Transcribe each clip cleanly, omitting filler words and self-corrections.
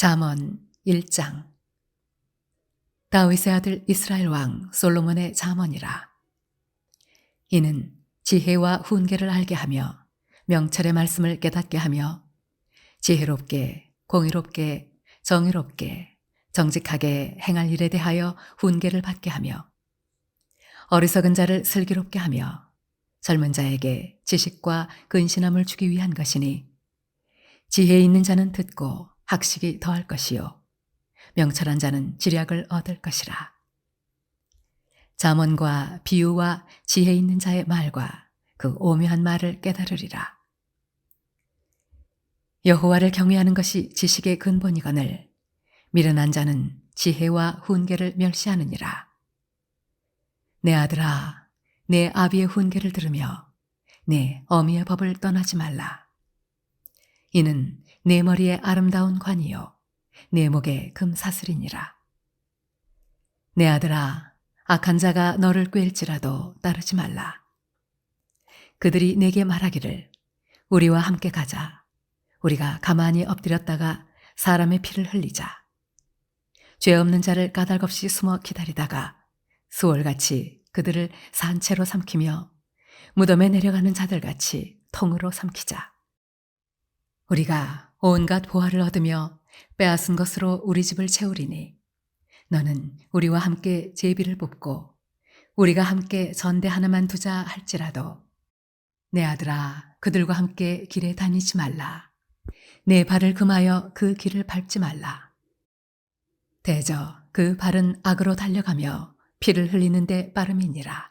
잠언 1장. 다윗의 아들 이스라엘 왕 솔로몬의 잠언이라. 이는 지혜와 훈계를 알게 하며 명철의 말씀을 깨닫게 하며 지혜롭게 공의롭게 정의롭게 정직하게 행할 일에 대하여 훈계를 받게 하며 어리석은 자를 슬기롭게 하며 젊은 자에게 지식과 근신함을 주기 위한 것이니, 지혜 있는 자는 듣고 학식이 더할 것이요 명철한 자는 지략을 얻을 것이라. 잠언과 비유와 지혜 있는 자의 말과 그 오묘한 말을 깨달으리라. 여호와를 경외하는 것이 지식의 근본이거늘 미련한 자는 지혜와 훈계를 멸시하느니라. 내 아들아, 내 아비의 훈계를 들으며 내 어미의 법을 떠나지 말라. 이는 내 머리에 아름다운 관이요 내 목에 금사슬이니라. 내 아들아, 악한 자가 너를 꾀일지라도 따르지 말라. 그들이 내게 말하기를 우리와 함께 가자. 우리가 가만히 엎드렸다가 사람의 피를 흘리자. 죄 없는 자를 까닭없이 숨어 기다리다가 수월같이 그들을 산채로 삼키며 무덤에 내려가는 자들같이 통으로 삼키자. 우리가 온갖 보화를 얻으며 빼앗은 것으로 우리 집을 채우리니, 너는 우리와 함께 제비를 뽑고 우리가 함께 전대 하나만 두자 할지라도 내 아들아, 그들과 함께 길에 다니지 말라. 내 발을 금하여 그 길을 밟지 말라. 대저 그 발은 악으로 달려가며 피를 흘리는데 빠름이니라.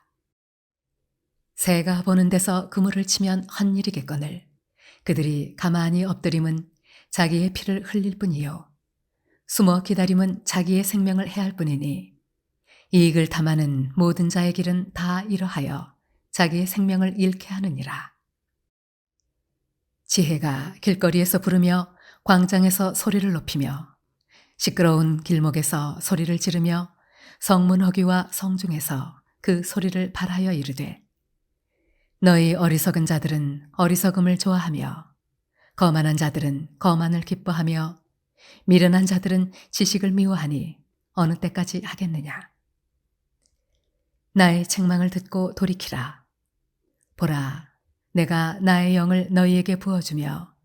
새가 보는 데서 그물을 치면 헛일이겠거늘 그들이 가만히 엎드림은 자기의 피를 흘릴 뿐이요 숨어 기다림은 자기의 생명을 해할 뿐이니, 이익을 탐하는 모든 자의 길은 다 이러하여 자기의 생명을 잃게 하느니라. 지혜가 길거리에서 부르며 광장에서 소리를 높이며 시끄러운 길목에서 소리를 지르며 성문 허기와 성중에서 그 소리를 발하여 이르되, 너희 어리석은 자들은 어리석음을 좋아하며 거만한 자들은 거만을 기뻐하며 미련한 자들은 지식을 미워하니 어느 때까지 하겠느냐. 나의 책망을 듣고 돌이키라. 보라, 내가 나의 영을 너희에게 부어주며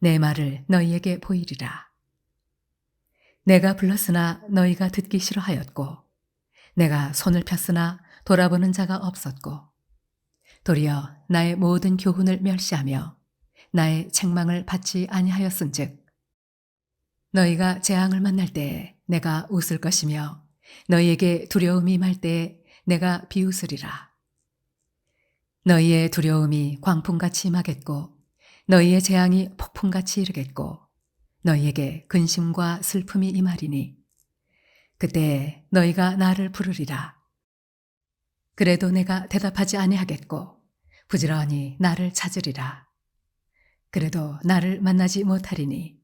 내 말을 너희에게 보이리라. 내가 불렀으나 너희가 듣기 싫어하였고 내가 손을 폈으나 돌아보는 자가 없었고, 도리어 나의 모든 교훈을 멸시하며 나의 책망을 받지 아니하였은즉, 너희가 재앙을 만날 때에 내가 웃을 것이며 너희에게 두려움이 임할 때에 내가 비웃으리라. 너희의 두려움이 광풍같이 임하겠고 너희의 재앙이 폭풍같이 이르겠고 너희에게 근심과 슬픔이 임하리니, 그때 너희가 나를 부르리라. 그래도 내가 대답하지 아니하겠고 부지런히 나를 찾으리라. 그래도 나를 만나지 못하리니,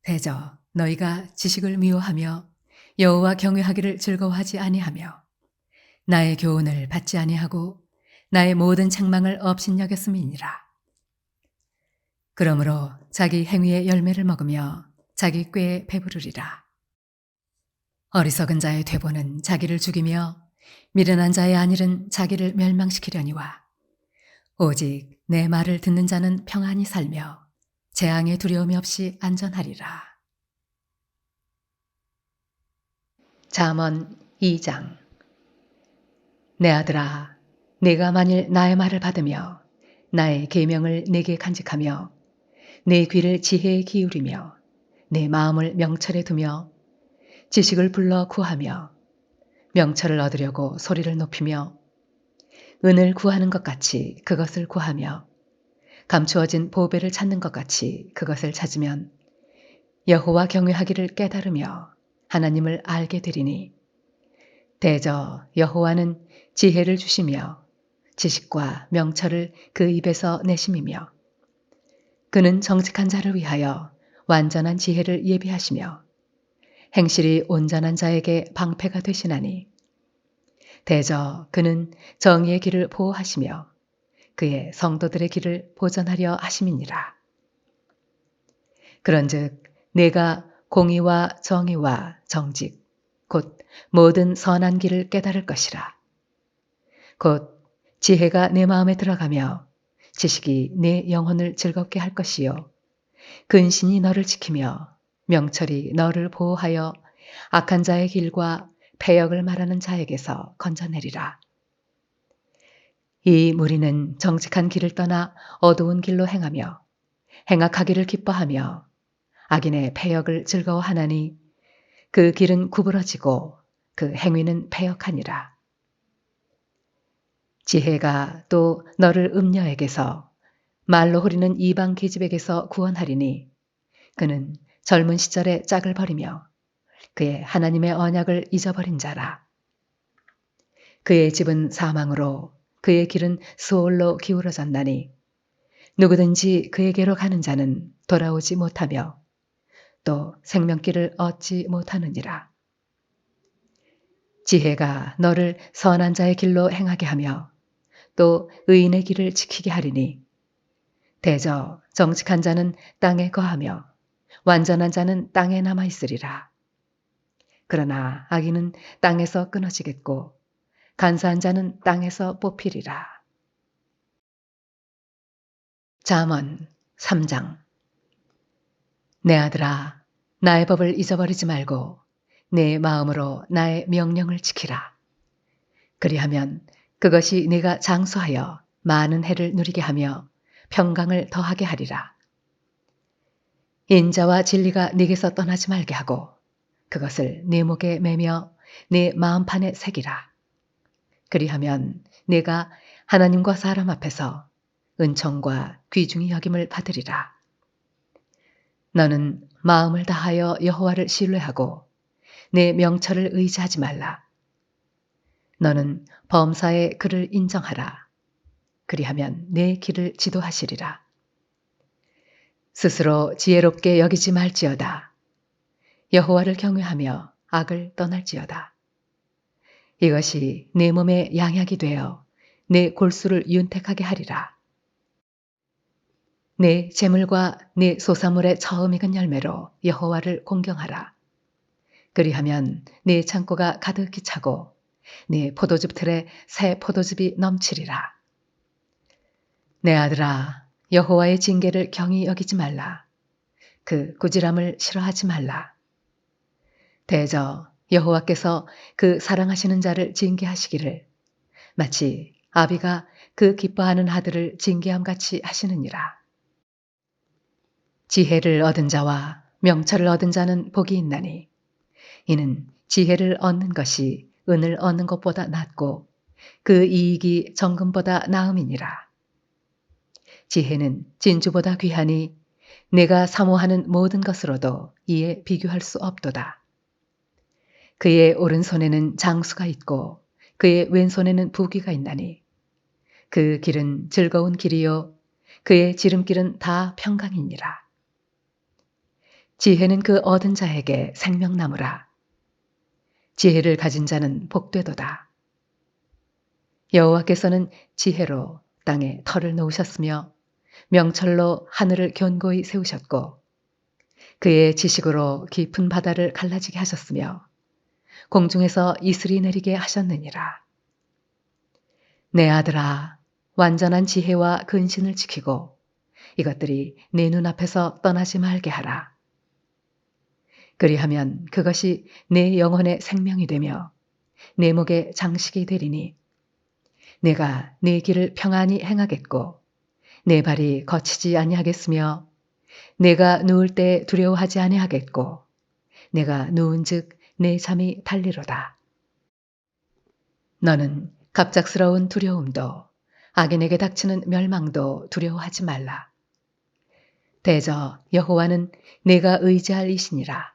대저 너희가 지식을 미워하며 여호와 경외하기를 즐거워하지 아니하며 나의 교훈을 받지 아니하고 나의 모든 책망을 업신여겼음이니라. 그러므로 자기 행위의 열매를 먹으며 자기 꾀에 배부르리라. 어리석은 자의 퇴보는 자기를 죽이며 미련한 자의 안일은 자기를 멸망시키려니와, 오직 내 말을 듣는 자는 평안히 살며 재앙의 두려움이 없이 안전하리라. 잠언 2장. 내 아들아, 네가 만일 나의 말을 받으며 나의 계명을 내게 간직하며 내 귀를 지혜에 기울이며 내 마음을 명철에 두며 지식을 불러 구하며 명철을 얻으려고 소리를 높이며 은을 구하는 것 같이 그것을 구하며 감추어진 보배를 찾는 것 같이 그것을 찾으면 여호와 경외하기를 깨달으며 하나님을 알게 되리니, 대저 여호와는 지혜를 주시며 지식과 명철을 그 입에서 내심이며 그는 정직한 자를 위하여 완전한 지혜를 예비하시며 행실이 온전한 자에게 방패가 되시나니, 대저 그는 정의의 길을 보호하시며 그의 성도들의 길을 보전하려 하심이니라. 그런즉 내가 공의와 정의와 정직, 곧 모든 선한 길을 깨달을 것이라. 곧 지혜가 내 마음에 들어가며 지식이 내 영혼을 즐겁게 할 것이요. 근신이 너를 지키며 명철이 너를 보호하여 악한 자의 길과 패역을 말하는 자에게서 건져내리라. 이 무리는 정직한 길을 떠나 어두운 길로 행하며 행악하기를 기뻐하며 악인의 패역을 즐거워하나니 그 길은 구부러지고 그 행위는 패역하니라. 지혜가 또 너를 음녀에게서 말로 흐리는 이방 계집에게서 구원하리니 그는 젊은 시절에 짝을 버리며 그의 하나님의 언약을 잊어버린 자라. 그의 집은 사망으로 그의 길은 수올로 기울어졌나니 누구든지 그에게로 가는 자는 돌아오지 못하며 또 생명길을 얻지 못하느니라. 지혜가 너를 선한 자의 길로 행하게 하며 또 의인의 길을 지키게 하리니 대저 정직한 자는 땅에 거하며 완전한 자는 땅에 남아 있으리라. 그러나 악인은 땅에서 끊어지겠고 간사한 자는 땅에서 뽑히리라. 잠언 3장. 내 아들아, 나의 법을 잊어버리지 말고 내 마음으로 나의 명령을 지키라. 그리하면 그것이 네가 장수하여 많은 해를 누리게 하며 평강을 더하게 하리라. 인자와 진리가 네게서 떠나지 말게 하고 그것을 네 목에 매며 네 마음판에 새기라. 그리하면 네가 하나님과 사람 앞에서 은총과 귀중히 여김을 받으리라. 너는 마음을 다하여 여호와를 신뢰하고 내 명철을 의지하지 말라. 너는 범사의 그를 인정하라. 그리하면 내 길을 지도하시리라. 스스로 지혜롭게 여기지 말지어다. 여호와를 경외하며 악을 떠날지어다. 이것이 내 몸에 양약이 되어 내 골수를 윤택하게 하리라. 내 재물과 내 소사물의 처음 익은 열매로 여호와를 공경하라. 그리하면 내 창고가 가득히 차고 네 포도즙 틀에 새 포도즙이 넘치리라. 내 아들아, 여호와의 징계를 경히 여기지 말라. 그 꾸지람을 싫어하지 말라. 대저 여호와께서 그 사랑하시는 자를 징계하시기를 마치 아비가 그 기뻐하는 아들을 징계함같이 하시느니라. 지혜를 얻은 자와 명철을 얻은 자는 복이 있나니 이는 지혜를 얻는 것이 은을 얻는 것보다 낫고 그 이익이 정금보다 나음이니라. 지혜는 진주보다 귀하니 내가 사모하는 모든 것으로도 이에 비교할 수 없도다. 그의 오른손에는 장수가 있고 그의 왼손에는 부귀가 있나니 그 길은 즐거운 길이요 그의 지름길은 다 평강이니라. 지혜는 그 얻은 자에게 생명나무라. 지혜를 가진 자는 복되도다. 여호와께서는 지혜로 땅에 터를 놓으셨으며 명철로 하늘을 견고히 세우셨고 그의 지식으로 깊은 바다를 갈라지게 하셨으며 공중에서 이슬이 내리게 하셨느니라. 내 아들아, 완전한 지혜와 근신을 지키고 이것들이 내 눈앞에서 떠나지 말게 하라. 그리하면 그것이 내 영혼의 생명이 되며 내 목의 장식이 되리니 내가 내 길을 평안히 행하겠고 내 발이 거치지 아니하겠으며 내가 누울 때 두려워하지 아니하겠고 내가 누운즉 내 잠이 달리로다. 너는 갑작스러운 두려움도 악인에게 닥치는 멸망도 두려워하지 말라. 대저 여호와는 내가 의지할 이시니라.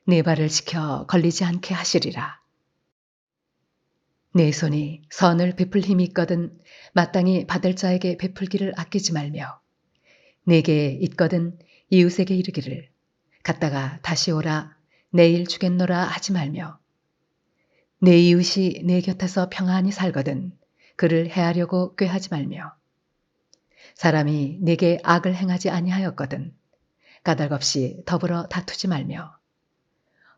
내 발을 지켜 걸리지 않게 하시리라. 내 손이 선을 베풀 힘이 있거든 마땅히 받을 자에게 베풀기를 아끼지 말며 내게 있거든 이웃에게 이르기를 갔다가 다시 오라 내일 주겠노라 하지 말며 내 이웃이 내 곁에서 평안히 살거든 그를 해하려고 꾀하지 말며 사람이 내게 악을 행하지 아니하였거든 까닭없이 더불어 다투지 말며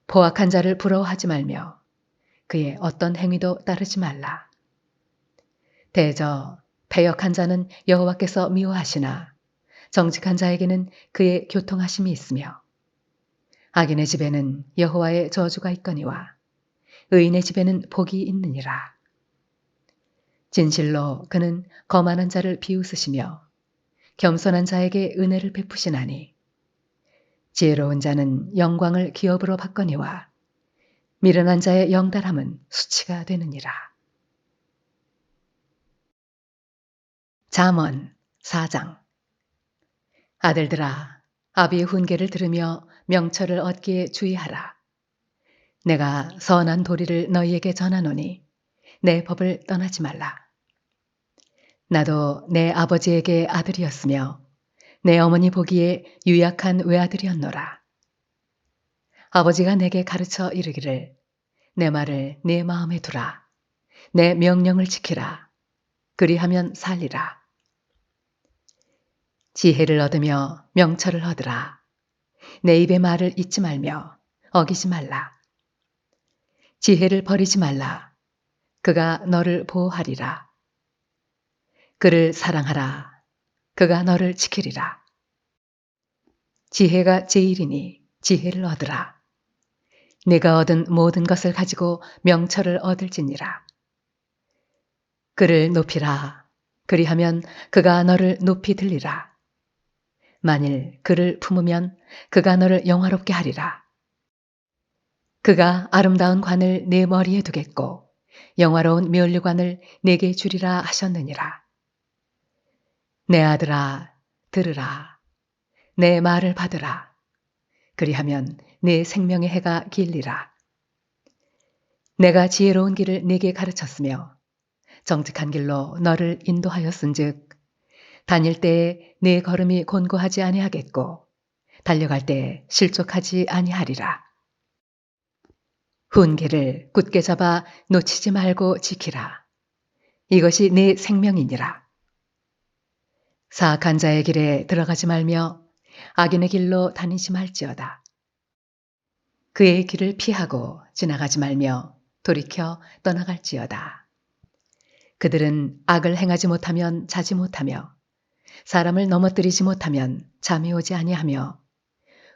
포악한 자를 부러워하지 말며 그의 어떤 행위도 따르지 말라. 대저 패역한 자는 여호와께서 미워하시나 정직한 자에게는 그의 교통하심이 있으며 악인의 집에는 여호와의 저주가 있거니와 의인의 집에는 복이 있느니라. 진실로 그는 거만한 자를 비웃으시며 겸손한 자에게 은혜를 베푸시나니 지혜로운 자는 영광을 기업으로 받거니와 미련한 자의 영달함은 수치가 되느니라. 잠언 4장. 아들들아, 아비의 훈계를 들으며 명철을 얻기에 주의하라. 내가 선한 도리를 너희에게 전하노니 내 법을 떠나지 말라. 나도 내 아버지에게 아들이었으며 내 어머니 보기에 유약한 외아들이었노라. 아버지가 내게 가르쳐 이르기를 내 말을 내 마음에 두라. 내 명령을 지키라. 그리하면 살리라. 지혜를 얻으며 명철을 얻으라. 내 입의 말을 잊지 말며 어기지 말라. 지혜를 버리지 말라. 그가 너를 보호하리라. 그를 사랑하라. 그가 너를 지키리라. 지혜가 제일이니 지혜를 얻으라. 네가 얻은 모든 것을 가지고 명철을 얻을지니라. 그를 높이라. 그리하면 그가 너를 높이 들리라. 만일 그를 품으면 그가 너를 영화롭게 하리라. 그가 아름다운 관을 네 머리에 두겠고 영화로운 면류관을 네게 주리라 하셨느니라. 내 아들아, 들으라. 내 말을 받으라. 그리하면 네 생명의 해가 길리라. 내가 지혜로운 길을 네게 가르쳤으며 정직한 길로 너를 인도하였은즉 다닐 때에 네 걸음이 곤고하지 아니하겠고 달려갈 때에 실족하지 아니하리라. 훈계를 굳게 잡아 놓치지 말고 지키라. 이것이 네 생명이니라. 사악한 자의 길에 들어가지 말며 악인의 길로 다니지 말지어다. 그의 길을 피하고 지나가지 말며 돌이켜 떠나갈지어다. 그들은 악을 행하지 못하면 자지 못하며 사람을 넘어뜨리지 못하면 잠이 오지 아니하며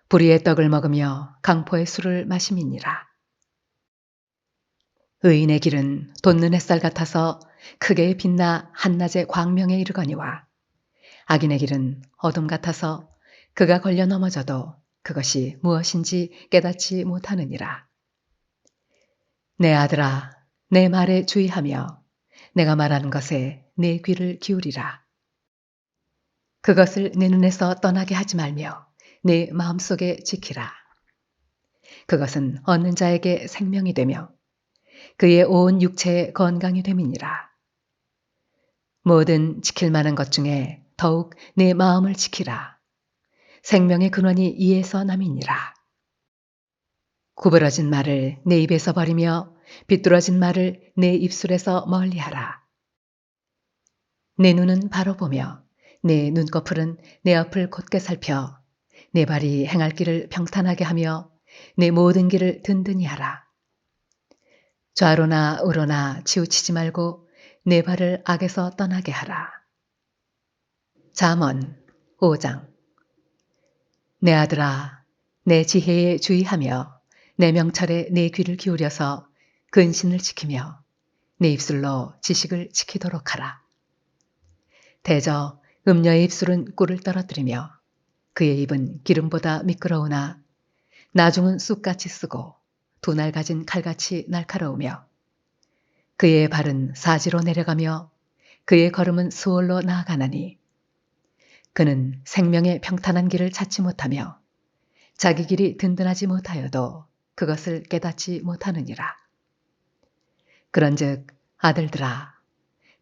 불의의 떡을 먹으며 강포의 술을 마심이니라. 의인의 길은 돋는 햇살 같아서 크게 빛나 한낮의 광명에 이르거니와 악인의 길은 어둠 같아서 그가 걸려 넘어져도 그것이 무엇인지 깨닫지 못하느니라. 내 아들아, 내 말에 주의하며 내가 말하는 것에 내 귀를 기울이라. 그것을 내 눈에서 떠나게 하지 말며 내 마음속에 지키라. 그것은 얻는 자에게 생명이 되며 그의 온 육체에 건강이 됨이니라. 모든 지킬 만한 것 중에 더욱 내 마음을 지키라. 생명의 근원이 이에서 남이니라. 구부러진 말을 내 입에서 버리며 비뚤어진 말을 내 입술에서 멀리하라. 내 눈은 바로 보며 내 눈꺼풀은 내 앞을 곧게 살펴 내 발이 행할 길을 평탄하게 하며 내 모든 길을 든든히 하라. 좌로나 우로나 치우치지 말고 내 발을 악에서 떠나게 하라. 잠언 5장. 내 아들아, 내 지혜에 주의하며 내 명철에 내 귀를 기울여서 근신을 지키며 내 입술로 지식을 지키도록 하라. 대저 음녀의 입술은 꿀을 떨어뜨리며 그의 입은 기름보다 미끄러우나 나중은 쑥같이 쓰고 두 날 가진 칼같이 날카로우며 그의 발은 사지로 내려가며 그의 걸음은 수월로 나아가나니 그는 생명의 평탄한 길을 찾지 못하며 자기 길이 든든하지 못하여도 그것을 깨닫지 못하느니라. 그런즉 아들들아,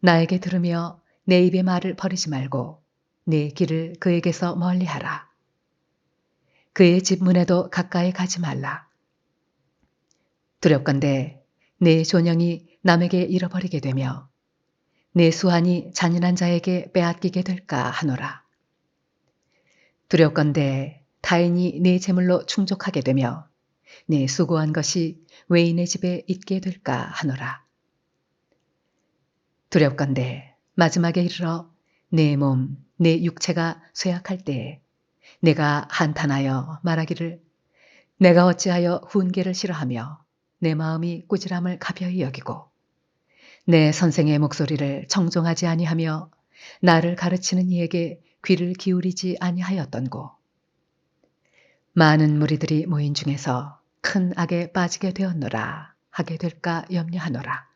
나에게 들으며 내 입의 말을 버리지 말고 내 길을 그에게서 멀리하라. 그의 집 문에도 가까이 가지 말라. 두렵건대 내 존영이 남에게 잃어버리게 되며 내 수완이 잔인한 자에게 빼앗기게 될까 하노라. 두렵건대 타인이 내 재물로 충족하게 되며 내 수고한 것이 외인의 집에 있게 될까 하노라. 두렵건대 마지막에 이르러 내 몸, 내 육체가 쇠약할 때에 내가 한탄하여 말하기를 내가 어찌하여 훈계를 싫어하며 내 마음이 꾸지람을 가벼이 여기고 내 선생의 목소리를 청종하지 아니하며 나를 가르치는 이에게 귀를 기울이지 아니하였던고. 많은 무리들이 모인 중에서 큰 악에 빠지게 되었노라 하게 될까 염려하노라.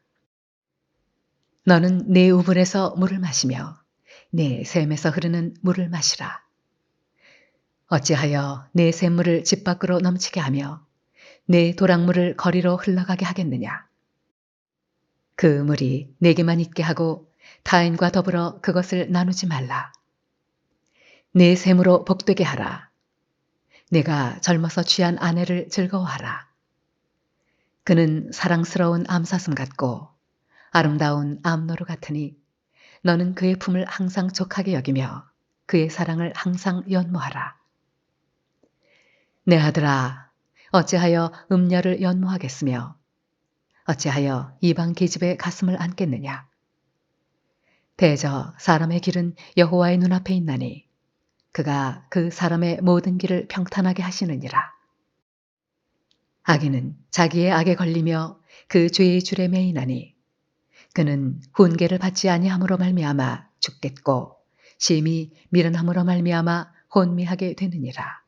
너는 내 우물에서 물을 마시며 내 샘에서 흐르는 물을 마시라. 어찌하여 내 샘물을 집 밖으로 넘치게 하며 내 도랑물을 거리로 흘러가게 하겠느냐. 그 물이 내게만 있게 하고 타인과 더불어 그것을 나누지 말라. 내 샘으로 복되게 하라. 내가 젊어서 취한 아내를 즐거워하라. 그는 사랑스러운 암사슴 같고 아름다운 암노루 같으니 너는 그의 품을 항상 족하게 여기며 그의 사랑을 항상 연모하라. 내 아들아, 어찌하여 음녀를 연모하겠으며 어찌하여 이방 계집의 가슴을 안겠느냐. 대저 사람의 길은 여호와의 눈앞에 있나니 그가 그 사람의 모든 길을 평탄하게 하시느니라. 악인은 자기의 악에 걸리며 그 죄의 줄에 매이나니 그는 훈계를 받지 아니함으로 말미암아 죽겠고 심히 미련함으로 말미암아 혼미하게 되느니라.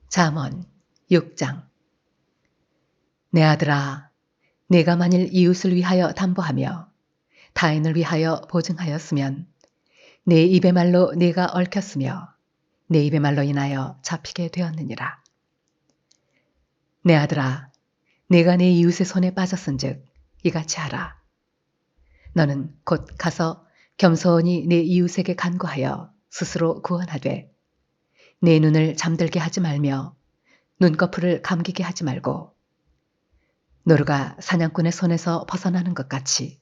잠언 6장. 내 아들아, 내가 만일 이웃을 위하여 담보하며 타인을 위하여 보증하였으면 내 입의 말로 내가 얽혔으며 내 입의 말로 인하여 잡히게 되었느니라. 내 아들아, 내가 내 이웃의 손에 빠졌은즉 이같이 하라. 너는 곧 가서 겸손히 내 이웃에게 간구하여 스스로 구원하되 내 눈을 잠들게 하지 말며 눈꺼풀을 감기게 하지 말고 노루가 사냥꾼의 손에서 벗어나는 것 같이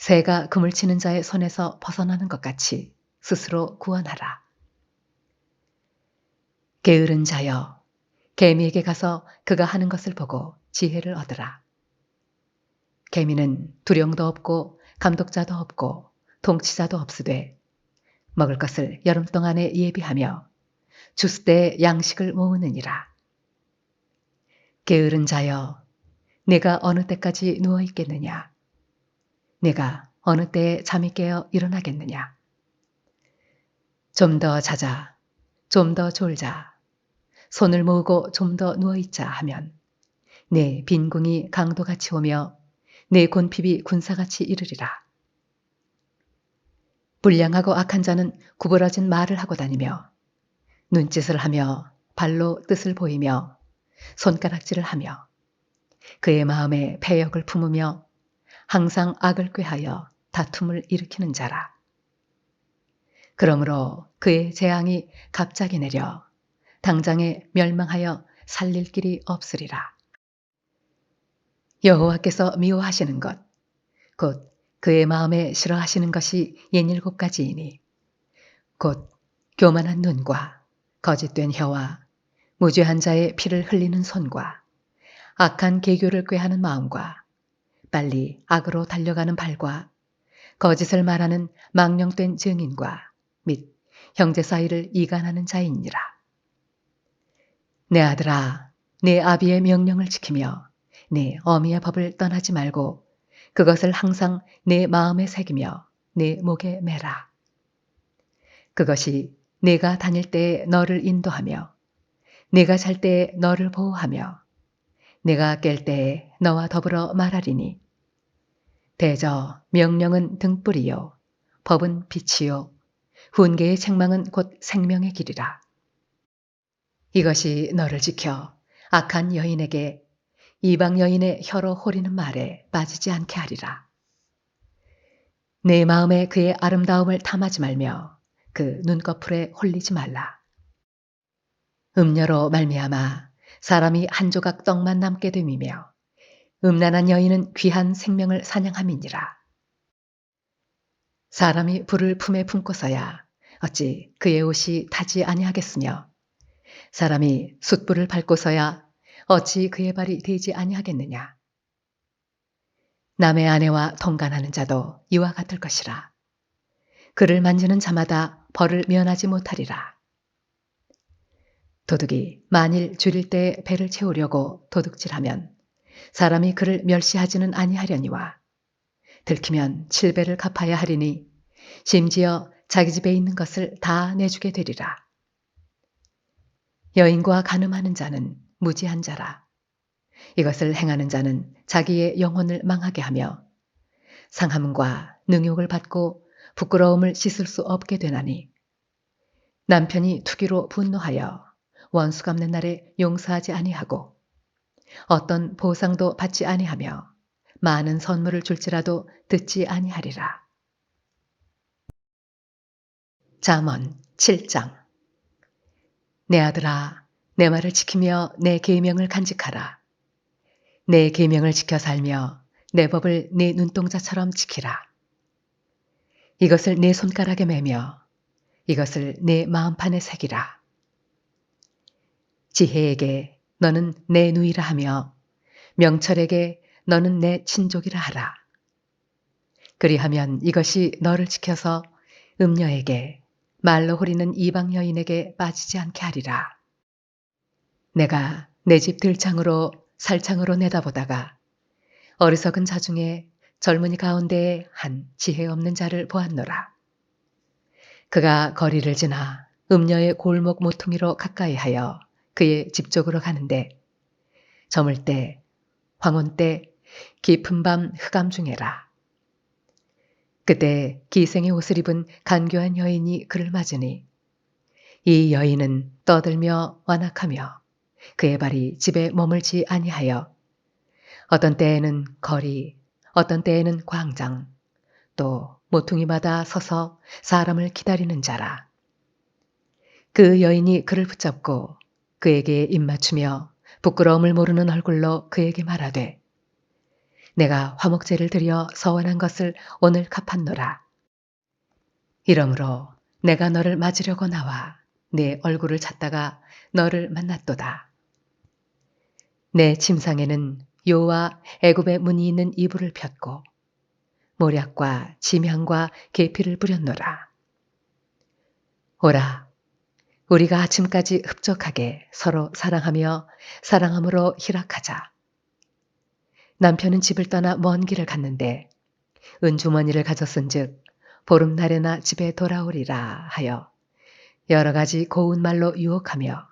새가 그물 치는 자의 손에서 벗어나는 것 같이 스스로 구원하라. 게으른 자여, 개미에게 가서 그가 하는 것을 보고 지혜를 얻으라. 개미는 두령도 없고 감독자도 없고 통치자도 없으되 먹을 것을 여름 동안에 예비하며 주스 때에 양식을 모으느니라. 게으른 자여, 내가 어느 때까지 누워 있겠느냐? 내가 어느 때에 잠이 깨어 일어나겠느냐? 좀 더 자자, 좀 더 졸자, 손을 모으고 좀 더 누워있자 하면 내 빈궁이 강도같이 오며 내 곤핍이 군사같이 이르리라. 불량하고 악한 자는 구부러진 말을 하고 다니며 눈짓을 하며 발로 뜻을 보이며 손가락질을 하며 그의 마음에 패역을 품으며 항상 악을 꾀하여 다툼을 일으키는 자라. 그러므로 그의 재앙이 갑자기 내려 당장에 멸망하여 살릴 길이 없으리라. 여호와께서 미워하시는 것, 곧 그의 마음에 싫어하시는 것이 67가지이니 곧 교만한 눈과 거짓된 혀와 무죄한 자의 피를 흘리는 손과 악한 계교를 꾀하는 마음과 빨리 악으로 달려가는 발과 거짓을 말하는 망령된 증인과 및 형제 사이를 이간하는 자이니라. 내 아들아, 내 아비의 명령을 지키며 내 어미의 법을 떠나지 말고 그것을 항상 내 마음에 새기며 내 목에 매라. 그것이 내가 다닐 때에 너를 인도하며 내가 잘 때에 너를 보호하며 내가 깰 때에 너와 더불어 말하리니 대저 명령은 등불이요 법은 빛이요 훈계의 책망은 곧 생명의 길이라. 이것이 너를 지켜 악한 여인에게 이방 여인의 혀로 호리는 말에 빠지지 않게 하리라. 내 마음에 그의 아름다움을 탐하지 말며 그 눈꺼풀에 홀리지 말라. 음녀로 말미암아 사람이 한 조각 떡만 남게 됨이며 음란한 여인은 귀한 생명을 사냥함이니라. 사람이 불을 품에 품고서야 어찌 그의 옷이 타지 아니하겠으며 사람이 숯불을 밟고서야 어찌 그의 발이 되지 아니하겠느냐. 남의 아내와 통간하는 자도 이와 같을 것이라. 그를 만지는 자마다 벌을 면하지 못하리라. 도둑이 만일 줄일 때에 배를 채우려고 도둑질하면 사람이 그를 멸시하지는 아니하려니와 들키면 7배를 갚아야 하리니 심지어 자기 집에 있는 것을 다 내주게 되리라. 여인과 간음하는 자는 무지한 자라. 이것을 행하는 자는 자기의 영혼을 망하게 하며 상함과 능욕을 받고 부끄러움을 씻을 수 없게 되나니 남편이 투기로 분노하여 원수 갚는 날에 용서하지 아니하고 어떤 보상도 받지 아니하며 많은 선물을 줄지라도 듣지 아니하리라. 잠언 7장. 내 아들아, 내 말을 지키며 내 계명을 간직하라. 내 계명을 지켜 살며 내 법을 내 눈동자처럼 지키라. 이것을 내 손가락에 매며 이것을 내 마음판에 새기라. 지혜에게 너는 내 누이라 하며 명철에게 너는 내 친족이라 하라. 그리하면 이것이 너를 지켜서 음녀에게 말로 호리는 이방 여인에게 빠지지 않게 하리라. 내가 내 집 들창으로 살창으로 내다보다가 어리석은 자 중에 젊은이 가운데에 한 지혜 없는 자를 보았노라. 그가 거리를 지나 음녀의 골목 모퉁이로 가까이 하여 그의 집 쪽으로 가는데 저물 때, 황혼 때, 깊은 밤 흑암 중에라. 그때 기생의 옷을 입은 간교한 여인이 그를 맞으니 이 여인은 떠들며 완악하며 그의 발이 집에 머물지 아니하여 어떤 때에는 거리, 어떤 때에는 광장, 또 모퉁이마다 서서 사람을 기다리는 자라. 그 여인이 그를 붙잡고 그에게 입맞추며 부끄러움을 모르는 얼굴로 그에게 말하되 내가 화목제를 드려 서원한 것을 오늘 갚았노라. 이러므로 내가 너를 맞으려고 나와 내 얼굴을 찾다가 너를 만났도다. 내 침상에는 요와 애굽의 문이 있는 이불을 폈고 모략과 침향과 계피를 뿌렸노라. 오라, 우리가 아침까지 흡족하게 서로 사랑하며 사랑함으로 희락하자. 남편은 집을 떠나 먼 길을 갔는데 은주머니를 가졌은즉 보름날에나 집에 돌아오리라 하여 여러 가지 고운 말로 유혹하며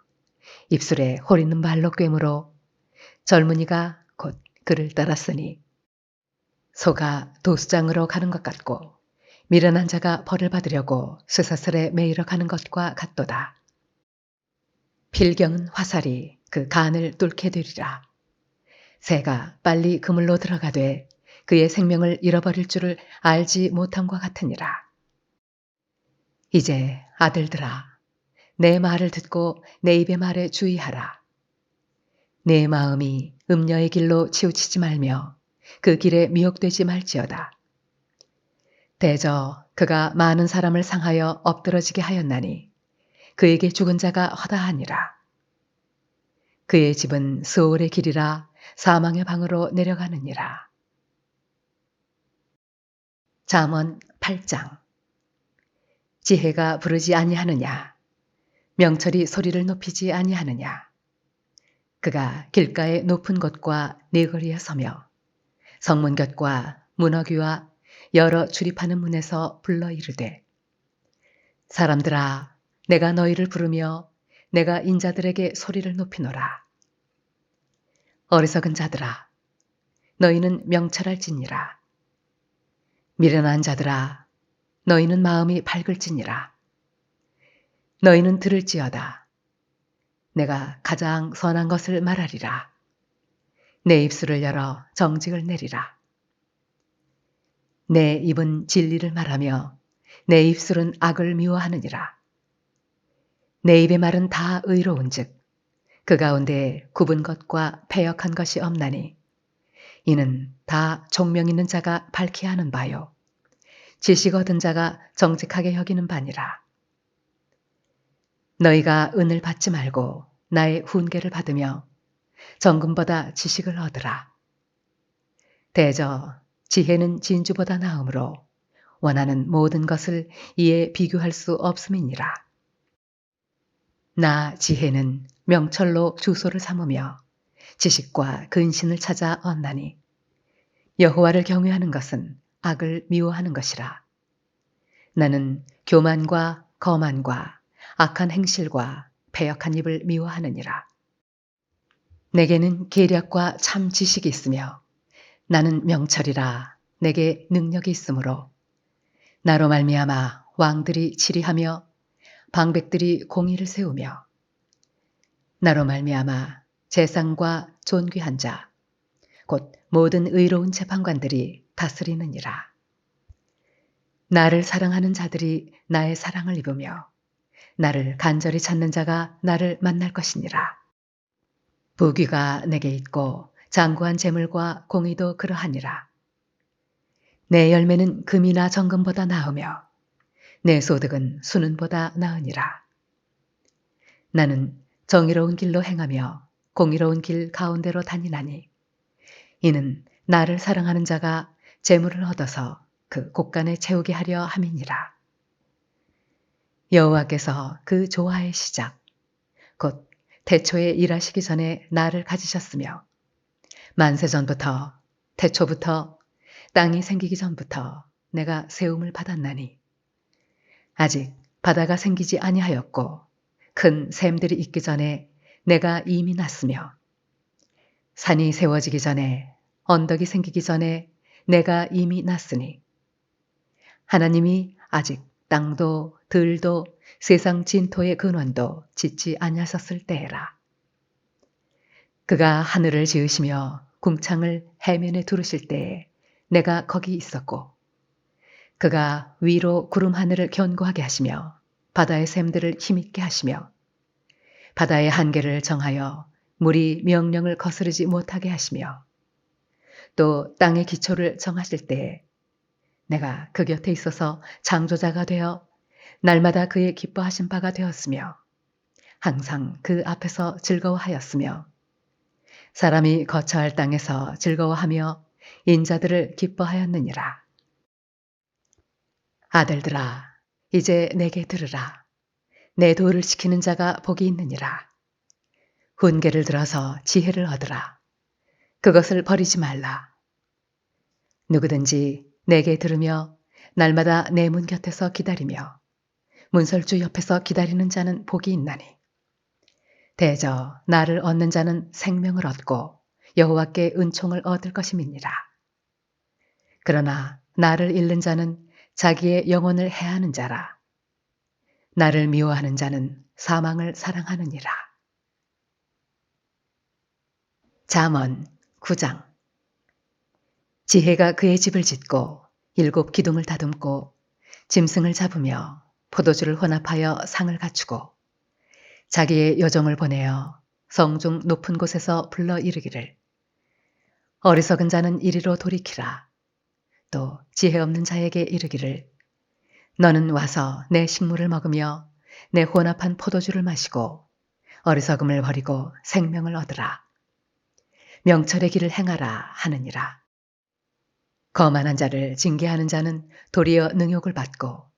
입술에 호리는 말로 꿰물어 젊은이가 곧 그를 따랐으니 소가 도수장으로 가는 것 같고 미련한 자가 벌을 받으려고 쇠사슬에 매이러 가는 것과 같도다. 필경은 화살이 그 간을 뚫게 되리라. 새가 빨리 그물로 들어가되 그의 생명을 잃어버릴 줄을 알지 못함과 같으니라. 이제 아들들아, 내 말을 듣고 내 입의 말에 주의하라. 내 마음이 음녀의 길로 치우치지 말며 그 길에 미혹되지 말지어다. 대저 그가 많은 사람을 상하여 엎드러지게 하였나니 그에게 죽은 자가 허다하니라. 그의 집은 스올의 길이라 사망의 방으로 내려가느니라. 잠언 8장. 지혜가 부르지 아니하느냐? 명철이 소리를 높이지 아니하느냐? 그가 길가의 높은 곳과 네거리에 서며 성문 곁과 문어귀와 여러 출입하는 문에서 불러 이르되 사람들아, 내가 너희를 부르며 내가 인자들에게 소리를 높이노라. 어리석은 자들아, 너희는 명철할지니라. 미련한 자들아, 너희는 마음이 밝을지니라. 너희는 들을지어다. 내가 가장 선한 것을 말하리라. 내 입술을 열어 정직을 내리라. 내 입은 진리를 말하며 내 입술은 악을 미워하느니라. 내 입의 말은 다 의로운즉 그 가운데 굽은 것과 패역한 것이 없나니 이는 다 총명 있는 자가 밝히 하는 바요 지식 얻은 자가 정직하게 여기는 바니라. 너희가 은을 받지 말고 나의 훈계를 받으며 정금보다 지식을 얻으라. 대저 지혜는 진주보다 나으므로 원하는 모든 것을 이에 비교할 수 없음이니라. 나 지혜는 명철로 주소를 삼으며 지식과 근신을 찾아 얻나니 여호와를 경외하는 것은 악을 미워하는 것이라. 나는 교만과 거만과 악한 행실과 패역한 입을 미워하느니라. 내게는 계략과 참 지식이 있으며 나는 명철이라 내게 능력이 있으므로 나로 말미암아 왕들이 치리하며 방백들이 공의를 세우며 나로 말미암아 재상과 존귀한 자 곧 모든 의로운 재판관들이 다스리느니라. 나를 사랑하는 자들이 나의 사랑을 입으며 나를 간절히 찾는 자가 나를 만날 것이니라. 부귀가 내게 있고 장구한 재물과 공의도 그러하니라. 내 열매는 금이나 정금보다 나으며 내 소득은 수는보다 나으니라. 나는 정의로운 길로 행하며 공의로운 길 가운데로 다니나니 이는 나를 사랑하는 자가 재물을 얻어서 그 곳간에 채우게 하려 함이니라. 여호와께서 그 조화의 시작 곧 태초에 일하시기 전에 나를 가지셨으며 만세 전부터 태초부터 땅이 생기기 전부터 내가 세움을 받았나니 아직 바다가 생기지 아니하였고 큰 샘들이 있기 전에 내가 이미 났으며 산이 세워지기 전에 언덕이 생기기 전에 내가 이미 났으니 하나님이 아직 땅도 들도 세상 진토의 근원도 짓지 아니하셨을 때에라. 그가 하늘을 지으시며 궁창을 해면에 두르실 때에 내가 거기 있었고 그가 위로 구름 하늘을 견고하게 하시며 바다의 샘들을 힘있게 하시며 바다의 한계를 정하여 물이 명령을 거스르지 못하게 하시며 또 땅의 기초를 정하실 때에 내가 그 곁에 있어서 창조자가 되어 날마다 그의 기뻐하신 바가 되었으며 항상 그 앞에서 즐거워하였으며 사람이 거처할 땅에서 즐거워하며 인자들을 기뻐하였느니라. 아들들아, 이제 내게 들으라. 내 도를 지키는 자가 복이 있느니라. 훈계를 들어서 지혜를 얻으라. 그것을 버리지 말라. 누구든지 내게 들으며 날마다 내 문 곁에서 기다리며 문설주 옆에서 기다리는 자는 복이 있나니 대저 나를 얻는 자는 생명을 얻고 여호와께 은총을 얻을 것임이니라. 그러나 나를 잃는 자는 자기의 영혼을 해하는 자라. 나를 미워하는 자는 사망을 사랑하느니라. 잠언 9장. 지혜가 그의 집을 짓고 7 기둥을 다듬고 짐승을 잡으며 포도주를 혼합하여 상을 갖추고 자기의 여종을 보내어 성중 높은 곳에서 불러 이르기를 어리석은 자는 이리로 돌이키라. 또 지혜 없는 자에게 이르기를 너는 와서 내 식물을 먹으며 내 혼합한 포도주를 마시고 어리석음을 버리고 생명을 얻으라. 명철의 길을 행하라 하느니라. 거만한 자를 징계하는 자는 도리어 능욕을 받고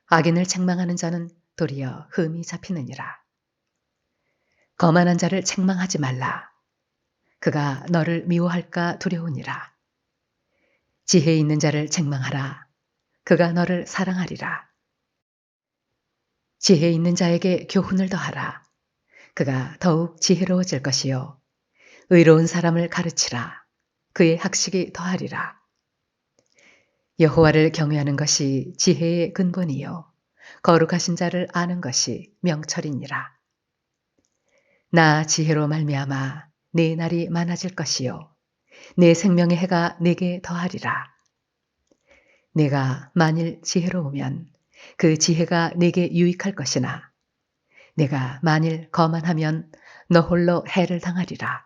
악인을 책망하는 자는 도리어 흠이 잡히느니라. 거만한 자를 책망하지 말라. 그가 너를 미워할까 두려우니라. 지혜 있는 자를 책망하라. 그가 너를 사랑하리라. 지혜 있는 자에게 교훈을 더하라. 그가 더욱 지혜로워질 것이요. 의로운 사람을 가르치라. 그의 학식이 더하리라. 여호와를 경외하는 것이 지혜의 근본이요. 거룩하신 자를 아는 것이 명철이니라. 나 지혜로 말미암아 네 날이 많아질 것이요. 내 생명의 해가 네게 더하리라. 네가 만일 지혜로우면 그 지혜가 네게 유익할 것이나 네가 만일 거만하면 너 홀로 해를 당하리라.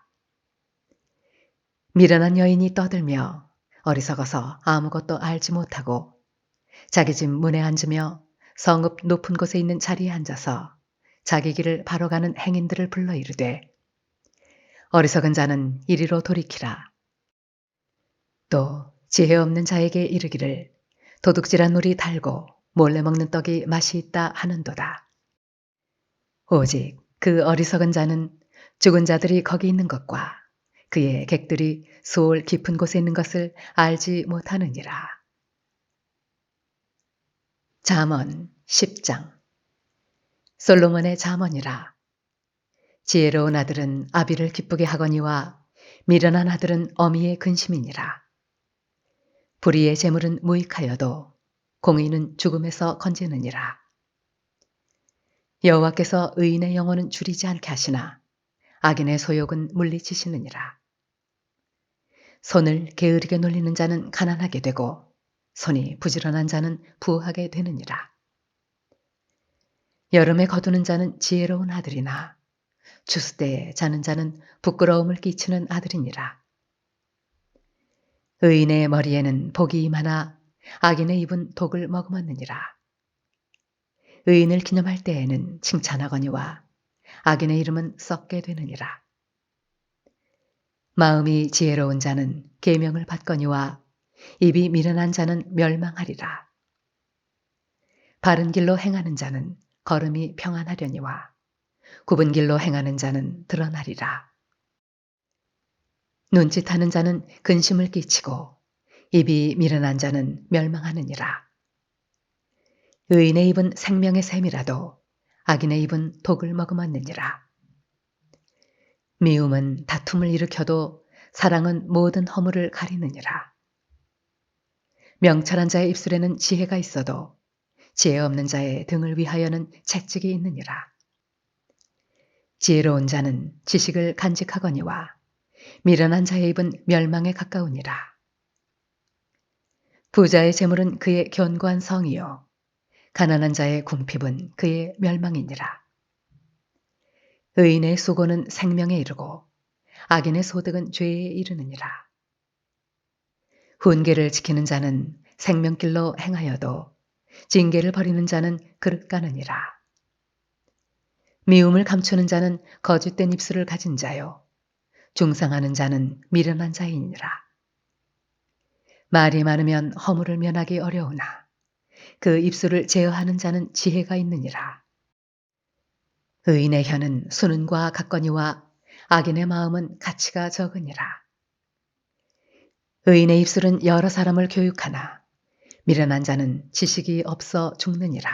미련한 여인이 떠들며 어리석어서 아무것도 알지 못하고 자기 집 문에 앉으며 성읍 높은 곳에 있는 자리에 앉아서 자기 길을 바로 가는 행인들을 불러 이르되 어리석은 자는 이리로 돌이키라. 또 지혜 없는 자에게 이르기를 도둑질한 물이 달고 몰래 먹는 떡이 맛이 있다 하는도다. 오직 그 어리석은 자는 죽은 자들이 거기 있는 것과 그의 객들이 수올 깊은 곳에 있는 것을 알지 못하느니라. 잠언 10장. 솔로몬의 잠언이라. 지혜로운 아들은 아비를 기쁘게 하거니와 미련한 아들은 어미의 근심이니라. 불의의 재물은 무익하여도 공의는 죽음에서 건지느니라. 여호와께서 의인의 영혼은 줄이지 않게 하시나 악인의 소욕은 물리치시느니라. 손을 게으르게 놀리는 자는 가난하게 되고 손이 부지런한 자는 부하게 되느니라. 여름에 거두는 자는 지혜로운 아들이나 추수 때에 자는 자는 부끄러움을 끼치는 아들이니라. 의인의 머리에는 복이 임하나 악인의 입은 독을 머금었느니라. 의인을 기념할 때에는 칭찬하거니와 악인의 이름은 썩게 되느니라. 마음이 지혜로운 자는 계명을 받거니와 입이 미련한 자는 멸망하리라. 바른 길로 행하는 자는 걸음이 평안하려니와 굽은 길로 행하는 자는 드러나리라. 눈짓하는 자는 근심을 끼치고 입이 미련한 자는 멸망하느니라. 의인의 입은 생명의 샘이라도 악인의 입은 독을 머금었느니라. 미움은 다툼을 일으켜도 사랑은 모든 허물을 가리느니라. 명철한 자의 입술에는 지혜가 있어도 지혜 없는 자의 등을 위하여는 채찍이 있느니라. 지혜로운 자는 지식을 간직하거니와 미련한 자의 입은 멸망에 가까우니라. 부자의 재물은 그의 견고한 성이요 가난한 자의 궁핍은 그의 멸망이니라. 의인의 수고는 생명에 이르고 악인의 소득은 죄에 이르느니라. 훈계를 지키는 자는 생명길로 행하여도 징계를 버리는 자는 그릇 가느니라. 미움을 감추는 자는 거짓된 입술을 가진 자요 중상하는 자는 미련한 자이니라. 말이 많으면 허물을 면하기 어려우나 그 입술을 제어하는 자는 지혜가 있느니라. 의인의 혀는 수는과 같거니와 악인의 마음은 가치가 적으니라. 의인의 입술은 여러 사람을 교육하나 미련한 자는 지식이 없어 죽느니라.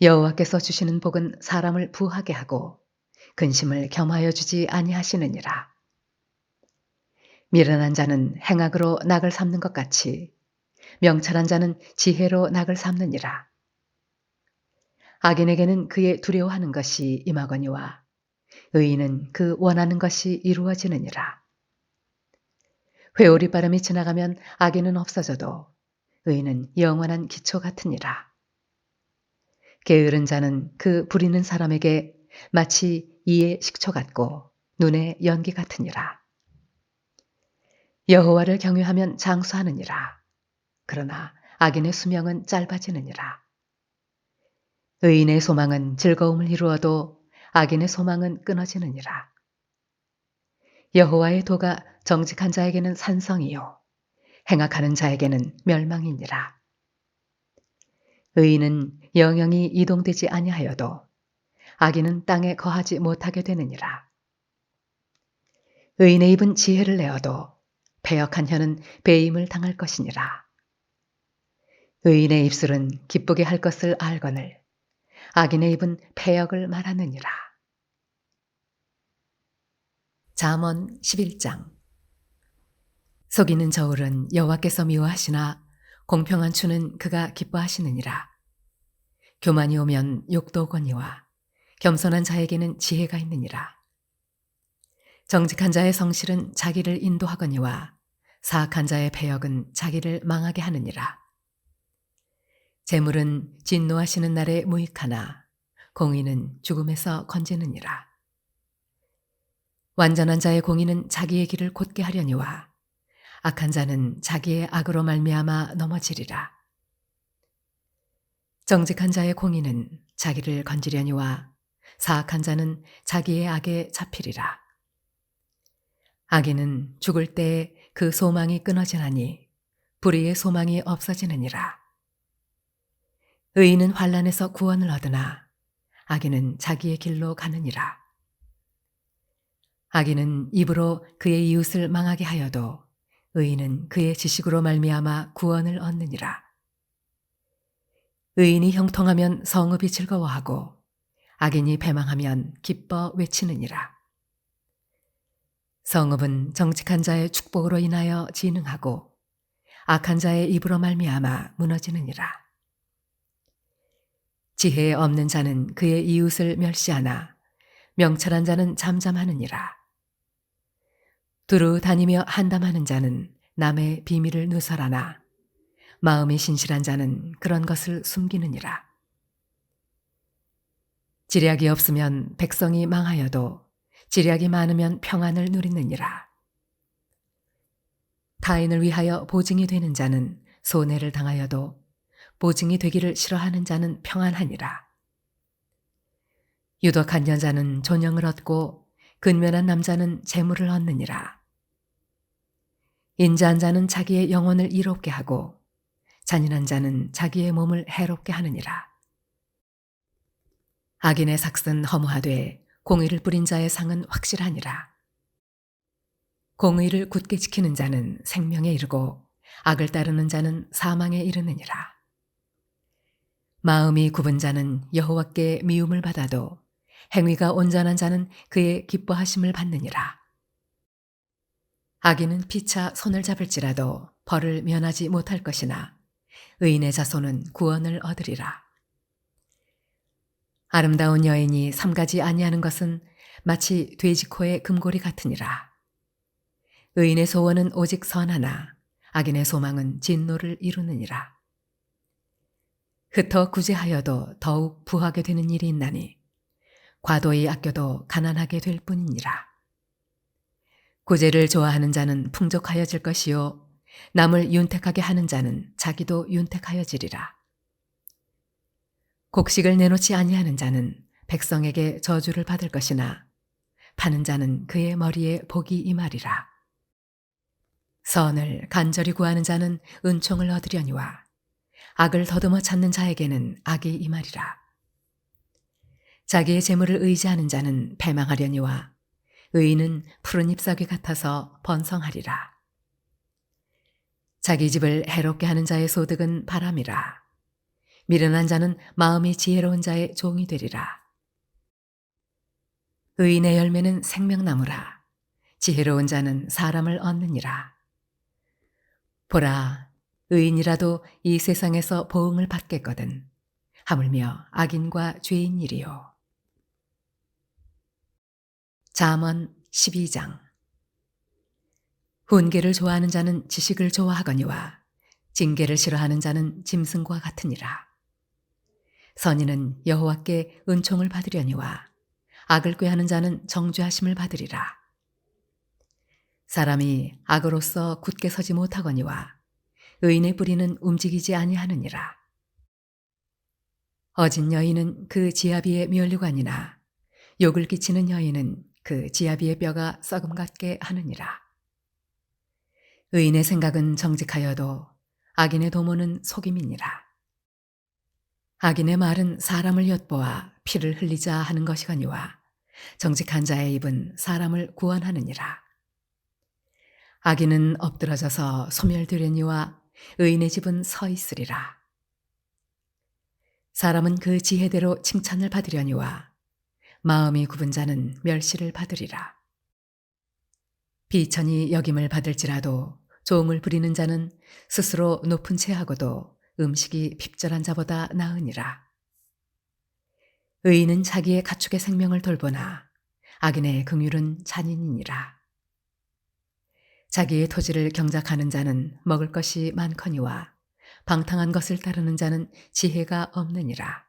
여호와께서 주시는 복은 사람을 부하게 하고 근심을 겸하여 주지 아니하시느니라. 미련한 자는 행악으로 낙을 삼는 것 같이 명철한 자는 지혜로 낙을 삼느니라. 악인에게는 그의 두려워하는 것이 임하거니와 의인은 그 원하는 것이 이루어지느니라. 회오리 바람이 지나가면 악인은 없어져도 의인은 영원한 기초 같으니라. 게으른 자는 그 부리는 사람에게 마치 이의 식초 같고 눈의 연기 같으니라. 여호와를 경외하면 장수하느니라. 그러나 악인의 수명은 짧아지느니라. 의인의 소망은 즐거움을 이루어도 악인의 소망은 끊어지느니라. 여호와의 도가 정직한 자에게는 산성이요 행악하는 자에게는 멸망이니라. 의인은 영영이 이동되지 아니하여도 악인은 땅에 거하지 못하게 되느니라. 의인의 입은 지혜를 내어도 패역한 혀는 배임을 당할 것이니라. 의인의 입술은 기쁘게 할 것을 알거늘 악인의 입은 패역을 말하느니라. 잠언 11장. 속이는 저울은 여호와께서 미워하시나 공평한 추는 그가 기뻐하시느니라. 교만이 오면 욕도 오거니와 겸손한 자에게는 지혜가 있느니라. 정직한 자의 성실은 자기를 인도하거니와 사악한 자의 패역은 자기를 망하게 하느니라. 재물은 진노하시는 날에 무익하나 공의는 죽음에서 건지느니라. 완전한 자의 공의는 자기의 길을 곧게 하려니와 악한 자는 자기의 악으로 말미암아 넘어지리라. 정직한 자의 공의는 자기를 건지려니와 사악한 자는 자기의 악에 잡히리라. 악인은 죽을 때에 그 소망이 끊어지나니 불의의 소망이 없어지느니라. 의인은 환난에서 구원을 얻으나 악인은 자기의 길로 가느니라. 악인은 입으로 그의 이웃을 망하게 하여도 의인은 그의 지식으로 말미암아 구원을 얻느니라. 의인이 형통하면 성읍이 즐거워하고 악인이 배망하면 기뻐 외치느니라. 성읍은 정직한 자의 축복으로 인하여 진흥하고 악한 자의 입으로 말미암아 무너지느니라. 지혜 없는 자는 그의 이웃을 멸시하나 명철한 자는 잠잠하느니라. 두루 다니며 한담하는 자는 남의 비밀을 누설하나 마음이 신실한 자는 그런 것을 숨기느니라. 지략이 없으면 백성이 망하여도 지략이 많으면 평안을 누리느니라. 타인을 위하여 보증이 되는 자는 손해를 당하여도 보증이 되기를 싫어하는 자는 평안하니라. 유독한 여자는 존영을 얻고 근면한 남자는 재물을 얻느니라. 인자한 자는 자기의 영혼을 이롭게 하고 잔인한 자는 자기의 몸을 해롭게 하느니라. 악인의 삭은 허무하되 공의를 뿌린 자의 상은 확실하니라. 공의를 굳게 지키는 자는 생명에 이르고 악을 따르는 자는 사망에 이르느니라. 마음이 굽은 자는 여호와께 미움을 받아도 행위가 온전한 자는 그의 기뻐하심을 받느니라. 악인은 피차 손을 잡을지라도 벌을 면하지 못할 것이나 의인의 자손은 구원을 얻으리라. 아름다운 여인이 삼가지 아니하는 것은 마치 돼지코의 금고리 같으니라. 의인의 소원은 오직 선하나 악인의 소망은 진노를 이루느니라. 흩어 구제하여도 더욱 부하게 되는 일이 있나니 과도히 아껴도 가난하게 될 뿐이니라. 구제를 좋아하는 자는 풍족하여질 것이요 남을 윤택하게 하는 자는 자기도 윤택하여지리라. 곡식을 내놓지 아니하는 자는 백성에게 저주를 받을 것이나 파는 자는 그의 머리에 복이 임하리라. 선을 간절히 구하는 자는 은총을 얻으려니와 악을 더듬어 찾는 자에게는 악이 임하리라. 자기의 재물을 의지하는 자는 패망하려니와 의인은 푸른 잎사귀 같아서 번성하리라. 자기 집을 해롭게 하는 자의 소득은 바람이라. 미련한 자는 마음이 지혜로운 자의 종이 되리라. 의인의 열매는 생명나무라. 지혜로운 자는 사람을 얻느니라. 보라, 의인이라도 이 세상에서 보응을 받겠거든. 하물며 악인과 죄인이리요. 잠언 12장. 훈계를 좋아하는 자는 지식을 좋아하거니와 징계를 싫어하는 자는 짐승과 같으니라. 선인은 여호와께 은총을 받으려니와 악을 꾀하는 자는 정죄하심을 받으리라. 사람이 악으로서 굳게 서지 못하거니와 의인의 뿌리는 움직이지 아니하느니라. 어진 여인은 그 지아비의 면류관이나 욕을 끼치는 여인은 그 지아비의 뼈가 썩음 같게 하느니라. 의인의 생각은 정직하여도 악인의 도모는 속임이니라. 악인의 말은 사람을 엿보아 피를 흘리자 하는 것이거니와 정직한 자의 입은 사람을 구원하느니라. 악인은 엎드러져서 소멸되려니와 의인의 집은 서 있으리라. 사람은 그 지혜대로 칭찬을 받으려니와 마음이 굽은 자는 멸시를 받으리라. 비천이 여김을 받을지라도 종을 부리는 자는 스스로 높은 채하고도 음식이 핍절한 자보다 나으니라. 의인은 자기의 가축의 생명을 돌보나 악인의 긍휼은 잔인이니라. 자기의 토지를 경작하는 자는 먹을 것이 많거니와 방탕한 것을 따르는 자는 지혜가 없느니라.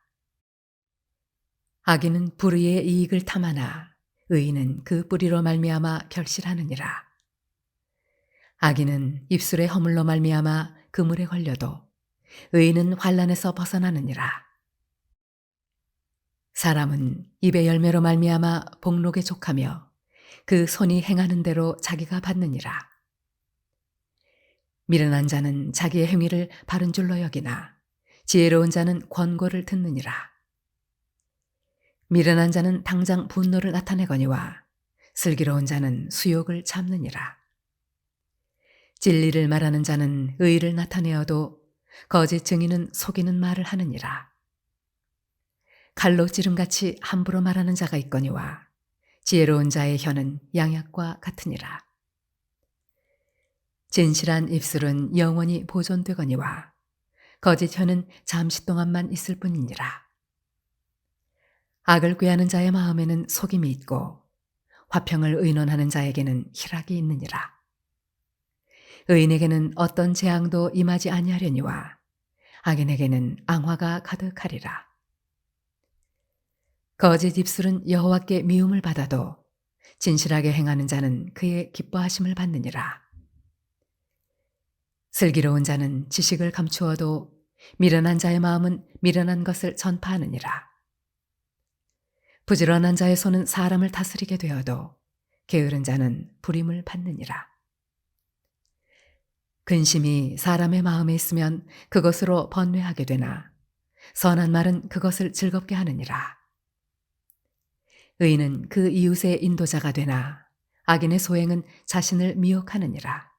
악인은 불의의 이익을 탐하나 의인은 그 뿌리로 말미암아 결실하느니라. 악인은 입술의 허물로 말미암아 그물에 걸려도 의인은 환난에서 벗어나느니라. 사람은 입의 열매로 말미암아 복록에 족하며 그 손이 행하는 대로 자기가 받느니라. 미련한 자는 자기의 행위를 바른 줄로 여기나 지혜로운 자는 권고를 듣느니라. 미련한 자는 당장 분노를 나타내거니와 슬기로운 자는 수욕을 참느니라. 진리를 말하는 자는 의를 나타내어도 거짓 증인은 속이는 말을 하느니라. 칼로 찌름같이 함부로 말하는 자가 있거니와 지혜로운 자의 혀는 양약과 같으니라. 진실한 입술은 영원히 보존되거니와 거짓 혀는 잠시 동안만 있을 뿐이니라. 악을 꾀하는 자의 마음에는 속임이 있고 화평을 의논하는 자에게는 희락이 있느니라. 의인에게는 어떤 재앙도 임하지 아니하려니와 악인에게는 앙화가 가득하리라. 거짓 입술은 여호와께 미움을 받아도 진실하게 행하는 자는 그의 기뻐하심을 받느니라. 슬기로운 자는 지식을 감추어도 미련한 자의 마음은 미련한 것을 전파하느니라. 부지런한 자의 손은 사람을 다스리게 되어도 게으른 자는 부림을 받느니라. 근심이 사람의 마음에 있으면 그것으로 번뇌하게 되나 선한 말은 그것을 즐겁게 하느니라. 의인은 그 이웃의 인도자가 되나 악인의 소행은 자신을 미혹하느니라.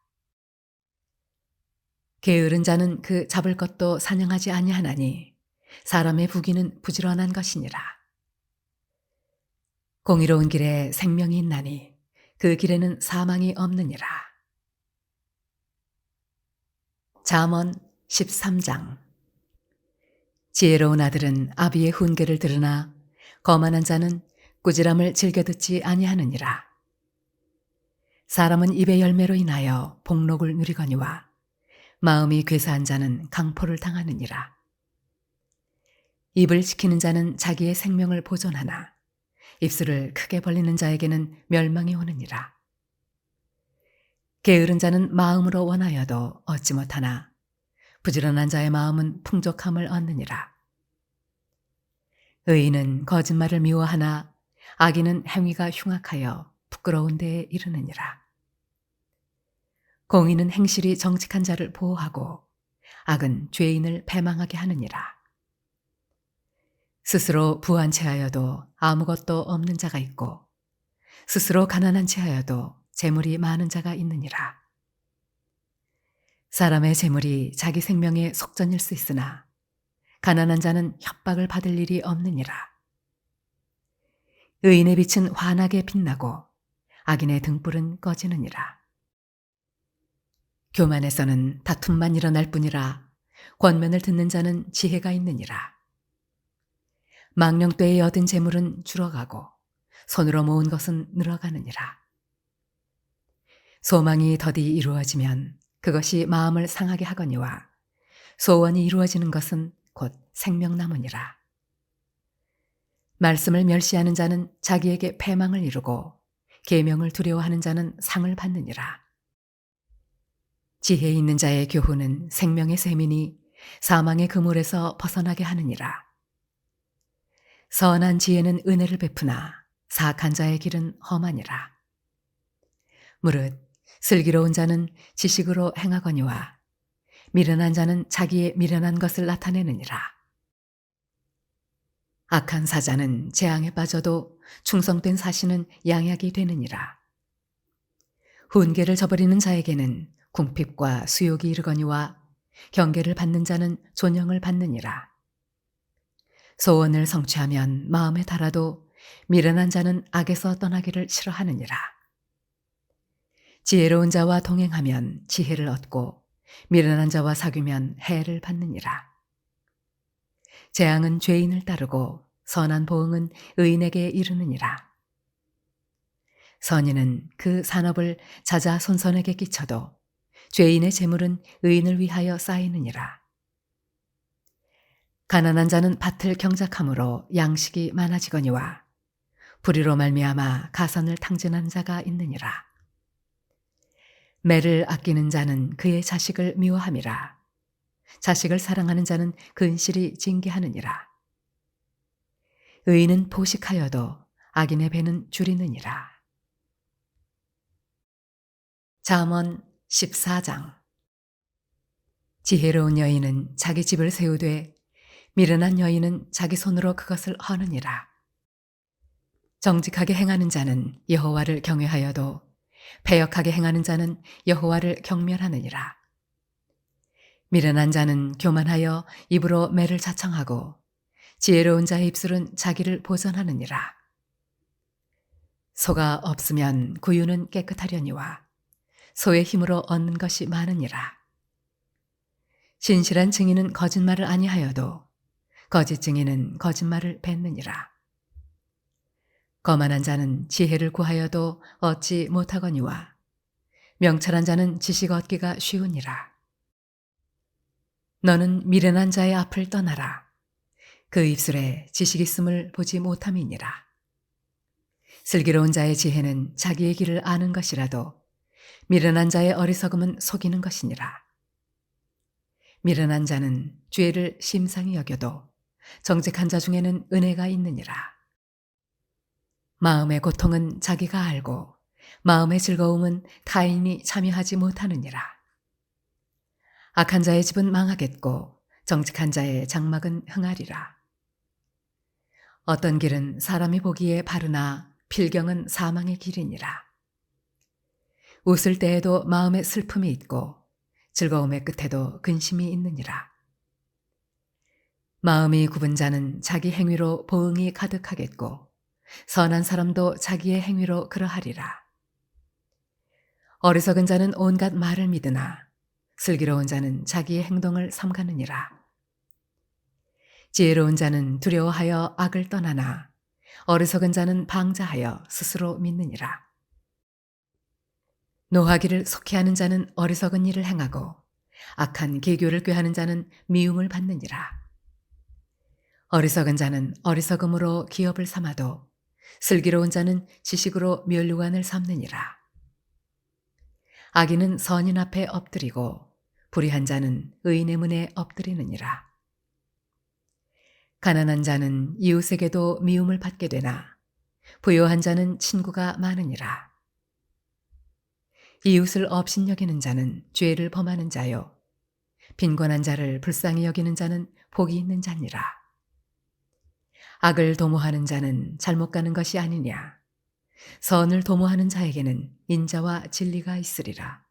게으른 자는 그 잡을 것도 사냥하지 아니하나니 사람의 부귀는 부지런한 것이니라. 공의로운 길에 생명이 있나니 그 길에는 사망이 없느니라. 잠언 13장. 지혜로운 아들은 아비의 훈계를 들으나 거만한 자는 꾸지람을 즐겨 듣지 아니하느니라. 사람은 입의 열매로 인하여 복록을 누리거니와 마음이 괴사한 자는 강포를 당하느니라. 입을 지키는 자는 자기의 생명을 보존하나 입술을 크게 벌리는 자에게는 멸망이 오느니라. 게으른 자는 마음으로 원하여도 얻지 못하나 부지런한 자의 마음은 풍족함을 얻느니라. 의인은 거짓말을 미워하나 악인은 행위가 흉악하여 부끄러운 데에 이르느니라. 공의는 행실이 정직한 자를 보호하고 악은 죄인을 패망하게 하느니라. 스스로 부한 채하여도 아무것도 없는 자가 있고 스스로 가난한 채하여도 재물이 많은 자가 있느니라. 사람의 재물이 자기 생명의 속전일 수 있으나 가난한 자는 협박을 받을 일이 없느니라. 의인의 빛은 환하게 빛나고 악인의 등불은 꺼지느니라. 교만에서는 다툼만 일어날 뿐이라 권면을 듣는 자는 지혜가 있느니라. 망령되이 얻은 재물은 줄어가고 손으로 모은 것은 늘어가느니라. 소망이 더디 이루어지면 그것이 마음을 상하게 하거니와 소원이 이루어지는 것은 곧 생명나무니라. 말씀을 멸시하는 자는 자기에게 패망을 이루고 계명을 두려워하는 자는 상을 받느니라. 지혜 있는 자의 교훈은 생명의 셈이니 사망의 그물에서 벗어나게 하느니라. 선한 지혜는 은혜를 베푸나 사악한 자의 길은 험하니라. 무릇 슬기로운 자는 지식으로 행하거니와 미련한 자는 자기의 미련한 것을 나타내느니라. 악한 사자는 재앙에 빠져도 충성된 사신은 양약이 되느니라. 훈계를 저버리는 자에게는 궁핍과 수욕이 이르거니와 경계를 받는 자는 존영을 받느니라. 소원을 성취하면 마음에 달아도 미련한 자는 악에서 떠나기를 싫어하느니라. 지혜로운 자와 동행하면 지혜를 얻고 미련한 자와 사귀면 해를 받느니라. 재앙은 죄인을 따르고 선한 보응은 의인에게 이르느니라. 선인은 그 산업을 자자손손에게 끼쳐도 죄인의 재물은 의인을 위하여 쌓이느니라. 가난한 자는 밭을 경작함으로 양식이 많아지거니와 불의로 말미암아 가선을 탕진한 자가 있느니라. 매를 아끼는 자는 그의 자식을 미워함이라. 자식을 사랑하는 자는 근실이 징계하느니라. 의인은 포식하여도 악인의 배는 줄이느니라. 잠언 14장. 지혜로운 여인은 자기 집을 세우되 미련한 여인은 자기 손으로 그것을 허느니라. 정직하게 행하는 자는 여호와를 경외하여도 패역하게 행하는 자는 여호와를 경멸하느니라. 미련한 자는 교만하여 입으로 매를 자청하고 지혜로운 자의 입술은 자기를 보전하느니라. 소가 없으면 구유는 깨끗하려니와 소의 힘으로 얻는 것이 많으니라. 신실한 증인은 거짓말을 아니하여도 거짓 증인은 거짓말을 뱉느니라. 거만한 자는 지혜를 구하여도 얻지 못하거니와 명철한 자는 지식 얻기가 쉬우니라. 너는 미련한 자의 앞을 떠나라. 그 입술에 지식 있음을 보지 못함이니라. 슬기로운 자의 지혜는 자기의 길을 아는 것이라도 미련한 자의 어리석음은 속이는 것이니라. 미련한 자는 죄를 심상히 여겨도 정직한 자 중에는 은혜가 있느니라. 마음의 고통은 자기가 알고 마음의 즐거움은 타인이 참여하지 못하느니라. 악한 자의 집은 망하겠고 정직한 자의 장막은 흥하리라. 어떤 길은 사람이 보기에 바르나 필경은 사망의 길이니라. 웃을 때에도 마음에 슬픔이 있고 즐거움의 끝에도 근심이 있느니라. 마음이 굽은 자는 자기 행위로 보응이 가득하겠고 선한 사람도 자기의 행위로 그러하리라. 어리석은 자는 온갖 말을 믿으나 슬기로운 자는 자기의 행동을 삼가느니라. 지혜로운 자는 두려워하여 악을 떠나나 어리석은 자는 방자하여 스스로 믿느니라. 노하기를 속히하는 자는 어리석은 일을 행하고 악한 계교를 꾀하는 자는 미움을 받느니라. 어리석은 자는 어리석음으로 기업을 삼아도 슬기로운 자는 지식으로 면류관을 삼느니라. 악인은 선인 앞에 엎드리고 불의한 자는 의인의 문에 엎드리느니라. 가난한 자는 이웃에게도 미움을 받게 되나 부요한 자는 친구가 많으니라. 이웃을 업신여기는 자는 죄를 범하는 자요 빈곤한 자를 불쌍히 여기는 자는 복이 있는 자니라. 악을 도모하는 자는 잘못 가는 것이 아니냐. 선을 도모하는 자에게는 인자와 진리가 있으리라.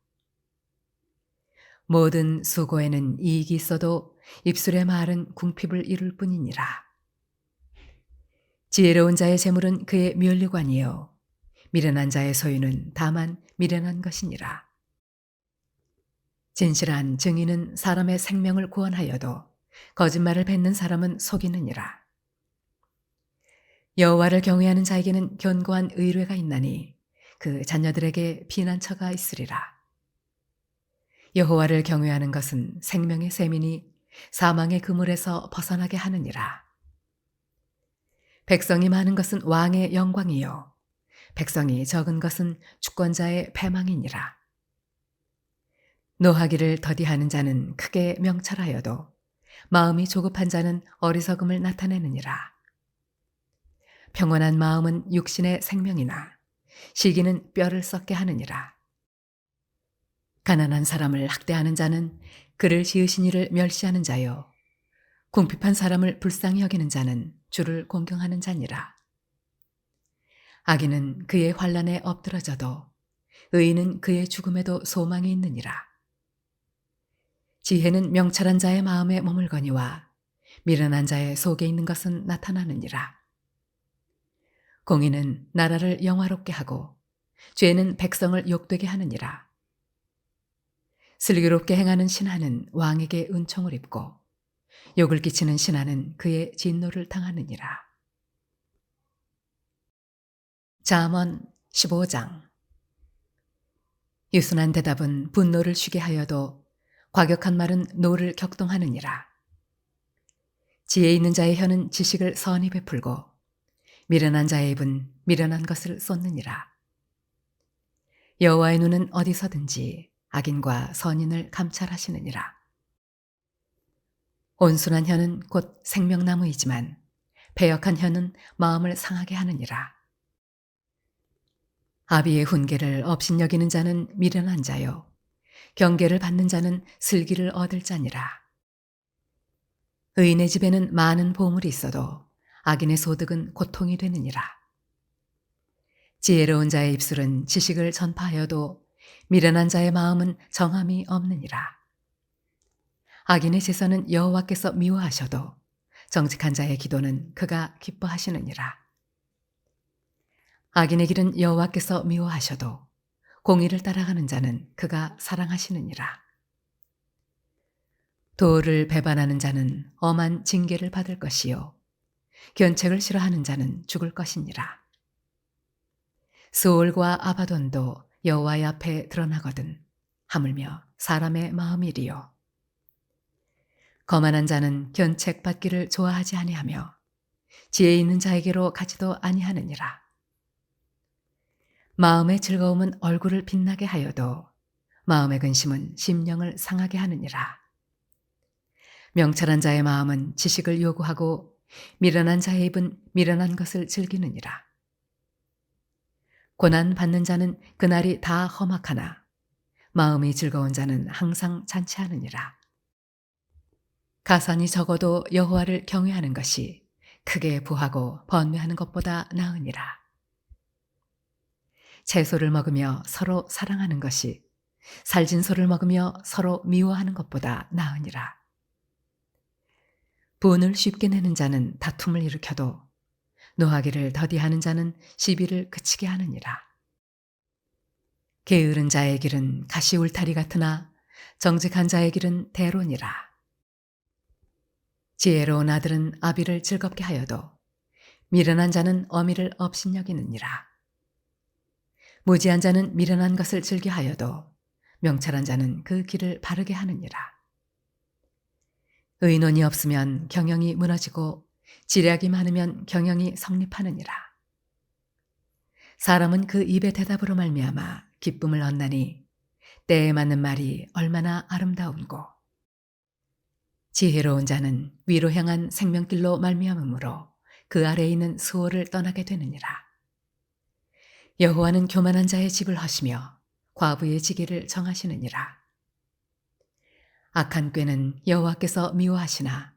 모든 수고에는 이익이 있어도 입술의 말은 궁핍을 이룰 뿐이니라. 지혜로운 자의 재물은 그의 면류관이요 미련한 자의 소유는 다만 미련한 것이니라. 진실한 증인은 사람의 생명을 구원하여도 거짓말을 뱉는 사람은 속이느니라. 여호와를 경외하는 자에게는 견고한 의뢰가 있나니 그 자녀들에게 피난처가 있으리라. 여호와를 경외하는 것은 생명의 셈이니 사망의 그물에서 벗어나게 하느니라. 백성이 많은 것은 왕의 영광이요 백성이 적은 것은 주권자의 패망이니라. 노하기를 더디하는 자는 크게 명철하여도 마음이 조급한 자는 어리석음을 나타내느니라. 평온한 마음은 육신의 생명이나 시기는 뼈를 썩게 하느니라. 가난한 사람을 학대하는 자는 그를 지으신 이를 멸시하는 자요 궁핍한 사람을 불쌍히 여기는 자는 주를 공경하는 자니라. 악인은 그의 환난에 엎드러져도 의인은 그의 죽음에도 소망이 있느니라. 지혜는 명철한 자의 마음에 머물거니와 미련한 자의 속에 있는 것은 나타나느니라. 공의는 나라를 영화롭게 하고 죄는 백성을 욕되게 하느니라. 슬기롭게 행하는 신하는 왕에게 은총을 입고 욕을 끼치는 신하는 그의 진노를 당하느니라. 잠언 15장. 유순한 대답은 분노를 쉬게 하여도 과격한 말은 노를 격동하느니라. 지혜 있는 자의 혀는 지식을 선히 베풀고 미련한 자의 입은 미련한 것을 쏟느니라. 여호와의 눈은 어디서든지 악인과 선인을 감찰하시느니라. 온순한 혀는 곧 생명나무이지만 패역한 혀는 마음을 상하게 하느니라. 아비의 훈계를 업신여기는 자는 미련한 자요, 경계를 받는 자는 슬기를 얻을 자니라. 의인의 집에는 많은 보물이 있어도 악인의 소득은 고통이 되느니라. 지혜로운 자의 입술은 지식을 전파하여도 미련한 자의 마음은 정함이 없느니라. 악인의 제사는 여호와께서 미워하셔도 정직한 자의 기도는 그가 기뻐하시느니라. 악인의 길은 여호와께서 미워하셔도 공의를 따라가는 자는 그가 사랑하시느니라. 도를 배반하는 자는 엄한 징계를 받을 것이요, 견책을 싫어하는 자는 죽을 것이니라. 스올과 아바돈도 여호와의 앞에 드러나거든 하물며 사람의 마음이리요. 거만한 자는 견책 받기를 좋아하지 아니하며 지혜 있는 자에게로 가지도 아니하느니라. 마음의 즐거움은 얼굴을 빛나게 하여도 마음의 근심은 심령을 상하게 하느니라. 명철한 자의 마음은 지식을 요구하고 미련한 자의 입은 미련한 것을 즐기느니라. 고난 받는 자는 그날이 다 험악하나 마음이 즐거운 자는 항상 잔치하느니라. 가산이 적어도 여호와를 경외하는 것이 크게 부하고 번뇌하는 것보다 나으니라. 채소를 먹으며 서로 사랑하는 것이 살진 소를 먹으며 서로 미워하는 것보다 나으니라. 분을 쉽게 내는 자는 다툼을 일으켜도 노하기를 더디하는 자는 시비를 그치게 하느니라. 게으른 자의 길은 가시 울타리 같으나 정직한 자의 길은 대로니라. 지혜로운 아들은 아비를 즐겁게 하여도 미련한 자는 어미를 업신여기느니라. 무지한 자는 미련한 것을 즐겨하여도 명철한 자는 그 길을 바르게 하느니라. 의논이 없으면 경영이 무너지고 지략이 많으면 경영이 성립하느니라. 사람은 그 입의 대답으로 말미암아 기쁨을 얻나니 때에 맞는 말이 얼마나 아름다운고. 지혜로운 자는 위로 향한 생명길로 말미암으므로 그 아래에 있는 수호를 떠나게 되느니라. 여호와는 교만한 자의 집을 허시며 과부의 지기를 정하시느니라. 악한 꾀는 여호와께서 미워하시나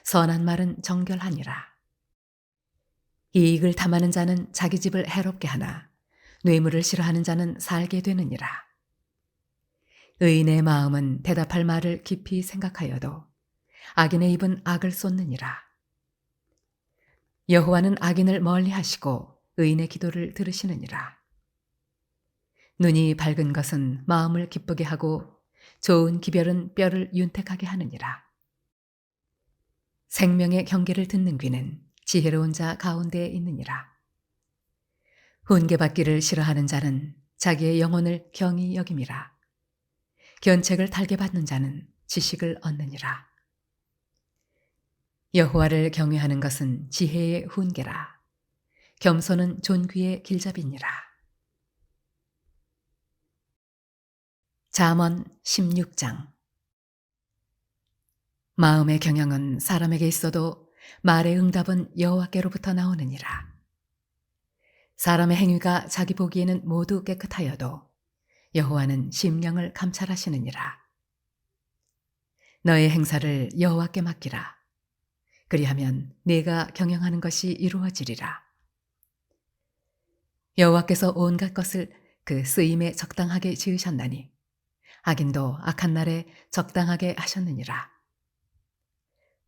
선한 말은 정결하니라. 이익을 탐하는 자는 자기 집을 해롭게 하나 뇌물을 싫어하는 자는 살게 되느니라. 의인의 마음은 대답할 말을 깊이 생각하여도 악인의 입은 악을 쏟느니라. 여호와는 악인을 멀리하시고 의인의 기도를 들으시느니라. 눈이 밝은 것은 마음을 기쁘게 하고 좋은 기별은 뼈를 윤택하게 하느니라. 생명의 경계를 듣는 귀는 지혜로운 자 가운데에 있느니라. 훈계받기를 싫어하는 자는 자기의 영혼을 경히 여김이라. 견책을 달게 받는 자는 지식을 얻느니라. 여호와를 경외하는 것은 지혜의 훈계라. 겸손은 존귀의 길잡이니라. 잠언 16장. 마음의 경영은 사람에게 있어도 말의 응답은 여호와께로부터 나오느니라. 사람의 행위가 자기 보기에는 모두 깨끗하여도 여호와는 심령을 감찰하시느니라. 너의 행사를 여호와께 맡기라. 그리하면 네가 경영하는 것이 이루어지리라. 여호와께서 온갖 것을 그 쓰임에 적당하게 지으셨나니 악인도 악한 날에 적당하게 하셨느니라.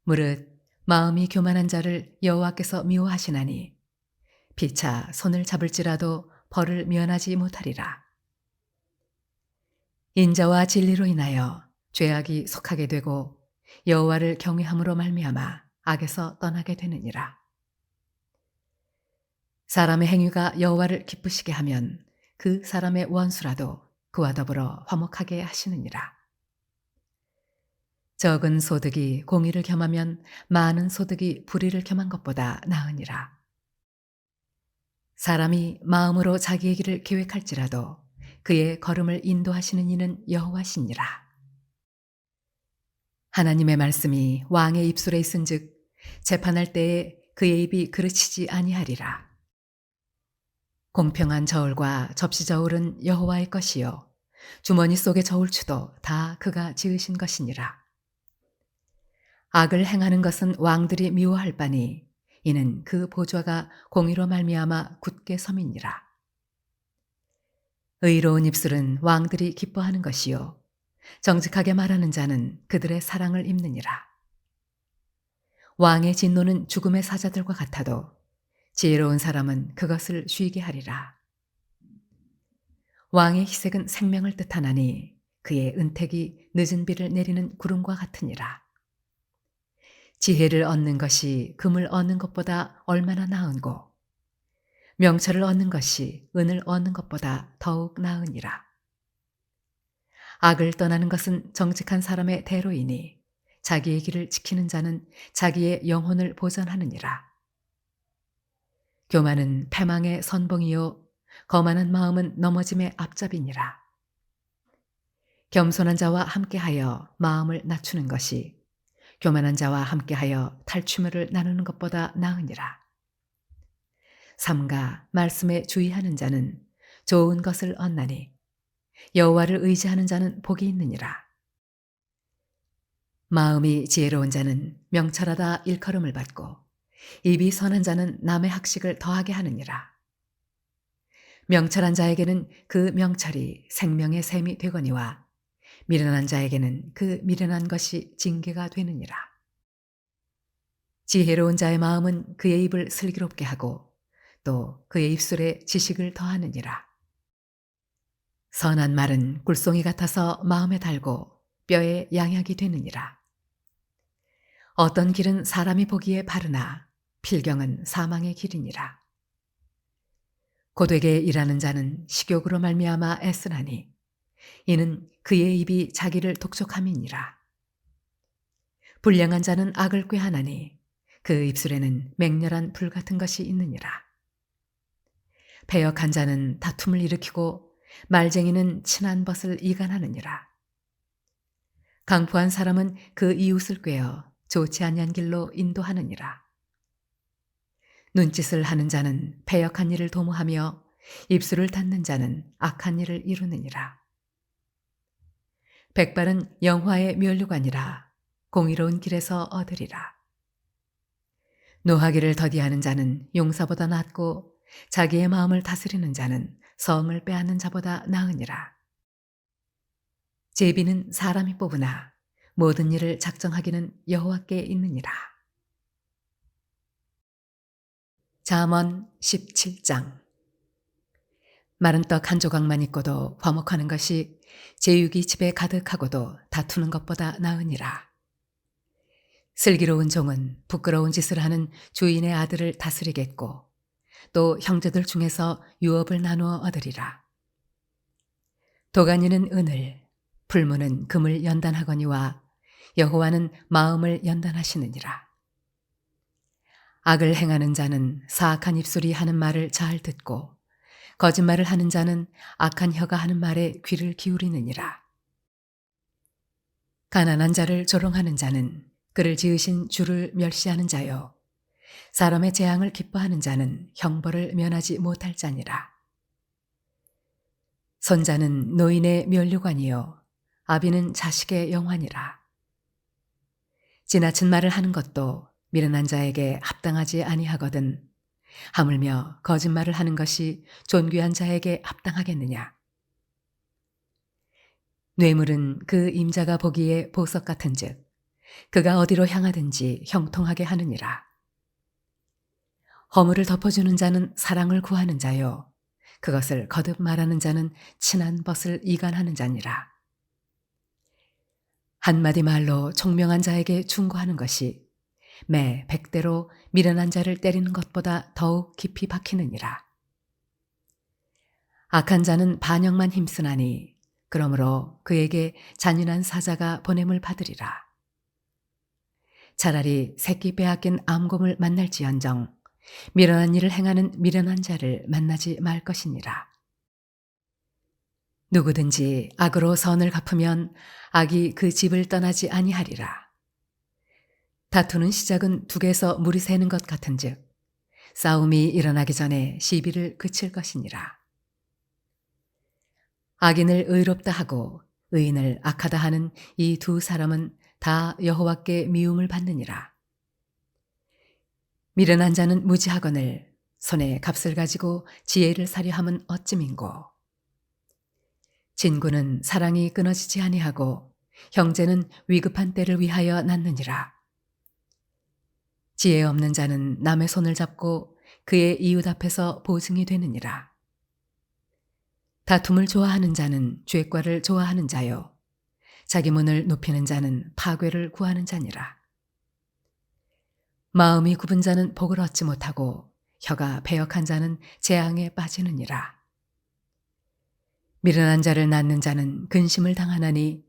무릇 마음이 교만한 자를 여호와께서 미워하시나니 피차 손을 잡을지라도 벌을 면하지 못하리라. 인자와 진리로 인하여 죄악이 속하게 되고 여호와를 경외함으로 말미암아 악에서 떠나게 되느니라. 사람의 행위가 여호와를 기쁘시게 하면 그 사람의 원수라도 그와 더불어 화목하게 하시느니라. 적은 소득이 공의를 겸하면 많은 소득이 불의를 겸한 것보다 나으니라. 사람이 마음으로 자기의 길을 계획할지라도 그의 걸음을 인도하시는 이는 여호와시니라. 하나님의 말씀이 왕의 입술에 있은즉 재판할 때에 그의 입이 그르치지 아니하리라. 공평한 저울과 접시 저울은 여호와의 것이요 주머니 속의 저울추도 다 그가 지으신 것이니라. 악을 행하는 것은 왕들이 미워할 바니 이는 그 보좌가 공의로 말미암아 굳게 섬이니라. 의로운 입술은 왕들이 기뻐하는 것이요 정직하게 말하는 자는 그들의 사랑을 입느니라. 왕의 진노는 죽음의 사자들과 같아도 지혜로운 사람은 그것을 쉬게 하리라. 왕의 희색은 생명을 뜻하나니 그의 은택이 늦은 비를 내리는 구름과 같으니라. 지혜를 얻는 것이 금을 얻는 것보다 얼마나 나은고 명철을 얻는 것이 은을 얻는 것보다 더욱 나으니라. 악을 떠나는 것은 정직한 사람의 대로이니 자기의 길을 지키는 자는 자기의 영혼을 보전하느니라. 교만은 패망의 선봉이요 거만한 마음은 넘어짐의 앞잡이니라. 겸손한 자와 함께하여 마음을 낮추는 것이 교만한 자와 함께하여 탈취물을 나누는 것보다 나으니라. 삼가 말씀에 주의하는 자는 좋은 것을 얻나니 여호와를 의지하는 자는 복이 있느니라. 마음이 지혜로운 자는 명철하다 일컬음을 받고 입이 선한 자는 남의 학식을 더하게 하느니라. 명철한 자에게는 그 명철이 생명의 샘이 되거니와 미련한 자에게는 그 미련한 것이 징계가 되느니라. 지혜로운 자의 마음은 그의 입을 슬기롭게 하고 또 그의 입술에 지식을 더하느니라. 선한 말은 꿀송이 같아서 마음에 달고 뼈에 양약이 되느니라. 어떤 길은 사람이 보기에 바르나 필경은 사망의 길이니라. 고되게 일하는 자는 식욕으로 말미암아 애쓰나니 이는 그의 입이 자기를 독촉함이니라. 불량한 자는 악을 꾀하나니 그 입술에는 맹렬한 불 같은 것이 있느니라. 배역한 자는 다툼을 일으키고 말쟁이는 친한 벗을 이간하느니라. 강포한 사람은 그 이웃을 꾀어 좋지 아니한 길로 인도하느니라. 눈짓을 하는 자는 패역한 일을 도모하며 입술을 닫는 자는 악한 일을 이루느니라. 백발은 영화의 면류관이라 공의로운 길에서 얻으리라. 노하기를 더디하는 자는 용사보다 낫고 자기의 마음을 다스리는 자는 성을 빼앗는 자보다 나으니라. 제비는 사람이 뽑으나 모든 일을 작정하기는 여호와께 있느니라. 잠언 17장. 마른 떡 한 조각만 있고도 화목하는 것이 제육이 집에 가득하고도 다투는 것보다 나으니라. 슬기로운 종은 부끄러운 짓을 하는 주인의 아들을 다스리겠고 또 형제들 중에서 유업을 나누어 얻으리라. 도가니는 은을, 풀무는 금을 연단하거니와 여호와는 마음을 연단하시느니라. 악을 행하는 자는 사악한 입술이 하는 말을 잘 듣고 거짓말을 하는 자는 악한 혀가 하는 말에 귀를 기울이느니라. 가난한 자를 조롱하는 자는 그를 지으신 주를 멸시하는 자요 사람의 재앙을 기뻐하는 자는 형벌을 면하지 못할 자니라. 손자는 노인의 면류관이요 아비는 자식의 영환이라. 지나친 말을 하는 것도 미련한 자에게 합당하지 아니하거든 하물며 거짓말을 하는 것이 존귀한 자에게 합당하겠느냐. 뇌물은 그 임자가 보기에 보석 같은즉 그가 어디로 향하든지 형통하게 하느니라. 허물을 덮어주는 자는 사랑을 구하는 자요 그것을 거듭 말하는 자는 친한 벗을 이간하는 자니라. 한마디 말로 총명한 자에게 충고하는 것이 매 100대로 미련한 자를 때리는 것보다 더욱 깊이 박히느니라. 악한 자는 반역만 힘쓰나니 그러므로 그에게 잔인한 사자가 보냄을 받으리라. 차라리 새끼 빼앗긴 암곰을 만날지언정 미련한 일을 행하는 미련한 자를 만나지 말 것이니라. 누구든지 악으로 선을 갚으면 악이 그 집을 떠나지 아니하리라. 다투는 시작은 둑에서 물이 새는 것 같은즉 싸움이 일어나기 전에 시비를 그칠 것이니라. 악인을 의롭다 하고 의인을 악하다 하는 이 두 사람은 다 여호와께 미움을 받느니라. 미련한 자는 무지하거늘 손에 값을 가지고 지혜를 사려 함은 어찌민고. 친구는 사랑이 끊어지지 아니하고 형제는 위급한 때를 위하여 낳느니라. 지혜 없는 자는 남의 손을 잡고 그의 이웃 앞에서 보증이 되느니라. 다툼을 좋아하는 자는 죄과를 좋아하는 자요. 자기 문을 높이는 자는 파괴를 구하는 자니라. 마음이 굽은 자는 복을 얻지 못하고 혀가 배역한 자는 재앙에 빠지느니라. 미련한 자를 낳는 자는 근심을 당하나니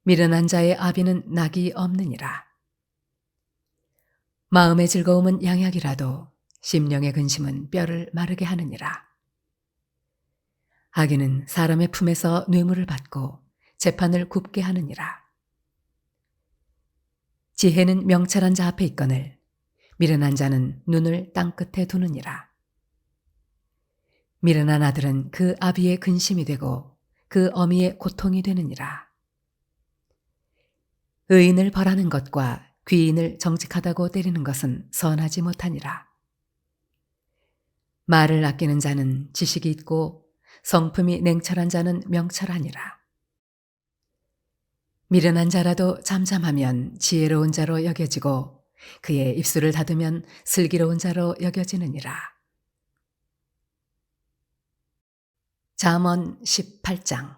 미련한 자의 아비는 낙이 없느니라. 마음의 즐거움은 양약이라도 심령의 근심은 뼈를 마르게 하느니라. 악인은 사람의 품에서 뇌물을 받고 재판을 굽게 하느니라. 지혜는 명철한 자 앞에 있거늘 미련한 자는 눈을 땅끝에 두느니라. 미련한 아들은 그 아비의 근심이 되고 그 어미의 고통이 되느니라. 의인을 벌하는 것과 귀인을 정직하다고 때리는 것은 선하지 못하니라. 말을 아끼는 자는 지식이 있고 성품이 냉철한 자는 명철하니라. 미련한 자라도 잠잠하면 지혜로운 자로 여겨지고 그의 입술을 닫으면 슬기로운 자로 여겨지느니라. 잠언 18장.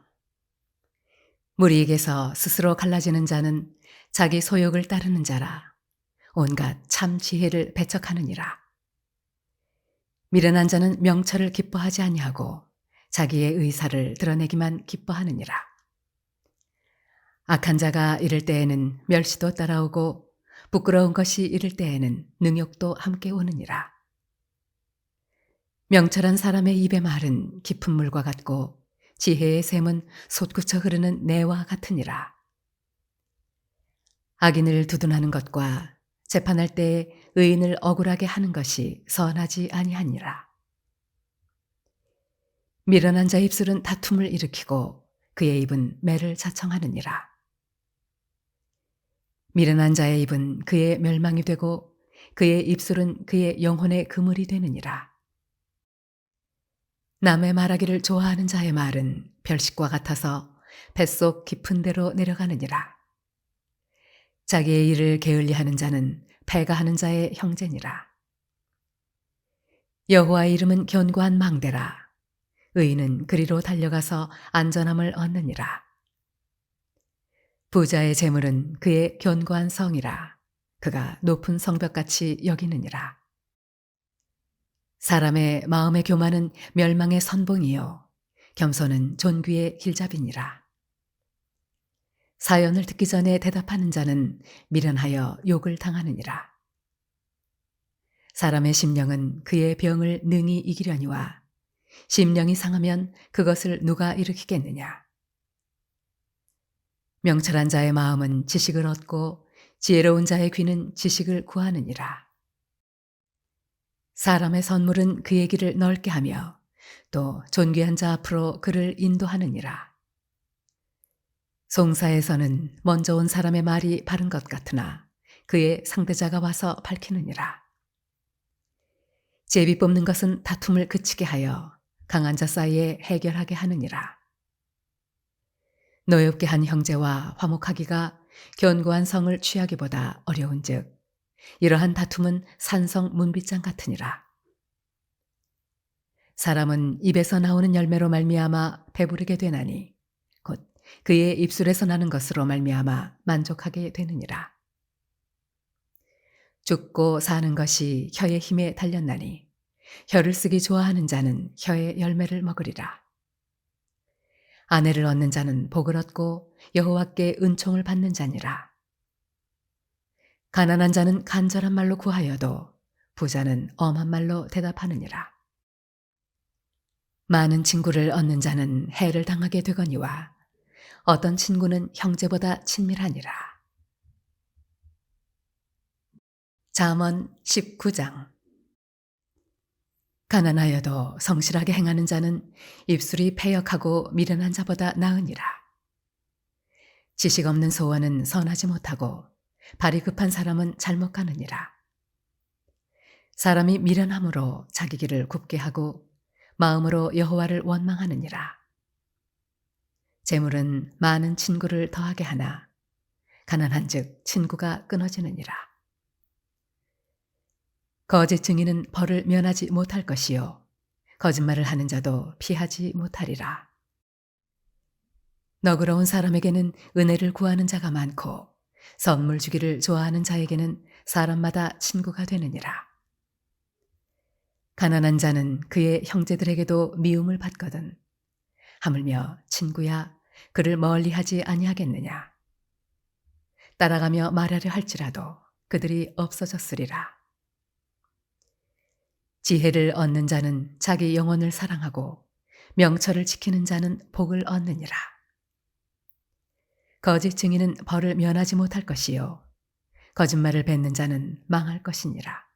무리에게서 스스로 갈라지는 자는 자기 소욕을 따르는 자라. 온갖 참 지혜를 배척하느니라. 미련한 자는 명철을 기뻐하지 아니하고 자기의 의사를 드러내기만 기뻐하느니라. 악한 자가 이를 때에는 멸시도 따라오고 부끄러운 것이 이를 때에는 능욕도 함께 오느니라. 명철한 사람의 입의 말은 깊은 물과 같고 지혜의 샘은 솟구쳐 흐르는 내와 같으니라. 악인을 두둔하는 것과 재판할 때에 의인을 억울하게 하는 것이 선하지 아니하니라. 미련한 자의 입술은 다툼을 일으키고 그의 입은 매를 자청하느니라. 미련한 자의 입은 그의 멸망이 되고 그의 입술은 그의 영혼의 그물이 되느니라. 남의 말하기를 좋아하는 자의 말은 별식과 같아서 뱃속 깊은 데로 내려가느니라. 자기의 일을 게을리하는 자는 패가하는 자의 형제니라. 여호와의 이름은 견고한 망대라. 의인은 그리로 달려가서 안전함을 얻느니라. 부자의 재물은 그의 견고한 성이라. 그가 높은 성벽같이 여기느니라. 사람의 마음의 교만은 멸망의 선봉이요 겸손은 존귀의 길잡이니라. 사연을 듣기 전에 대답하는 자는 미련하여 욕을 당하느니라. 사람의 심령은 그의 병을 능히 이기려니와 심령이 상하면 그것을 누가 일으키겠느냐. 명철한 자의 마음은 지식을 얻고 지혜로운 자의 귀는 지식을 구하느니라. 사람의 선물은 그의 길을 넓게 하며 또 존귀한 자 앞으로 그를 인도하느니라. 송사에서는 먼저 온 사람의 말이 바른 것 같으나 그의 상대자가 와서 밝히느니라. 제비 뽑는 것은 다툼을 그치게 하여 강한 자 사이에 해결하게 하느니라. 노엽게 한 형제와 화목하기가 견고한 성을 취하기보다 어려운즉 이러한 다툼은 산성 문빗장 같으니라. 사람은 입에서 나오는 열매로 말미암아 배부르게 되나니 곧 그의 입술에서 나는 것으로 말미암아 만족하게 되느니라. 죽고 사는 것이 혀의 힘에 달렸나니 혀를 쓰기 좋아하는 자는 혀의 열매를 먹으리라. 아내를 얻는 자는 복을 얻고 여호와께 은총을 받는 자니라. 가난한 자는 간절한 말로 구하여도 부자는 엄한 말로 대답하느니라. 많은 친구를 얻는 자는 해를 당하게 되거니와 어떤 친구는 형제보다 친밀하니라. 잠언 19장. 가난하여도 성실하게 행하는 자는 입술이 패역하고 미련한 자보다 나으니라. 지식 없는 소원은 선하지 못하고 발이 급한 사람은 잘못 가느니라. 사람이 미련함으로 자기 길을 굽게 하고 마음으로 여호와를 원망하느니라. 재물은 많은 친구를 더하게 하나 가난한즉 친구가 끊어지느니라. 거짓 증인은 벌을 면하지 못할 것이요 거짓말을 하는 자도 피하지 못하리라. 너그러운 사람에게는 은혜를 구하는 자가 많고 선물 주기를 좋아하는 자에게는 사람마다 친구가 되느니라. 가난한 자는 그의 형제들에게도 미움을 받거든 하물며 친구야 그를 멀리하지 아니하겠느냐. 따라가며 말하려 할지라도 그들이 없어졌으리라. 지혜를 얻는 자는 자기 영혼을 사랑하고 명철을 지키는 자는 복을 얻느니라. 거짓 증인은 벌을 면하지 못할 것이요 거짓말을 뱉는 자는 망할 것이니라.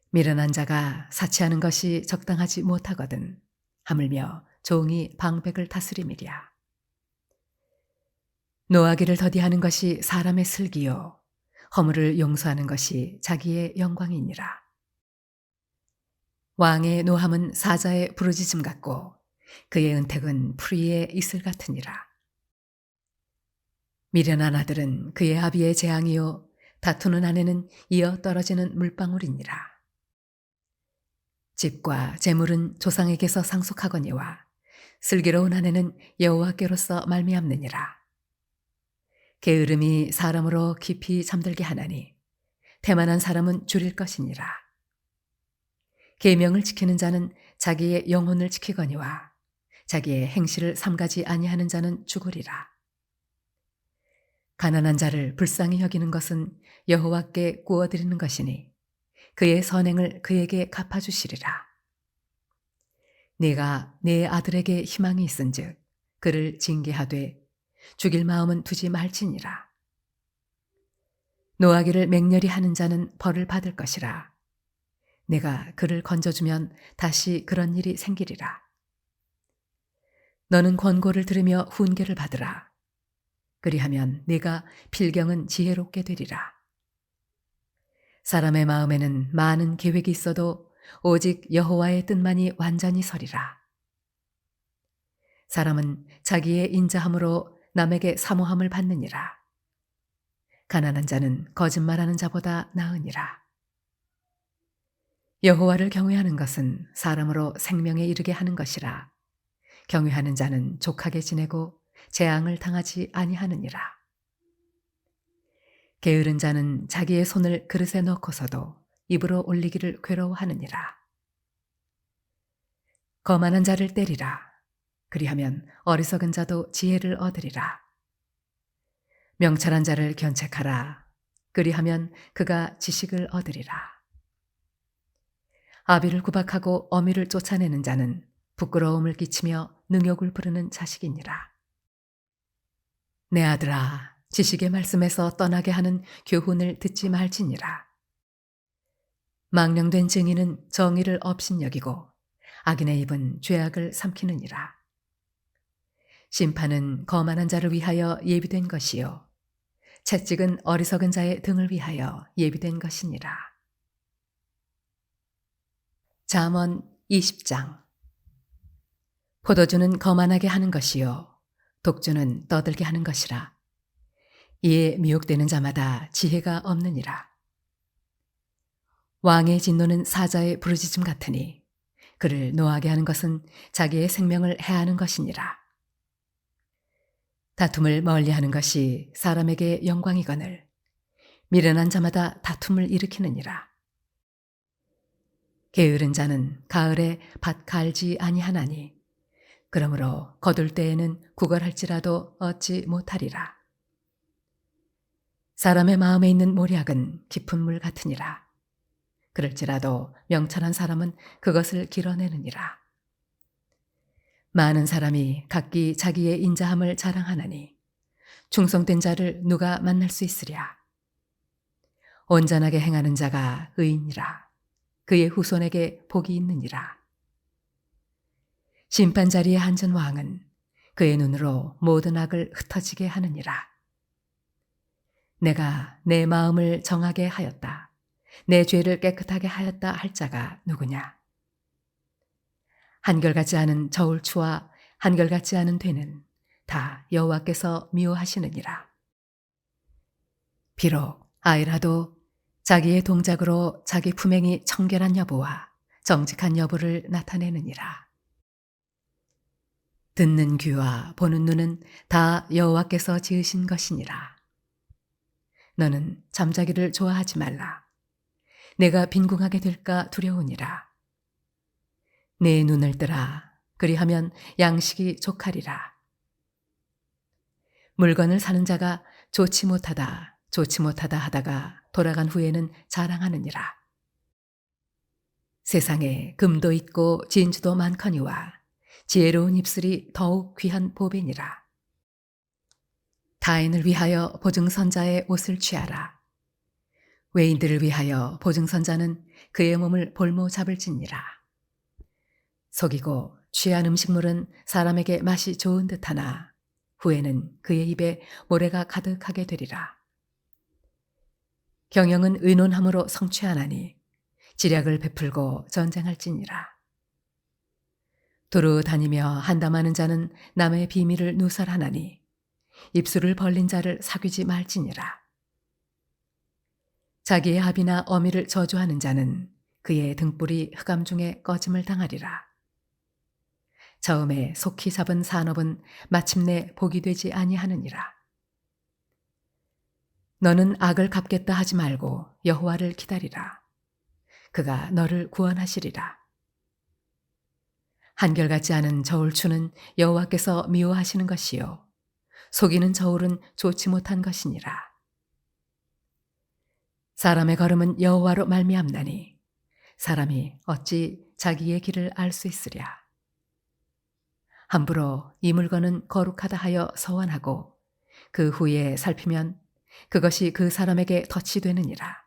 미련한 자가 사치하는 것이 적당하지 못하거든 하물며 종이 방백을 다스림이랴. 노하기를 더디하는 것이 사람의 슬기요 허물을 용서하는 것이 자기의 영광이니라. 왕의 노함은 사자의 부르짖음 같고 그의 은택은 풀이의 이슬 같으니라. 미련한 아들은 그의 아비의 재앙이요 다투는 아내는 이어 떨어지는 물방울이니라. 집과 재물은 조상에게서 상속하거니와 슬기로운 아내는 여호와께로서 말미암느니라. 게으름이 사람으로 깊이 잠들게 하나니 태만한 사람은 줄일 것이니라. 계명을 지키는 자는 자기의 영혼을 지키거니와 자기의 행실을 삼가지 아니하는 자는 죽으리라. 가난한 자를 불쌍히 여기는 것은 여호와께 구워드리는 것이니 그의 선행을 그에게 갚아주시리라. 네가 내 아들에게 희망이 있은즉 그를 징계하되 죽일 마음은 두지 말지니라. 노하기를 맹렬히 하는 자는 벌을 받을 것이라. 내가 그를 건져주면 다시 그런 일이 생기리라. 너는 권고를 들으며 훈계를 받으라. 그리하면 네가 필경은 지혜롭게 되리라. 사람의 마음에는 많은 계획이 있어도 오직 여호와의 뜻만이 완전히 서리라. 사람은 자기의 인자함으로 남에게 사모함을 받느니라. 가난한 자는 거짓말하는 자보다 나으니라. 여호와를 경외하는 것은 사람으로 생명에 이르게 하는 것이라. 경외하는 자는 족하게 지내고 재앙을 당하지 아니하느니라. 게으른 자는 자기의 손을 그릇에 넣고서도 입으로 올리기를 괴로워하느니라. 거만한 자를 때리라. 그리하면 어리석은 자도 지혜를 얻으리라. 명철한 자를 견책하라. 그리하면 그가 지식을 얻으리라. 아비를 구박하고 어미를 쫓아내는 자는 부끄러움을 끼치며 능욕을 부르는 자식이니라. 내 아들아, 지식의 말씀에서 떠나게 하는 교훈을 듣지 말지니라. 망령된 증인은 정의를 업신여기고 악인의 입은 죄악을 삼키느니라. 심판은 거만한 자를 위하여 예비된 것이요 채찍은 어리석은 자의 등을 위하여 예비된 것이니라. 잠언 20장. 포도주는 거만하게 하는 것이요 독주는 떠들게 하는 것이라. 이에 미혹되는 자마다 지혜가 없느니라. 왕의 진노는 사자의 부르짖음 같으니 그를 노하게 하는 것은 자기의 생명을 해하는 것이니라. 다툼을 멀리하는 것이 사람에게 영광이거늘 미련한 자마다 다툼을 일으키느니라. 게으른 자는 가을에 밭 갈지 아니하나니 그러므로 거둘 때에는 구걸할지라도 얻지 못하리라. 사람의 마음에 있는 모략은 깊은 물 같으니라. 그럴지라도 명철한 사람은 그것을 길어내느니라. 많은 사람이 각기 자기의 인자함을 자랑하나니 충성된 자를 누가 만날 수 있으랴. 온전하게 행하는 자가 의인이라. 그의 후손에게 복이 있느니라. 심판 자리에 앉은 왕은 그의 눈으로 모든 악을 흩어지게 하느니라. 내가 내 마음을 정하게 하였다. 내 죄를 깨끗하게 하였다 할 자가 누구냐? 한결같지 않은 저울추와 한결같지 않은 되는 다 여호와께서 미워하시느니라. 비록 아이라도 자기의 동작으로 자기 품행이 청결한 여부와 정직한 여부를 나타내느니라. 듣는 귀와 보는 눈은 다 여호와께서 지으신 것이니라. 너는 잠자기를 좋아하지 말라. 내가 빈궁하게 될까 두려우니라. 내 눈을 뜨라. 그리하면 양식이 족하리라. 물건을 사는 자가 좋지 못하다 하다가 돌아간 후에는 자랑하느니라. 세상에 금도 있고 진주도 많거니와 지혜로운 입술이 더욱 귀한 보배니라. 타인을 위하여 보증선자의 옷을 취하라. 외인들을 위하여 보증선자는 그의 몸을 볼모 잡을지니라. 속이고 취한 음식물은 사람에게 맛이 좋은 듯하나 후에는 그의 입에 모래가 가득하게 되리라. 경영은 의논함으로 성취하나니 지략을 베풀고 전쟁할지니라. 두루 다니며 한담하는 자는 남의 비밀을 누설하나니 입술을 벌린 자를 사귀지 말지니라. 자기의 합이나 어미를 저주하는 자는 그의 등불이 흑암 중에 꺼짐을 당하리라. 처음에 속히 잡은 산업은 마침내 복이 되지 아니하느니라. 너는 악을 갚겠다 하지 말고 여호와를 기다리라. 그가 너를 구원하시리라. 한결같지 않은 저울추는 여호와께서 미워하시는 것이요 속이는 저울은 좋지 못한 것이니라. 사람의 걸음은 여호와로 말미암나니 사람이 어찌 자기의 길을 알 수 있으랴. 함부로 이 물건은 거룩하다 하여 서원하고 그 후에 살피면 그것이 그 사람에게 덫이 되느니라.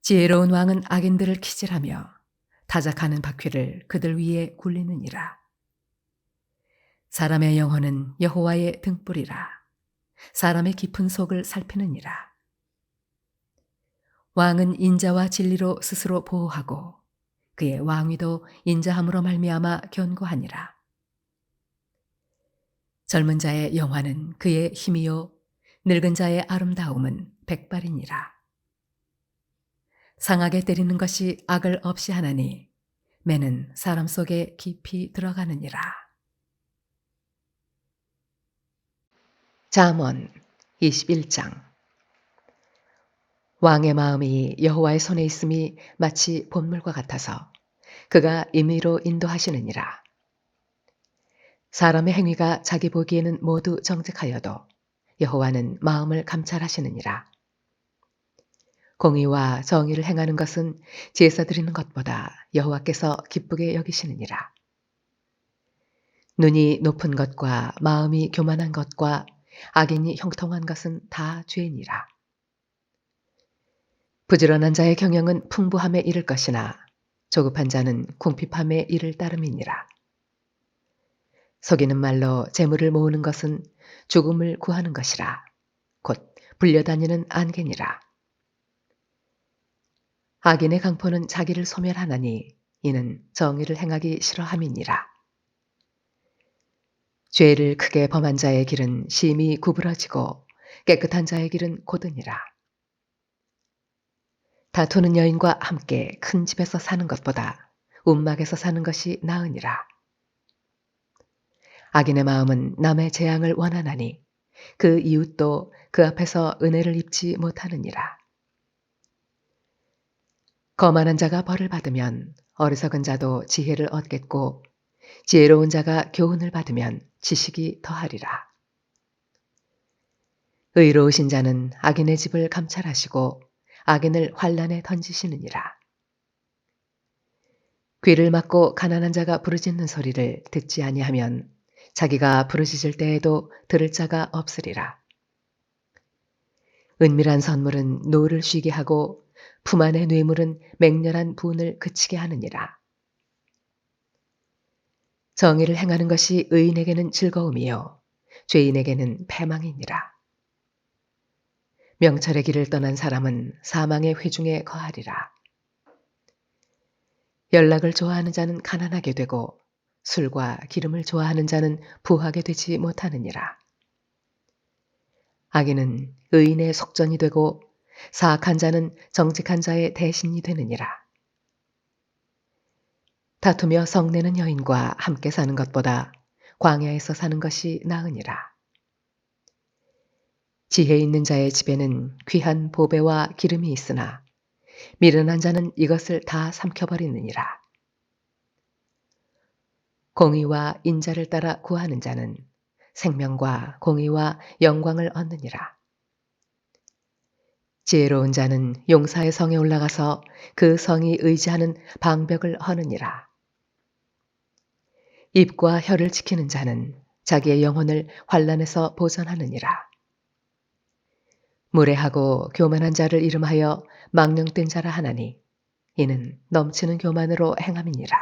지혜로운 왕은 악인들을 키질하며 타작하는 바퀴를 그들 위에 굴리느니라. 사람의 영혼은 여호와의 등불이라. 사람의 깊은 속을 살피느니라. 왕은 인자와 진리로 스스로 보호하고 그의 왕위도 인자함으로 말미암아 견고하니라. 젊은 자의 영화는 그의 힘이요 늙은 자의 아름다움은 백발이니라. 상하게 때리는 것이 악을 없이 하나니 매는 사람 속에 깊이 들어가느니라. 잠언 21장. 왕의 마음이 여호와의 손에 있음이 마치 본물과 같아서 그가 임의로 인도하시느니라. 사람의 행위가 자기 보기에는 모두 정직하여도 여호와는 마음을 감찰하시느니라. 공의와 정의를 행하는 것은 제사 드리는 것보다 여호와께서 기쁘게 여기시느니라. 눈이 높은 것과 마음이 교만한 것과 악인이 형통한 것은 다 죄니라. 부지런한 자의 경영은 풍부함에 이를 것이나 조급한 자는 궁핍함에 이를 따름이니라. 속이는 말로 재물을 모으는 것은 죽음을 구하는 것이라. 곧 불려다니는 안개니라. 악인의 강포는 자기를 소멸하나니 이는 정의를 행하기 싫어함이니라. 죄를 크게 범한 자의 길은 심히 구부러지고 깨끗한 자의 길은 곧으니라. 다투는 여인과 함께 큰 집에서 사는 것보다 움막에서 사는 것이 나으니라. 악인의 마음은 남의 재앙을 원하나니 그 이웃도 그 앞에서 은혜를 입지 못하느니라. 거만한 자가 벌을 받으면 어리석은 자도 지혜를 얻겠고 지혜로운 자가 교훈을 받으면 지식이 더하리라. 의로우신 자는 악인의 집을 감찰하시고 악인을 환란에 던지시느니라. 귀를 막고 가난한 자가 부르짖는 소리를 듣지 아니하면 자기가 부르짖을 때에도 들을 자가 없으리라. 은밀한 선물은 노를 쉬게 하고 품 안의 뇌물은 맹렬한 분을 그치게 하느니라. 정의를 행하는 것이 의인에게는 즐거움이요 죄인에게는 패망이니라. 명철의 길을 떠난 사람은 사망의 회중에 거하리라. 연락을 좋아하는 자는 가난하게 되고 술과 기름을 좋아하는 자는 부하게 되지 못하느니라. 악인은 의인의 속전이 되고 사악한 자는 정직한 자의 대신이 되느니라. 다투며 성내는 여인과 함께 사는 것보다 광야에서 사는 것이 나으니라. 지혜 있는 자의 집에는 귀한 보배와 기름이 있으나 미련한 자는 이것을 다 삼켜버리느니라. 공의와 인자를 따라 구하는 자는 생명과 공의와 영광을 얻느니라. 지혜로운 자는 용사의 성에 올라가서 그 성이 의지하는 방벽을 허느니라. 입과 혀를 지키는 자는 자기의 영혼을 환난에서 보전하느니라. 무례하고 교만한 자를 이름하여 망령된 자라 하나니 이는 넘치는 교만으로 행함이니라.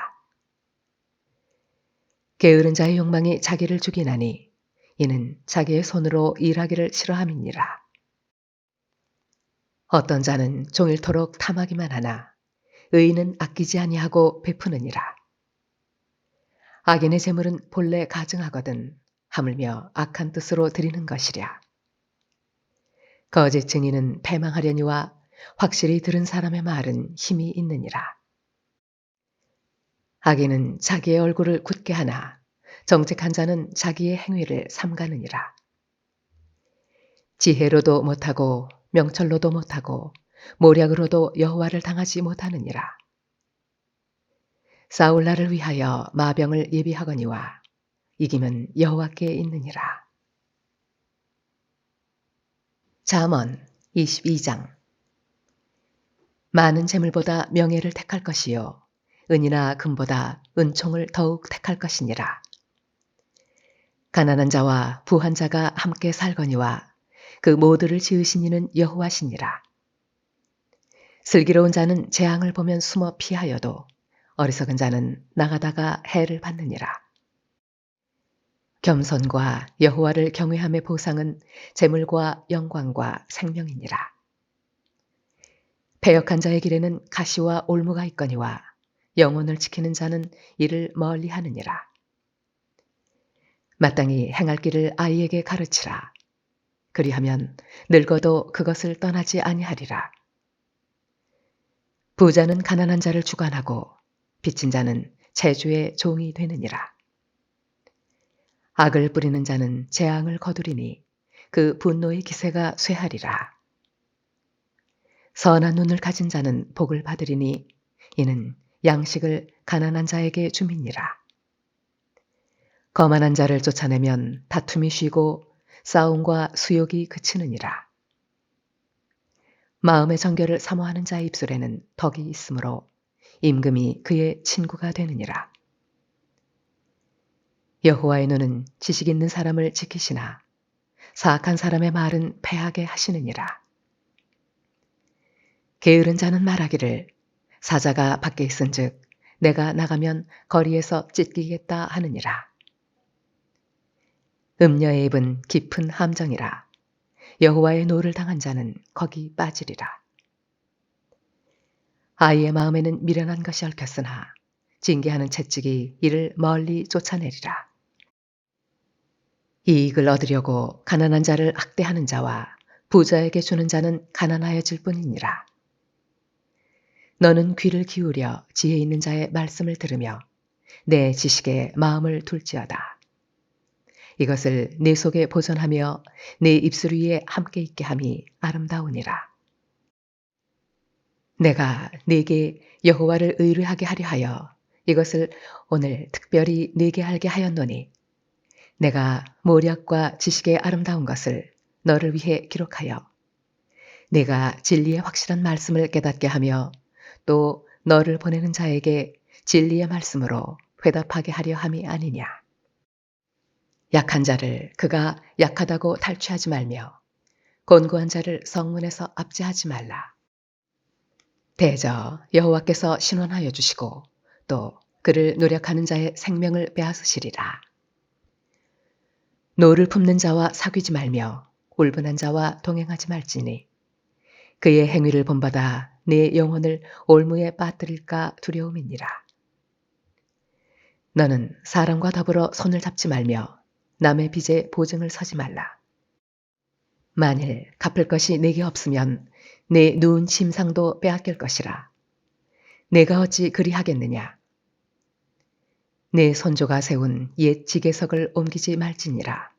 게으른 자의 욕망이 자기를 죽이나니 이는 자기의 손으로 일하기를 싫어함이니라. 어떤 자는 종일토록 탐하기만 하나 의인은 아끼지 아니하고 베푸느니라. 악인의 재물은 본래 가증하거든 하물며 악한 뜻으로 드리는 것이랴. 거짓 증인은 패망하려니와 확실히 들은 사람의 말은 힘이 있느니라. 악인은 자기의 얼굴을 굳게 하나 정직한 자는 자기의 행위를 삼가느니라. 지혜로도 못하고 명철로도 못하고 모략으로도 여호와를 당하지 못하느니라. 싸울 날을 위하여 마병을 예비하거니와 이김은 여호와께 있느니라. 잠언 22장. 많은 재물보다 명예를 택할 것이요 은이나 금보다 은총을 더욱 택할 것이니라. 가난한 자와 부한 자가 함께 살거니와 그 모두를 지으신 이는 여호와시니라. 슬기로운 자는 재앙을 보면 숨어 피하여도 어리석은 자는 나가다가 해를 받느니라. 겸손과 여호와를 경외함의 보상은 재물과 영광과 생명이니라. 패역한 자의 길에는 가시와 올무가 있거니와 영혼을 지키는 자는 이를 멀리하느니라. 마땅히 행할 길을 아이에게 가르치라. 그리하면 늙어도 그것을 떠나지 아니하리라. 부자는 가난한 자를 주관하고 빚진 자는 채주의 종이 되느니라. 악을 뿌리는 자는 재앙을 거두리니 그 분노의 기세가 쇠하리라. 선한 눈을 가진 자는 복을 받으리니 이는 양식을 가난한 자에게 줌이니라. 거만한 자를 쫓아내면 다툼이 쉬고 싸움과 수욕이 그치느니라. 마음의 정결을 사모하는 자의 입술에는 덕이 있으므로 임금이 그의 친구가 되느니라. 여호와의 눈은 지식 있는 사람을 지키시나 사악한 사람의 말은 패하게 하시느니라. 게으른 자는 말하기를 사자가 밖에 있은즉 내가 나가면 거리에서 찢기겠다 하느니라. 음녀의 입은 깊은 함정이라. 여호와의 노를 당한 자는 거기 빠지리라. 아이의 마음에는 미련한 것이 얽혔으나 징계하는 채찍이 이를 멀리 쫓아내리라. 이익을 얻으려고 가난한 자를 학대하는 자와 부자에게 주는 자는 가난하여질 뿐이니라. 너는 귀를 기울여 지혜 있는 자의 말씀을 들으며 내 지식에 마음을 둘지어다. 이것을 내 속에 보존하며 내 입술 위에 함께 있게 함이 아름다우니라. 내가 네게 여호와를 의뢰하게 하려 하여 이것을 오늘 특별히 네게 알게 하였노니 내가 모략과 지식의 아름다운 것을 너를 위해 기록하여 내가 진리의 확실한 말씀을 깨닫게 하며 또 너를 보내는 자에게 진리의 말씀으로 회답하게 하려 함이 아니냐. 약한 자를 그가 약하다고 탈취하지 말며 곤고한 자를 성문에서 압제하지 말라. 대저 여호와께서 신원하여 주시고 또 그를 노력하는 자의 생명을 빼앗으시리라. 노를 품는 자와 사귀지 말며 울분한 자와 동행하지 말지니 그의 행위를 본받아 내 영혼을 올무에 빠뜨릴까 두려움이니라. 너는 사람과 더불어 손을 잡지 말며 남의 빚에 보증을 서지 말라. 만일 갚을 것이 내게 없으면 내 누운 침상도 빼앗길 것이라. 내가 어찌 그리하겠느냐. 내 손조가 세운 옛 지게석을 옮기지 말지니라.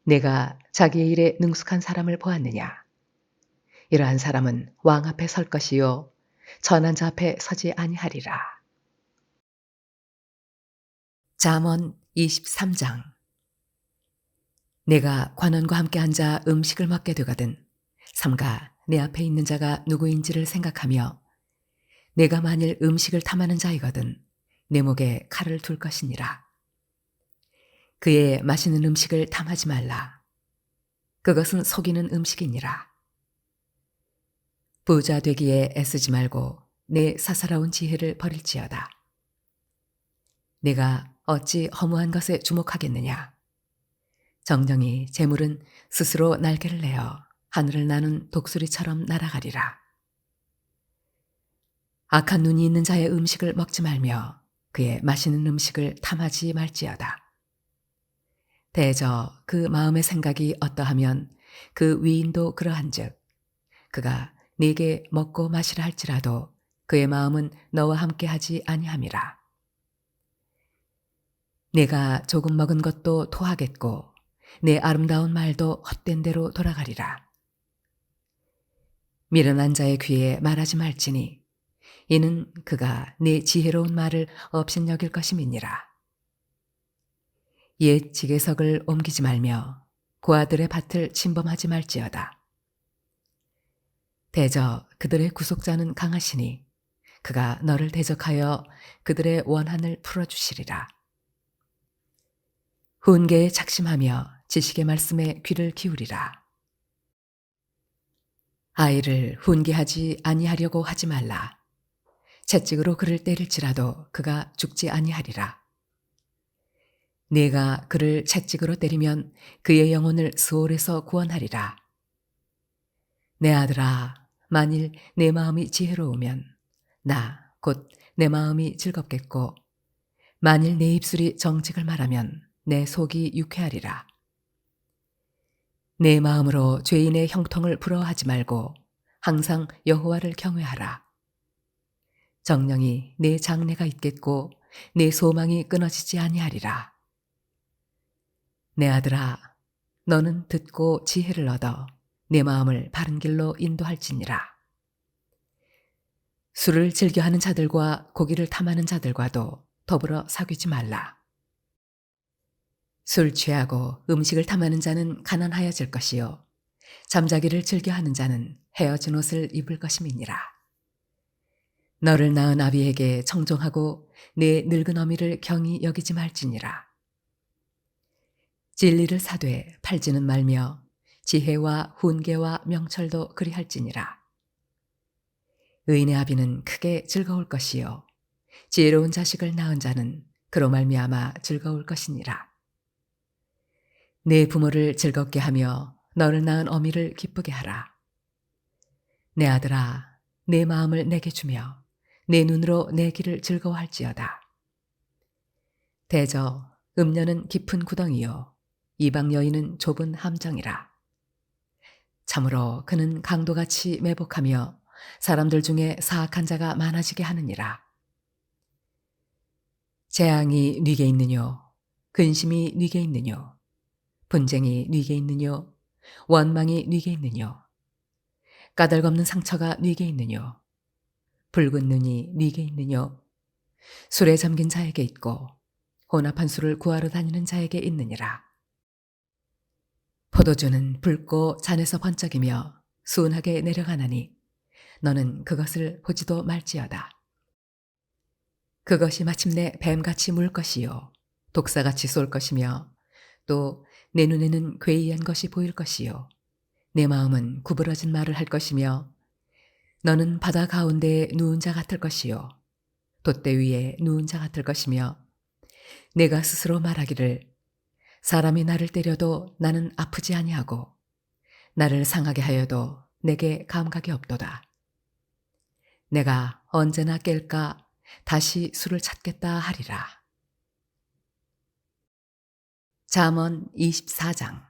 내가 자기의 일에 능숙한 사람을 보았느냐. 이러한 사람은 왕 앞에 설 것이요 전한 자 앞에 서지 아니하리라. 잠언 23장. 내가 관원과 함께 앉아 음식을 먹게 되거든 삼가 내 앞에 있는 자가 누구인지를 생각하며 내가 만일 음식을 탐하는 자이거든 내 목에 칼을 둘 것이니라. 그의 맛있는 음식을 탐하지 말라. 그것은 속이는 음식이니라. 부자 되기에 애쓰지 말고 내 사사로운 지혜를 버릴지어다. 내가 어찌 허무한 것에 주목하겠느냐. 정령이 재물은 스스로 날개를 내어 하늘을 나는 독수리처럼 날아가리라. 악한 눈이 있는 자의 음식을 먹지 말며 그의 맛있는 음식을 탐하지 말지어다. 대저 그 마음의 생각이 어떠하면 그 위인도 그러한즉 그가 네게 먹고 마시라 할지라도 그의 마음은 너와 함께 하지 아니함이라. 내가 조금 먹은 것도 토하겠고 내 아름다운 말도 헛된 대로 돌아가리라. 미련한 자의 귀에 말하지 말지니 이는 그가 네 지혜로운 말을 업신여길 것임이니라. 옛 지게석을 옮기지 말며 고아들의 밭을 침범하지 말지어다. 대저 그들의 구속자는 강하시니 그가 너를 대적하여 그들의 원한을 풀어주시리라. 훈계에 작심하며 지식의 말씀에 귀를 기울이라. 아이를 훈계하지 아니하려고 하지 말라. 채찍으로 그를 때릴지라도 그가 죽지 아니하리라. 네가 그를 채찍으로 때리면 그의 영혼을 스올에서 구원하리라. 내 아들아, 만일 내 마음이 지혜로우면 나 곧 내 마음이 즐겁겠고 만일 내 입술이 정직을 말하면 내 속이 유쾌하리라. 내 마음으로 죄인의 형통을 부러워하지 말고 항상 여호와를 경외하라. 정령이 내 장래가 있겠고 내 소망이 끊어지지 아니하리라. 내 아들아, 너는 듣고 지혜를 얻어 내 마음을 바른 길로 인도할지니라. 술을 즐겨하는 자들과 고기를 탐하는 자들과도 더불어 사귀지 말라. 술 취하고 음식을 탐하는 자는 가난하여질 것이요 잠자기를 즐겨하는 자는 헤어진 옷을 입을 것임이니라. 너를 낳은 아비에게 청종하고 내 늙은 어미를 경히 여기지 말지니라. 진리를 사되 팔지는 말며 지혜와 훈계와 명철도 그리할지니라. 의인의 아비는 크게 즐거울 것이요 지혜로운 자식을 낳은 자는 그로 말미암아 즐거울 것이니라. 내 부모를 즐겁게 하며 너를 낳은 어미를 기쁘게 하라. 내 아들아, 내 마음을 내게 주며 내 눈으로 내 길을 즐거워할지어다. 대저 음녀는 깊은 구덩이요 이방 여인은 좁은 함정이라. 참으로 그는 강도같이 매복하며 사람들 중에 사악한 자가 많아지게 하느니라. 재앙이 네게 있느뇨 근심이 네게 있느뇨 분쟁이 네게 있느뇨 원망이 네게 있느뇨 까닭없는 상처가 네게 있느뇨 붉은 눈이 네게 있느뇨 술에 잠긴 자에게 있고 혼합한 술을 구하러 다니는 자에게 있느니라. 포도주는 붉고 잔에서 번쩍이며 순하게 내려가나니 너는 그것을 보지도 말지어다. 그것이 마침내 뱀같이 물 것이요 독사같이 쏠 것이며 또 내 눈에는 괴이한 것이 보일 것이요 내 마음은 구부러진 말을 할 것이며 너는 바다 가운데에 누운 자 같을 것이요 돛대 위에 누운 자 같을 것이며 내가 스스로 말하기를 사람이 나를 때려도 나는 아프지 아니하고 나를 상하게 하여도 내게 감각이 없도다. 내가 언제나 깰까 다시 술을 찾겠다 하리라. 잠언 24장.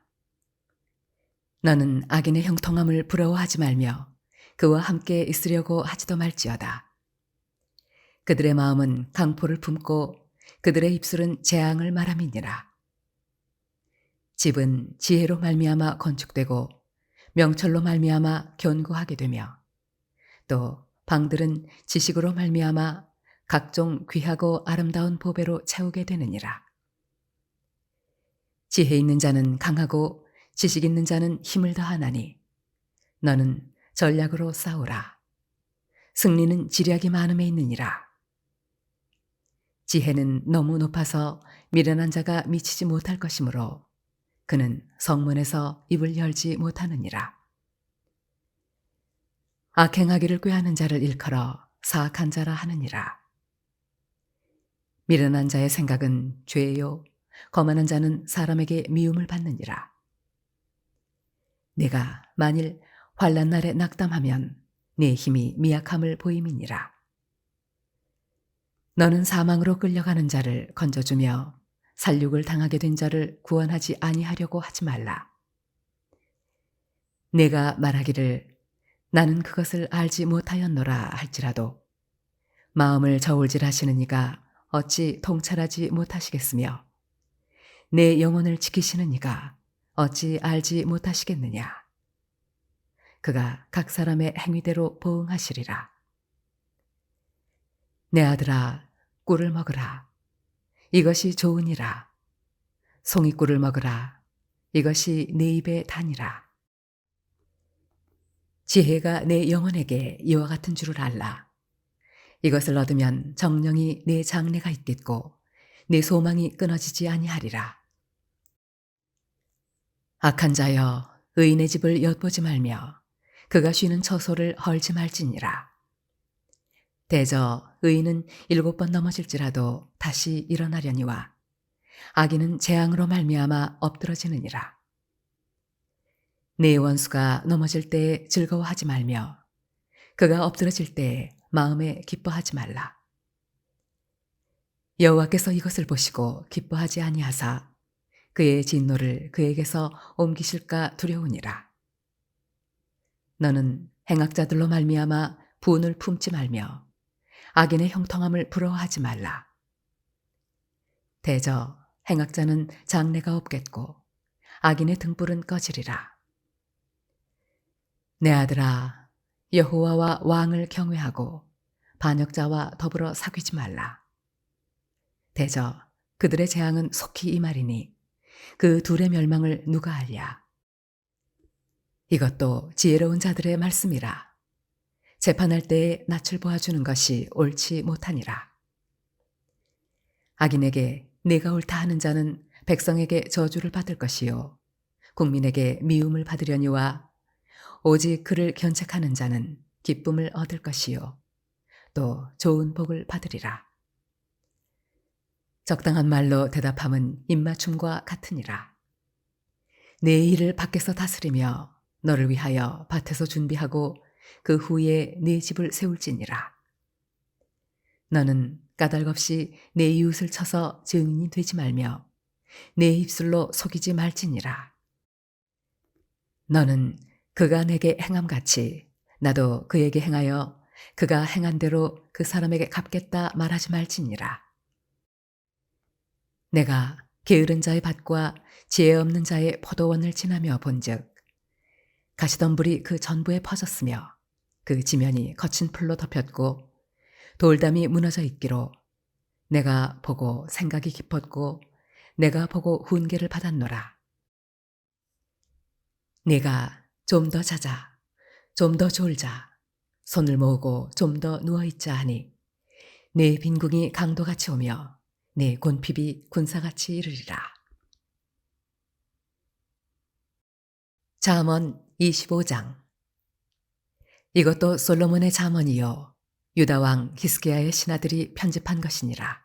너는 악인의 형통함을 부러워하지 말며 그와 함께 있으려고 하지도 말지어다. 그들의 마음은 강포를 품고 그들의 입술은 재앙을 말함이니라. 집은 지혜로 말미암아 건축되고 명철로 말미암아 견고하게 되며 또 방들은 지식으로 말미암아 각종 귀하고 아름다운 보배로 채우게 되느니라. 지혜 있는 자는 강하고 지식 있는 자는 힘을 더하나니 너는 전략으로 싸우라. 승리는 지략이 많음에 있느니라. 지혜는 너무 높아서 미련한 자가 미치지 못할 것이므로 그는 성문에서 입을 열지 못하느니라. 악행하기를 꾀하는 자를 일컬어 사악한 자라 하느니라. 미련한 자의 생각은 죄요 거만한 자는 사람에게 미움을 받느니라. 내가 만일 환난 날에 낙담하면 내 힘이 미약함을 보임이니라. 너는 사망으로 끌려가는 자를 건져주며 살육을 당하게 된 자를 구원하지 아니하려고 하지 말라. 내가 말하기를 나는 그것을 알지 못하였노라 할지라도 마음을 저울질하시는 이가 어찌 통찰하지 못하시겠으며 내 영혼을 지키시는 이가 어찌 알지 못하시겠느냐. 그가 각 사람의 행위대로 보응하시리라. 내 아들아, 꿀을 먹으라. 이것이 좋으니라. 송이꿀을 먹으라. 이것이 내 입에 다니라. 지혜가 내 영혼에게 이와 같은 줄을 알라. 이것을 얻으면 정령이 내 장래가 있겠고 내 소망이 끊어지지 아니하리라. 악한 자여 의인의 집을 엿보지 말며 그가 쉬는 처소를 헐지 말지니라. 대저 의인은 7번 넘어질지라도 다시 일어나려니와 악인은 재앙으로 말미암아 엎드러지느니라. 내 원수가 넘어질 때에 즐거워하지 말며 그가 엎드러질 때에 마음에 기뻐하지 말라. 여호와께서 이것을 보시고 기뻐하지 아니하사 그의 진노를 그에게서 옮기실까 두려우니라. 너는 행악자들로 말미암아 분을 품지 말며 악인의 형통함을 부러워하지 말라. 대저 행악자는 장래가 없겠고 악인의 등불은 꺼지리라. 내 아들아, 여호와와 왕을 경외하고 반역자와 더불어 사귀지 말라. 대저 그들의 재앙은 속히 임하리니 그 둘의 멸망을 누가 알랴. 이것도 지혜로운 자들의 말씀이라. 재판할 때에 낯을 보아주는 것이 옳지 못하니라. 악인에게 내가 옳다 하는 자는 백성에게 저주를 받을 것이요 국민에게 미움을 받으려니와 오직 그를 견책하는 자는 기쁨을 얻을 것이요 또 좋은 복을 받으리라. 적당한 말로 대답함은 입맞춤과 같으니라. 내 일을 밖에서 다스리며 너를 위하여 밭에서 준비하고 그 후에 네 집을 세울지니라. 너는 까닭없이 내 이웃을 쳐서 증인이 되지 말며 내 입술로 속이지 말지니라. 너는 그가 내게 행함같이 나도 그에게 행하여 그가 행한 대로 그 사람에게 갚겠다 말하지 말지니라. 내가 게으른 자의 밭과 지혜 없는 자의 포도원을 지나며 본즉 가시덤불이 그 전부에 퍼졌으며 그 지면이 거친 풀로 덮였고 돌담이 무너져 있기로 내가 보고 생각이 깊었고 내가 보고 훈계를 받았노라. 내가 좀 더 자자, 좀 더 졸자, 손을 모으고 좀 더 누워있자 하니 내 빈궁이 강도같이 오며 내 곤핍이 군사같이 이르리라. 잠언 25장. 이것도 솔로몬의 잠언이요 유다 왕 히스기야의 신하들이 편집한 것이니라.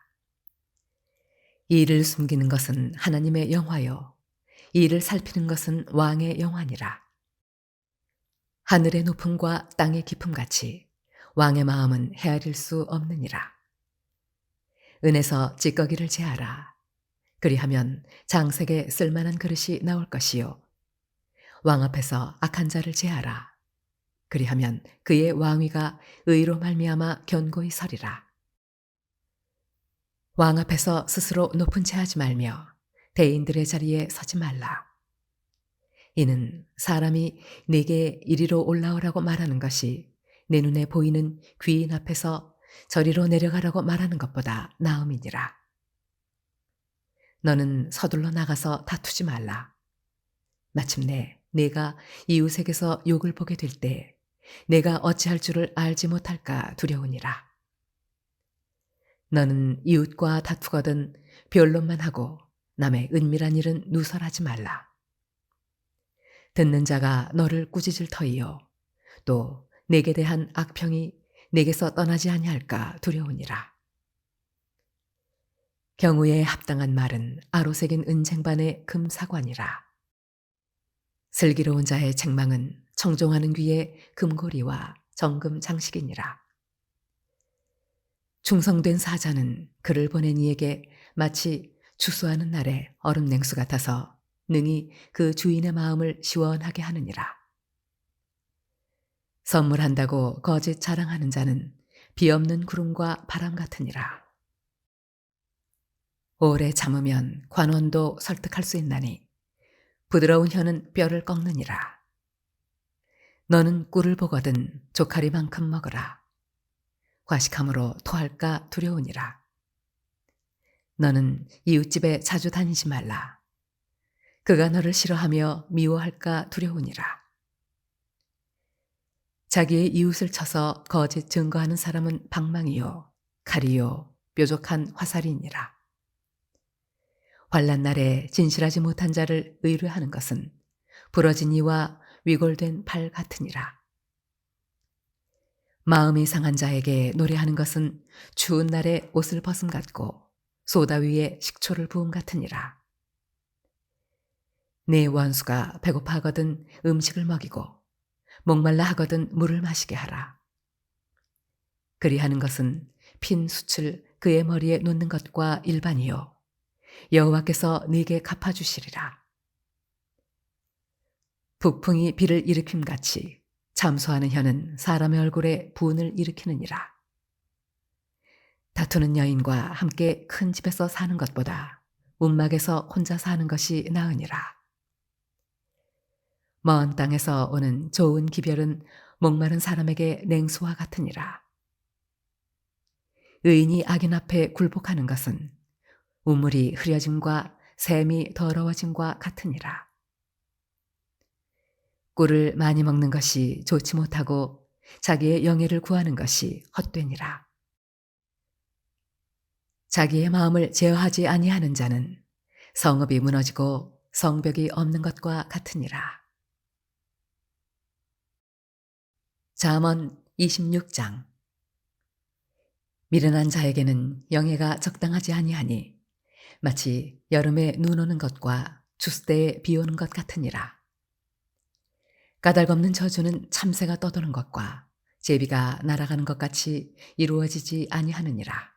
이 일을 숨기는 것은 하나님의 영화요 이 일을 살피는 것은 왕의 영화니라. 하늘의 높음과 땅의 깊음 같이 왕의 마음은 헤아릴 수 없느니라. 은에서 찌꺼기를 제하라. 그리하면 장색에 쓸만한 그릇이 나올 것이요 왕 앞에서 악한 자를 제하라. 그리하면 그의 왕위가 의로 말미암아 견고히 서리라. 왕 앞에서 스스로 높은 채 하지 말며 대인들의 자리에 서지 말라. 이는 사람이 네게 이리로 올라오라고 말하는 것이 내 눈에 보이는 귀인 앞에서 저리로 내려가라고 말하는 것보다 나음이니라. 너는 서둘러 나가서 다투지 말라. 마침내 네가 이웃에게서 욕을 보게 될 때 내가 어찌할 줄을 알지 못할까 두려우니라. 너는 이웃과 다투거든 변론만 하고 남의 은밀한 일은 누설하지 말라. 듣는 자가 너를 꾸짖을 터이요 또 내게 대한 악평이 내게서 떠나지 아니할까 두려우니라. 경우에 합당한 말은 아로새긴 은쟁반의 금사관이라. 슬기로운 자의 책망은 청종하는 귀에 금고리와 정금 장식이니라. 충성된 사자는 그를 보낸 이에게 마치 추수하는 날에 얼음 냉수 같아서 능히 그 주인의 마음을 시원하게 하느니라. 선물한다고 거짓 자랑하는 자는 비 없는 구름과 바람 같으니라. 오래 참으면 관원도 설득할 수 있나니 부드러운 혀는 뼈를 꺾느니라. 너는 꿀을 보거든 조카리만큼 먹으라. 과식함으로 토할까 두려우니라. 너는 이웃집에 자주 다니지 말라. 그가 너를 싫어하며 미워할까 두려우니라. 자기의 이웃을 쳐서 거짓 증거하는 사람은 방망이요 칼이요 뾰족한 화살이니라. 환난 날에 진실하지 못한 자를 의뢰하는 것은 부러진 이와 위골된 팔 같으니라. 마음이 상한 자에게 노래하는 것은 추운 날에 옷을 벗음 같고 소다 위에 식초를 부음 같으니라. 내 원수가 배고파하거든 음식을 먹이고 목말라 하거든 물을 마시게 하라. 그리하는 것은 핀 숯을 그의 머리에 놓는 것과 일반이요 여호와께서 네게 갚아주시리라. 북풍이 비를 일으킴 같이 참소하는 혀는 사람의 얼굴에 분을 일으키느니라. 다투는 여인과 함께 큰 집에서 사는 것보다 움막에서 혼자 사는 것이 나으니라. 먼 땅에서 오는 좋은 기별은 목마른 사람에게 냉수와 같으니라. 의인이 악인 앞에 굴복하는 것은 우물이 흐려짐과 샘이 더러워짐과 같으니라. 꿀을 많이 먹는 것이 좋지 못하고 자기의 영예를 구하는 것이 헛되니라. 자기의 마음을 제어하지 아니하는 자는 성읍이 무너지고 성벽이 없는 것과 같으니라. 잠언 26장. 미련한 자에게는 영예가 적당하지 아니하니 마치 여름에 눈 오는 것과 추수 때에 비 오는 것 같으니라. 까닭없는 저주는 참새가 떠도는 것과 제비가 날아가는 것 같이 이루어지지 아니하느니라.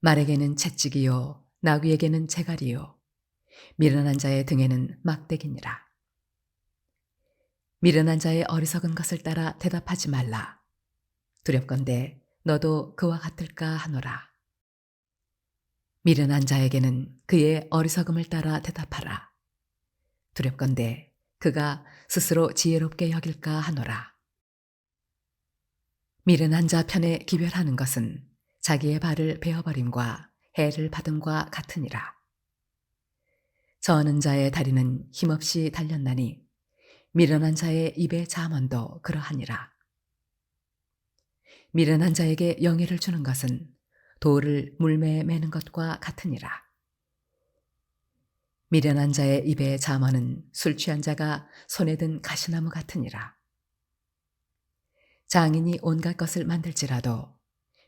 말에게는 채찍이요 나귀에게는 재갈이요 미련한 자의 등에는 막대기니라. 미련한 자의 어리석은 것을 따라 대답하지 말라. 두렵건대 너도 그와 같을까 하노라. 미련한 자에게는 그의 어리석음을 따라 대답하라. 두렵건대 그가 스스로 지혜롭게 여길까 하노라. 미련한 자 편에 기별하는 것은 자기의 발을 베어버림과 해를 받음과 같으니라. 저는 자의 다리는 힘없이 달렸나니 미련한 자의 입의 잠언도 그러하니라. 미련한 자에게 영예를 주는 것은 돌을 물매에 매는 것과 같으니라. 미련한 자의 입의 잠언은 술 취한 자가 손에 든 가시나무 같으니라. 장인이 온갖 것을 만들지라도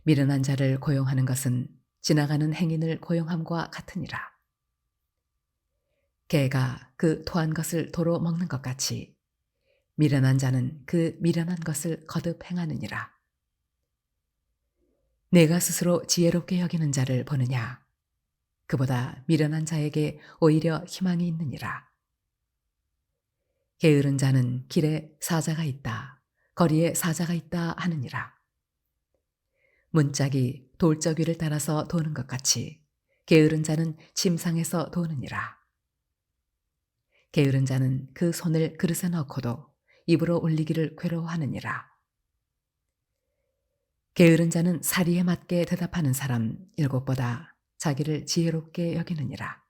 미련한 자를 고용하는 것은 지나가는 행인을 고용함과 같으니라. 개가 그 토한 것을 도로 먹는 것 같이 미련한 자는 그 미련한 것을 거듭 행하느니라. 내가 스스로 지혜롭게 여기는 자를 보느냐? 그보다 미련한 자에게 오히려 희망이 있느니라. 게으른 자는 길에 사자가 있다, 거리에 사자가 있다 하느니라. 문짝이 돌적 위를 따라서 도는 것 같이 게으른 자는 침상에서 도느니라. 게으른 자는 그 손을 그릇에 넣고도 입으로 올리기를 괴로워하느니라. 게으른 자는 사리에 맞게 대답하는 사람 7보다 자기를 지혜롭게 여기느니라.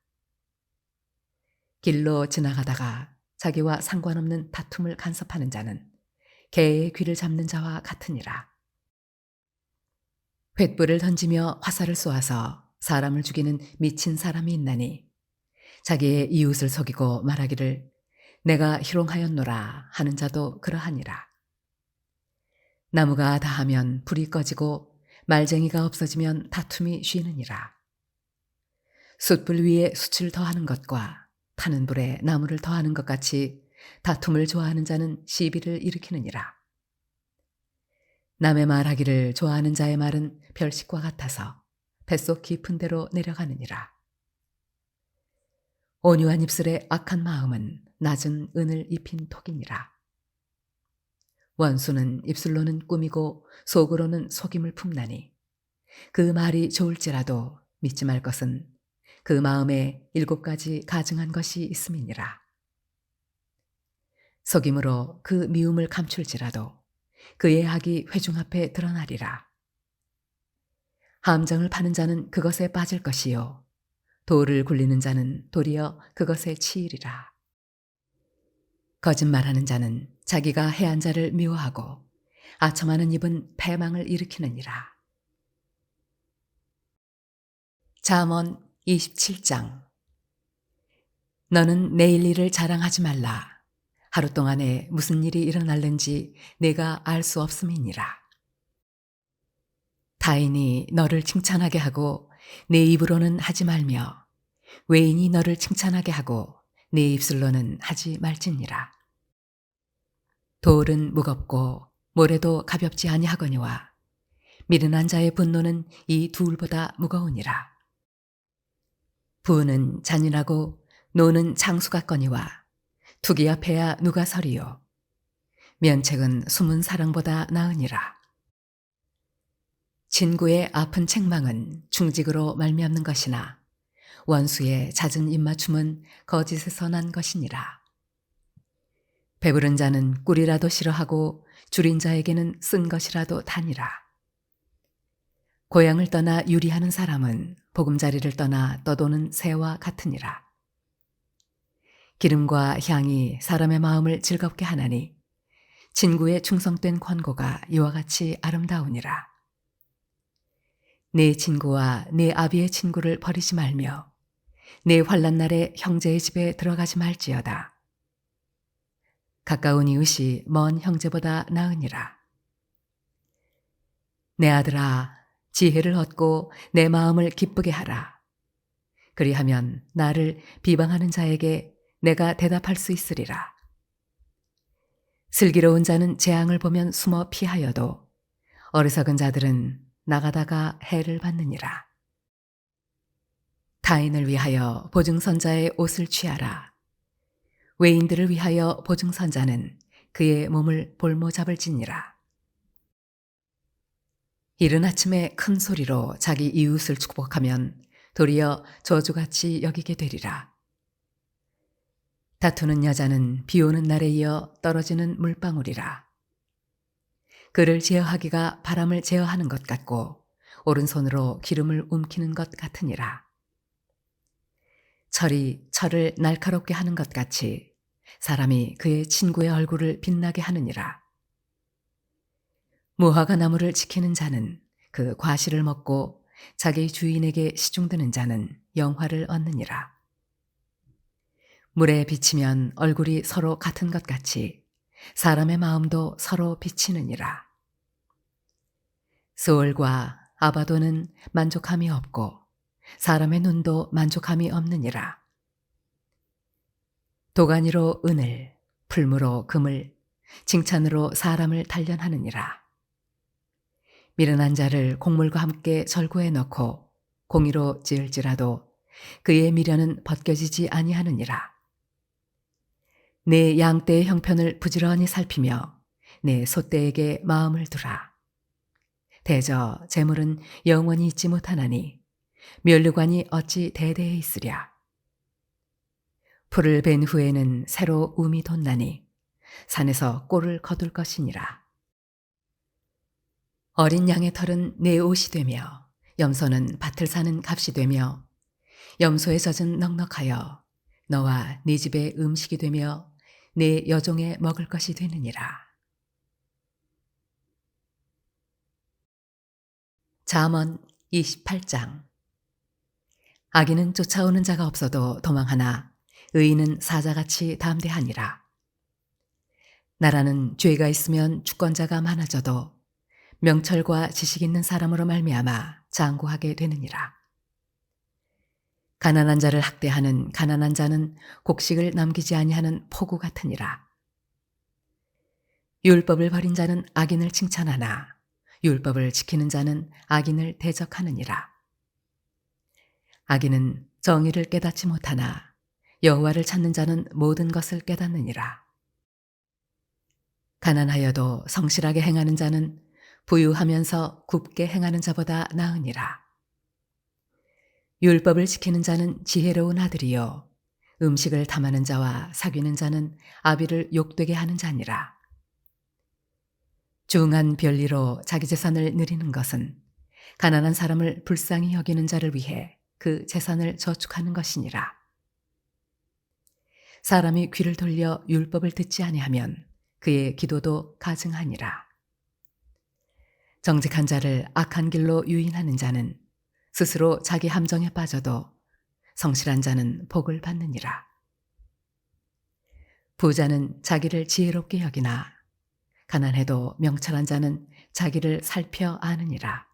길로 지나가다가 자기와 상관없는 다툼을 간섭하는 자는 개의 귀를 잡는 자와 같으니라. 횃불을 던지며 화살을 쏘아서 사람을 죽이는 미친 사람이 있나니 자기의 이웃을 속이고 말하기를 내가 희롱하였노라 하는 자도 그러하니라. 나무가 다하면 불이 꺼지고 말쟁이가 없어지면 다툼이 쉬느니라. 숯불 위에 숯을 더하는 것과 타는 불에 나무를 더하는 것 같이 다툼을 좋아하는 자는 시비를 일으키느니라. 남의 말하기를 좋아하는 자의 말은 별식과 같아서 뱃속 깊은 데로 내려가느니라. 온유한 입술의 악한 마음은 낮은 은을 입힌 톡이니라. 원수는 입술로는 꾸미고 속으로는 속임을 품나니 그 말이 좋을지라도 믿지 말 것은 그 마음에 7가지 가증한 것이 있음이니라. 속임으로 그 미움을 감출지라도 그의 학이 회중 앞에 드러나리라. 함정을 파는 자는 그것에 빠질 것이요 돌을 굴리는 자는 도리어 그것에 치이리라. 거짓말하는 자는 자기가 해한 자를 미워하고 아첨하는 입은 패망을 일으키느니라. 잠언 27장. 너는 내일 일을 자랑하지 말라. 하루 동안에 무슨 일이 일어날는지 내가 알 수 없음이니라. 타인이 너를 칭찬하게 하고 내 입으로는 하지 말며 외인이 너를 칭찬하게 하고 내 입술로는 하지 말지니라. 돌은 무겁고 모래도 가볍지 아니하거니와 미련한 자의 분노는 이 둘보다 무거우니라. 부는 잔인하고 노는 장수 같거니와 투기 앞에야 누가 서리요. 면책은 숨은 사랑보다 나으니라. 친구의 아픈 책망은 중직으로 말미암는 것이나 원수의 잦은 입맞춤은 거짓에서 난 것이니라. 배부른 자는 꿀이라도 싫어하고 줄인 자에게는 쓴 것이라도 다니라. 고향을 떠나 유리하는 사람은 보금자리를 떠나 떠도는 새와 같으니라. 기름과 향이 사람의 마음을 즐겁게 하나니 친구의 충성된 권고가 이와 같이 아름다우니라. 내 친구와 내 아비의 친구를 버리지 말며 내 환난 날에 형제의 집에 들어가지 말지어다. 가까운 이웃이 먼 형제보다 나으니라. 내 아들아, 지혜를 얻고 내 마음을 기쁘게 하라. 그리하면 나를 비방하는 자에게 내가 대답할 수 있으리라. 슬기로운 자는 재앙을 보면 숨어 피하여도 어리석은 자들은 나가다가 해를 받느니라. 타인을 위하여 보증선자의 옷을 취하라. 외인들을 위하여 보증선자는 그의 몸을 볼모잡을지니라. 이른 아침에 큰 소리로 자기 이웃을 축복하면 도리어 저주같이 여기게 되리라. 다투는 여자는 비 오는 날에 이어 떨어지는 물방울이라. 그를 제어하기가 바람을 제어하는 것 같고 오른손으로 기름을 움키는 것 같으니라. 철이 철을 날카롭게 하는 것 같이 사람이 그의 친구의 얼굴을 빛나게 하느니라. 무화과 나무를 지키는 자는 그 과실을 먹고 자기 주인에게 시중드는 자는 영화를 얻느니라. 물에 비치면 얼굴이 서로 같은 것 같이 사람의 마음도 서로 비치느니라. 스올과 아바도는 만족함이 없고 사람의 눈도 만족함이 없느니라. 도가니로 은을, 풀무로 금을, 칭찬으로 사람을 단련하느니라. 미련한 자를 곡물과 함께 절구에 넣고 공의로 찌을지라도 그의 미련은 벗겨지지 아니하느니라. 내 양떼의 형편을 부지런히 살피며 내 소떼에게 마음을 두라. 대저 재물은 영원히 있지 못하나니 면류관이 어찌 대대에 있으랴. 풀을 벤 후에는 새로 움이 돋나니 산에서 꼴을 거둘 것이니라. 어린 양의 털은 내 옷이 되며 염소는 밭을 사는 값이 되며 염소의 젖은 넉넉하여 너와 네 집의 음식이 되며 내 여종의 먹을 것이 되느니라. 잠언 28장. 악인은 쫓아오는 자가 없어도 도망하나 의인은 사자같이 담대하니라. 나라는 죄가 있으면 주권자가 많아져도 명철과 지식 있는 사람으로 말미암아 장구하게 되느니라. 가난한 자를 학대하는 가난한 자는 곡식을 남기지 아니하는 포구 같으니라. 율법을 버린 자는 악인을 칭찬하나 율법을 지키는 자는 악인을 대적하느니라. 악인은 정의를 깨닫지 못하나 여호와를 찾는 자는 모든 것을 깨닫느니라. 가난하여도 성실하게 행하는 자는 부유하면서 굽게 행하는 자보다 나으니라. 율법을 지키는 자는 지혜로운 아들이요 음식을 탐하는 자와 사귀는 자는 아비를 욕되게 하는 자니라. 중한 별리로 자기 재산을 누리는 것은 가난한 사람을 불쌍히 여기는 자를 위해 그 재산을 저축하는 것이니라. 사람이 귀를 돌려 율법을 듣지 아니하면 그의 기도도 가증하니라. 정직한 자를 악한 길로 유인하는 자는 스스로 자기 함정에 빠져도 성실한 자는 복을 받느니라. 부자는 자기를 지혜롭게 여기나 가난해도 명철한 자는 자기를 살펴 아느니라.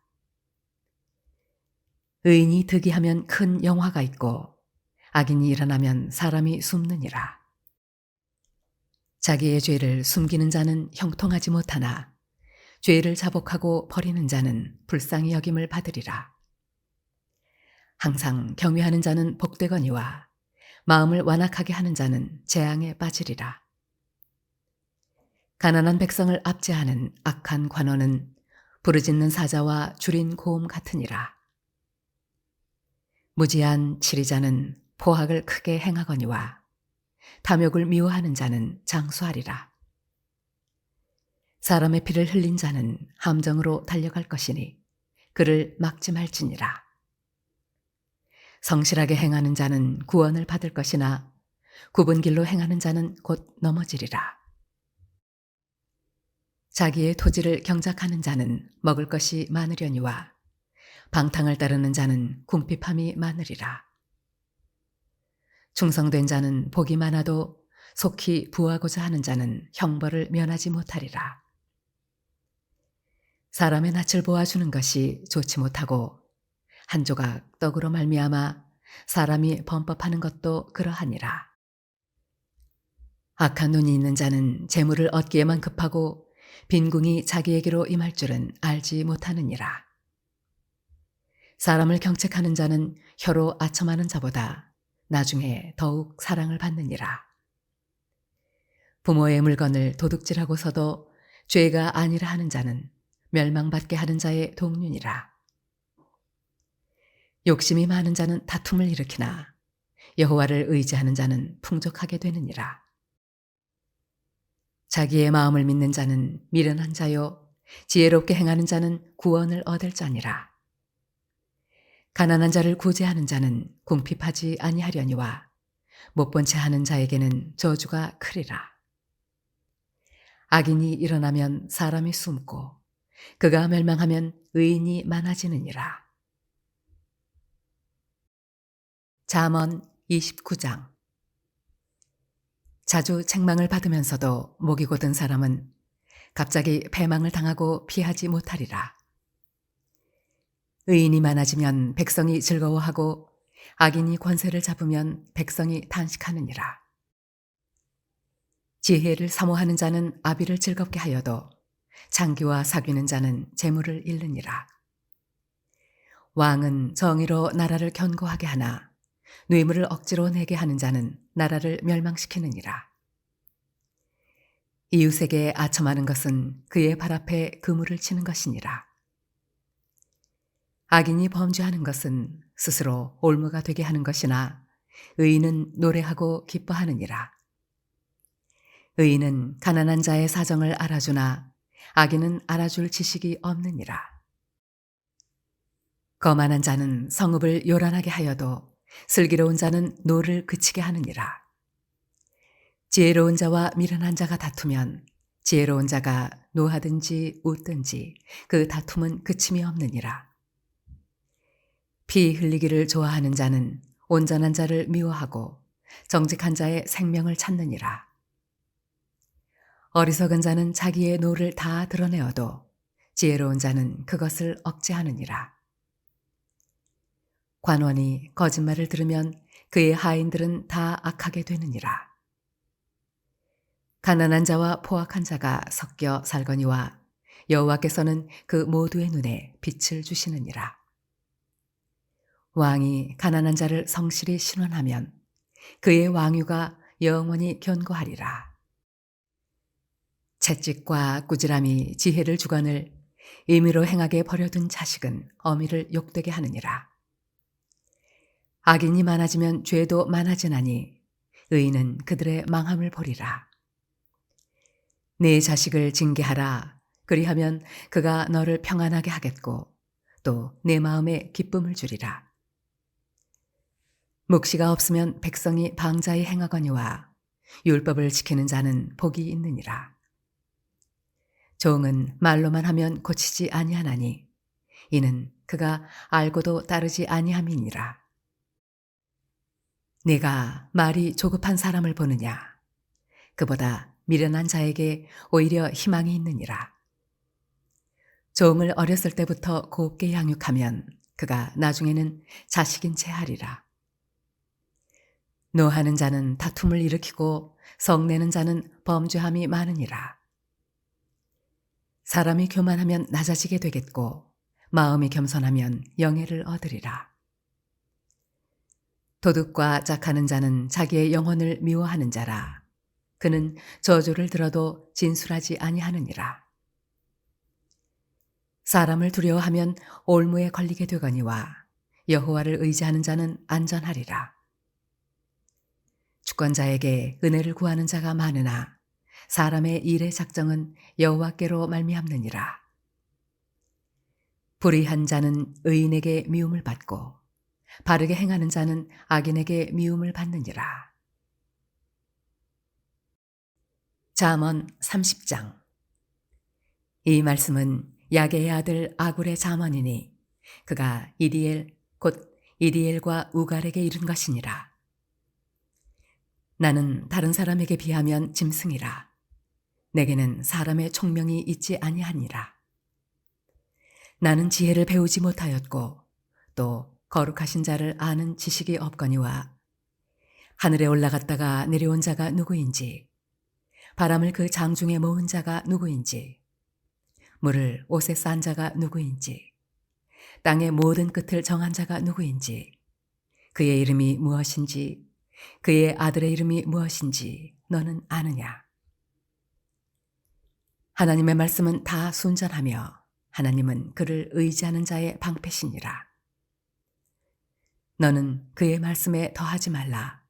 의인이 득이하면 큰 영화가 있고 악인이 일어나면 사람이 숨느니라. 자기의 죄를 숨기는 자는 형통하지 못하나 죄를 자복하고 버리는 자는 불쌍히 여김을 받으리라. 항상 경외하는 자는 복되거니와 마음을 완악하게 하는 자는 재앙에 빠지리라. 가난한 백성을 압제하는 악한 관원은 부르짖는 사자와 줄인 고음 같으니라. 무지한 치리자는 포학을 크게 행하거니와 탐욕을 미워하는 자는 장수하리라. 사람의 피를 흘린 자는 함정으로 달려갈 것이니 그를 막지 말지니라. 성실하게 행하는 자는 구원을 받을 것이나 굽은 길로 행하는 자는 곧 넘어지리라. 자기의 토지를 경작하는 자는 먹을 것이 많으려니와 방탕을 따르는 자는 궁핍함이 많으리라. 충성된 자는 복이 많아도 속히 부하고자 하는 자는 형벌을 면하지 못하리라. 사람의 낯을 보아주는 것이 좋지 못하고 한 조각 떡으로 말미암아 사람이 범법하는 것도 그러하니라. 악한 눈이 있는 자는 재물을 얻기에만 급하고 빈궁이 자기에게로 임할 줄은 알지 못하느니라. 사람을 경책하는 자는 혀로 아첨하는 자보다 나중에 더욱 사랑을 받느니라. 부모의 물건을 도둑질하고서도 죄가 아니라 하는 자는 멸망받게 하는 자의 동륜이라. 욕심이 많은 자는 다툼을 일으키나 여호와를 의지하는 자는 풍족하게 되느니라. 자기의 마음을 믿는 자는 미련한 자요 지혜롭게 행하는 자는 구원을 얻을 자니라. 가난한 자를 구제하는 자는 궁핍하지 아니하려니와 못본 채 하는 자에게는 저주가 크리라. 악인이 일어나면 사람이 숨고 그가 멸망하면 의인이 많아지느니라. 잠언 29장. 자주 책망을 받으면서도 목이 곧은 사람은 갑자기 패망을 당하고 피하지 못하리라. 의인이 많아지면 백성이 즐거워하고 악인이 권세를 잡으면 백성이 탄식하느니라. 지혜를 사모하는 자는 아비를 즐겁게 하여도 장기와 사귀는 자는 재물을 잃느니라. 왕은 정의로 나라를 견고하게 하나 뇌물을 억지로 내게 하는 자는 나라를 멸망시키느니라. 이웃에게 아첨하는 것은 그의 발 앞에 그물을 치는 것이니라. 악인이 범죄하는 것은 스스로 올무가 되게 하는 것이나 의인은 노래하고 기뻐하느니라. 의인은 가난한 자의 사정을 알아주나 악인은 알아줄 지식이 없느니라. 거만한 자는 성읍을 요란하게 하여도 슬기로운 자는 노를 그치게 하느니라. 지혜로운 자와 미련한 자가 다투면 지혜로운 자가 노하든지 웃든지 그 다툼은 그침이 없느니라. 피 흘리기를 좋아하는 자는 온전한 자를 미워하고 정직한 자의 생명을 찾느니라. 어리석은 자는 자기의 노를 다 드러내어도 지혜로운 자는 그것을 억제하느니라. 관원이 거짓말을 들으면 그의 하인들은 다 악하게 되느니라. 가난한 자와 포악한 자가 섞여 살거니와 여호와께서는 그 모두의 눈에 빛을 주시느니라. 왕이 가난한 자를 성실히 신원하면 그의 왕유가 영원히 견고하리라. 채찍과 꾸지람이 지혜를 주거늘 임의로 행하게 버려둔 자식은 어미를 욕되게 하느니라. 악인이 많아지면 죄도 많아지나니 의인은 그들의 망함을 보리라. 내 자식을 징계하라. 그리하면 그가 너를 평안하게 하겠고 또 내 마음에 기쁨을 주리라. 묵시가 없으면 백성이 방자히 행하거니와 율법을 지키는 자는 복이 있느니라. 종은 말로만 하면 고치지 아니하나니 이는 그가 알고도 따르지 아니함이니라. 네가 말이 조급한 사람을 보느냐? 그보다 미련한 자에게 오히려 희망이 있느니라. 종을 어렸을 때부터 곱게 양육하면 그가 나중에는 자식인 채 하리라. 노하는 자는 다툼을 일으키고 성내는 자는 범죄함이 많으니라. 사람이 교만하면 낮아지게 되겠고 마음이 겸손하면 영예를 얻으리라. 도둑과 짝하는 자는 자기의 영혼을 미워하는 자라. 그는 저주를 들어도 진술하지 아니하느니라. 사람을 두려워하면 올무에 걸리게 되거니와 여호와를 의지하는 자는 안전하리라. 주권자에게 은혜를 구하는 자가 많으나 사람의 일의 작정은 여호와께로 말미암느니라. 불의한 자는 의인에게 미움을 받고 바르게 행하는 자는 악인에게 미움을 받느니라. 잠언 30장. 이 말씀은 야게의 아들 아굴의 잠언이니 그가 이디엘 곧 이디엘과 우갈에게 이른 것이니라. 나는 다른 사람에게 비하면 짐승이라. 내게는 사람의 총명이 있지 아니하니라. 나는 지혜를 배우지 못하였고 또 거룩하신 자를 아는 지식이 없거니와 하늘에 올라갔다가 내려온 자가 누구인지 바람을 그 장중에 모은 자가 누구인지 물을 옷에 싼 자가 누구인지 땅의 모든 끝을 정한 자가 누구인지 그의 이름이 무엇인지 그의 아들의 이름이 무엇인지 너는 아느냐? 하나님의 말씀은 다 순전하며 하나님은 그를 의지하는 자의 방패시니라. 너는 그의 말씀에 더하지 말라.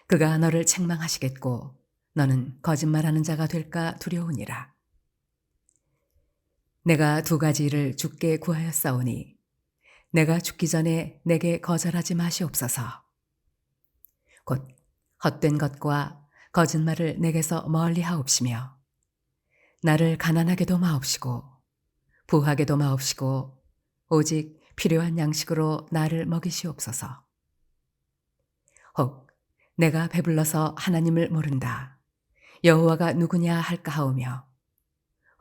그가 너를 책망하시겠고 너는 거짓말하는 자가 될까 두려우니라. 내가 두 가지 일을 주께 구하였사오니 내가 죽기 전에 내게 거절하지 마시옵소서. 곧 헛된 것과 거짓말을 내게서 멀리 하옵시며 나를 가난하게도 마옵시고 부하게도 마옵시고 오직 필요한 양식으로 나를 먹이시옵소서. 혹 내가 배불러서 하나님을 모른다. 여호와가 누구냐 할까 하오며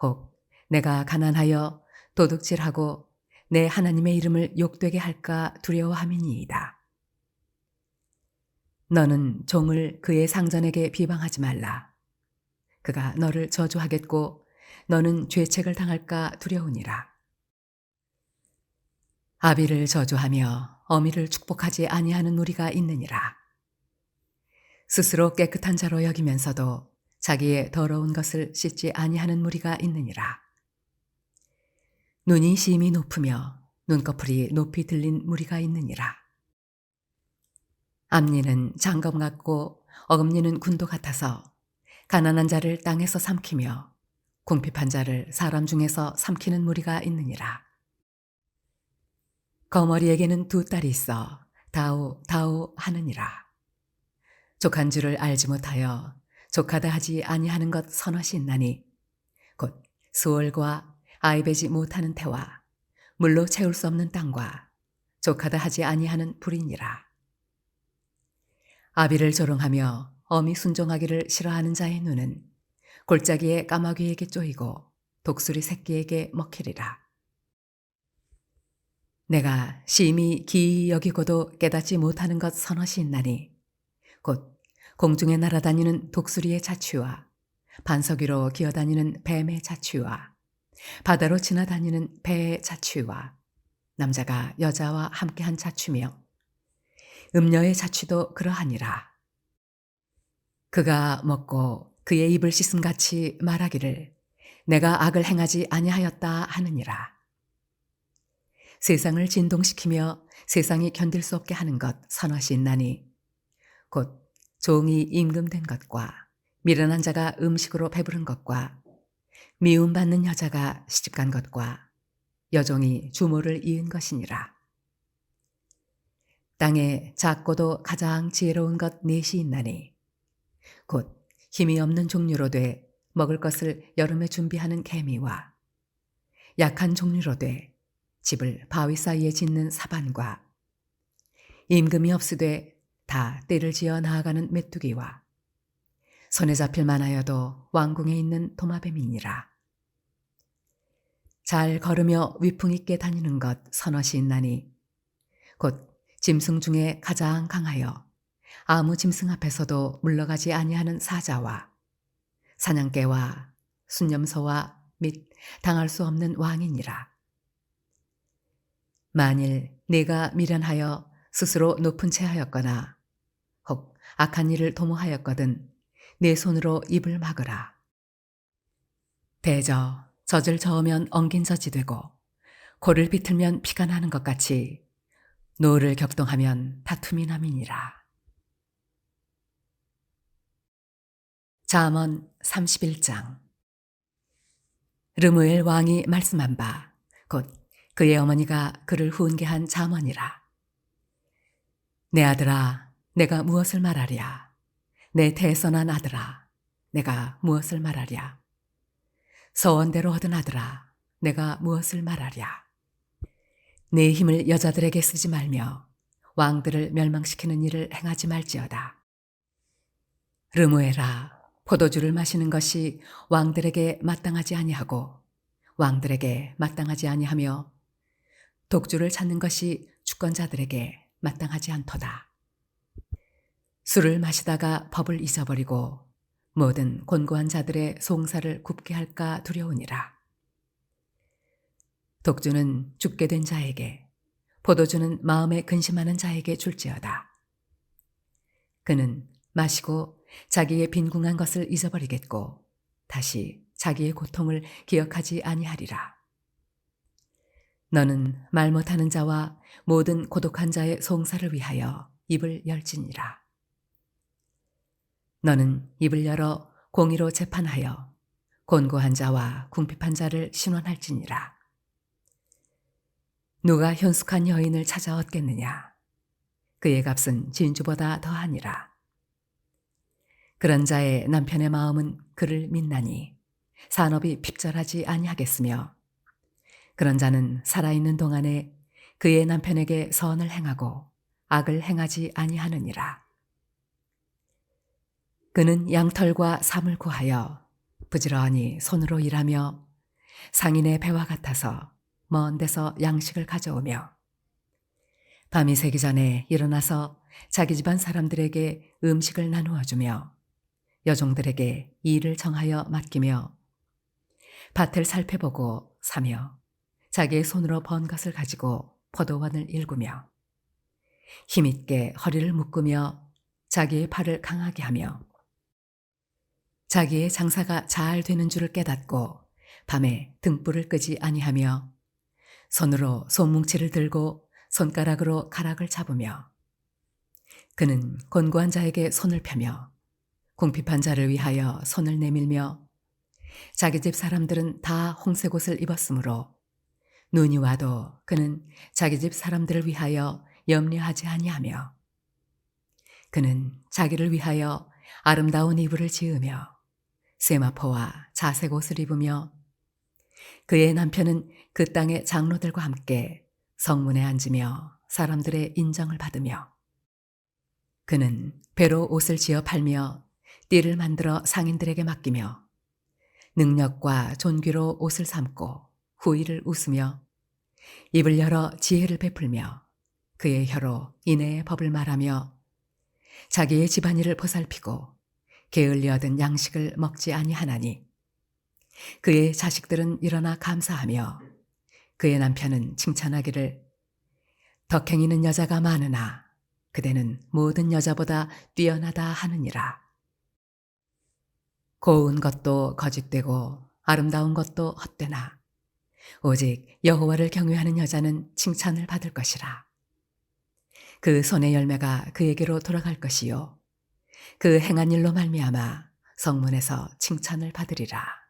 혹 내가 가난하여 도둑질하고 내 하나님의 이름을 욕되게 할까 두려워함이니이다. 너는 종을 그의 상전에게 비방하지 말라. 그가 너를 저주하겠고 너는 죄책을 당할까 두려우니라. 아비를 저주하며 어미를 축복하지 아니하는 무리가 있느니라. 스스로 깨끗한 자로 여기면서도 자기의 더러운 것을 씻지 아니하는 무리가 있느니라. 눈이 심히 높으며 눈꺼풀이 높이 들린 무리가 있느니라. 앞니는 장검 같고 어금니는 군도 같아서 가난한 자를 땅에서 삼키며 궁핍한 자를 사람 중에서 삼키는 무리가 있느니라. 거머리에게는 두 딸이 있어 다오 다오 하느니라. 족한 줄을 알지 못하여 족하다 하지 아니하는 것 서너시 있나니 곧 수월과 아이배지 못하는 태와 물로 채울 수 없는 땅과 족하다 하지 아니하는 불이니라. 아비를 조롱하며 어미 순종하기를 싫어하는 자의 눈은 골짜기의 까마귀에게 쪼이고 독수리 새끼에게 먹히리라. 내가 심히 기이 여기고도 깨닫지 못하는 것 서너시 있나니 곧 공중에 날아다니는 독수리의 자취와 반석 위로 기어다니는 뱀의 자취와 바다로 지나다니는 배의 자취와 남자가 여자와 함께한 자취며 음녀의 자취도 그러하니라. 그가 먹고 그의 입을 씻음같이 말하기를 내가 악을 행하지 아니하였다 하느니라. 세상을 진동시키며 세상이 견딜 수 없게 하는 것 서너시 있나니 곧 종이 임금된 것과 미련한 자가 음식으로 배부른 것과 미움받는 여자가 시집간 것과 여종이 주모를 이은 것이니라. 땅에 작고도 가장 지혜로운 것 넷이 있나니 곧 힘이 없는 종류로 돼 먹을 것을 여름에 준비하는 개미와 약한 종류로 돼 집을 바위 사이에 짓는 사반과 임금이 없으되 다 때를 지어 나아가는 메뚜기와 손에 잡힐 만하여도 왕궁에 있는 도마뱀이니라. 잘 걸으며 위풍 있게 다니는 것 서너시 있나니 곧 짐승 중에 가장 강하여 아무 짐승 앞에서도 물러가지 아니하는 사자와 사냥개와 순념소와 및 당할 수 없는 왕이니라. 만일 네가 미련하여 스스로 높은 채 하였거나 혹 악한 일을 도모하였거든 내 손으로 입을 막으라. 대저 젖을 저으면 엉긴 젖이 되고 코를 비틀면 피가 나는 것 같이 노를 격동하면 다툼이 남이니라. 잠언 31장. 르무엘 왕이 말씀한 바 곧 그의 어머니가 그를 훈계한 잠언이라. 내 아들아 내가 무엇을 말하랴. 내 태에서 난 아들아 내가 무엇을 말하랴. 서원대로 얻은 아들아 내가 무엇을 말하랴. 내 힘을 여자들에게 쓰지 말며 왕들을 멸망시키는 일을 행하지 말지어다. 르무엘아 포도주를 마시는 것이 왕들에게 마땅하지 아니하고 왕들에게 마땅하지 아니하며 독주를 찾는 것이 주권자들에게 마땅하지 않도다. 술을 마시다가 법을 잊어버리고 모든 곤고한 자들의 송사를 굽게 할까 두려우니라. 독주는 죽게 된 자에게, 포도주는 마음에 근심하는 자에게 줄지어다. 그는 마시고 자기의 빈궁한 것을 잊어버리겠고 다시 자기의 고통을 기억하지 아니하리라. 너는 말 못하는 자와 모든 고독한 자의 송사를 위하여 입을 열지니라. 너는 입을 열어 공의로 재판하여 곤고한 자와 궁핍한 자를 신원할지니라. 누가 현숙한 여인을 찾아 얻겠느냐? 그의 값은 진주보다 더하니라. 그런 자의 남편의 마음은 그를 믿나니 산업이 핍절하지 아니하겠으며 그런 자는 살아있는 동안에 그의 남편에게 선을 행하고 악을 행하지 아니하느니라. 그는 양털과 삼을 구하여 부지런히 손으로 일하며 상인의 배와 같아서 먼 데서 양식을 가져오며 밤이 새기 전에 일어나서 자기 집안 사람들에게 음식을 나누어 주며 여종들에게 일을 정하여 맡기며 밭을 살펴보고 사며 자기의 손으로 번 것을 가지고 포도원을 일구며 힘있게 허리를 묶으며 자기의 팔을 강하게 하며 자기의 장사가 잘 되는 줄을 깨닫고 밤에 등불을 끄지 아니하며 손으로 손뭉치를 들고 손가락으로 가락을 잡으며 그는 곤고한 자에게 손을 펴며 궁핍한 자를 위하여 손을 내밀며 자기 집 사람들은 다 홍색 옷을 입었으므로 눈이 와도 그는 자기 집 사람들을 위하여 염려하지 아니하며 그는 자기를 위하여 아름다운 이불을 지으며 세마포와 자색 옷을 입으며 그의 남편은 그 땅의 장로들과 함께 성문에 앉으며 사람들의 인정을 받으며 그는 배로 옷을 지어 팔며 띠를 만들어 상인들에게 맡기며 능력과 존귀로 옷을 삼고 후의를 웃으며 입을 열어 지혜를 베풀며 그의 혀로 인애의 법을 말하며 자기의 집안일을 보살피고 게을리 얻은 양식을 먹지 아니하나니 그의 자식들은 일어나 감사하며 그의 남편은 칭찬하기를 덕행이는 여자가 많으나 그대는 모든 여자보다 뛰어나다 하느니라. 고운 것도 거짓되고 아름다운 것도 헛되나 오직 여호와를 경외하는 여자는 칭찬을 받을 것이라. 그 손의 열매가 그에게로 돌아갈 것이요 그 행한 일로 말미암아 성문에서 칭찬을 받으리라.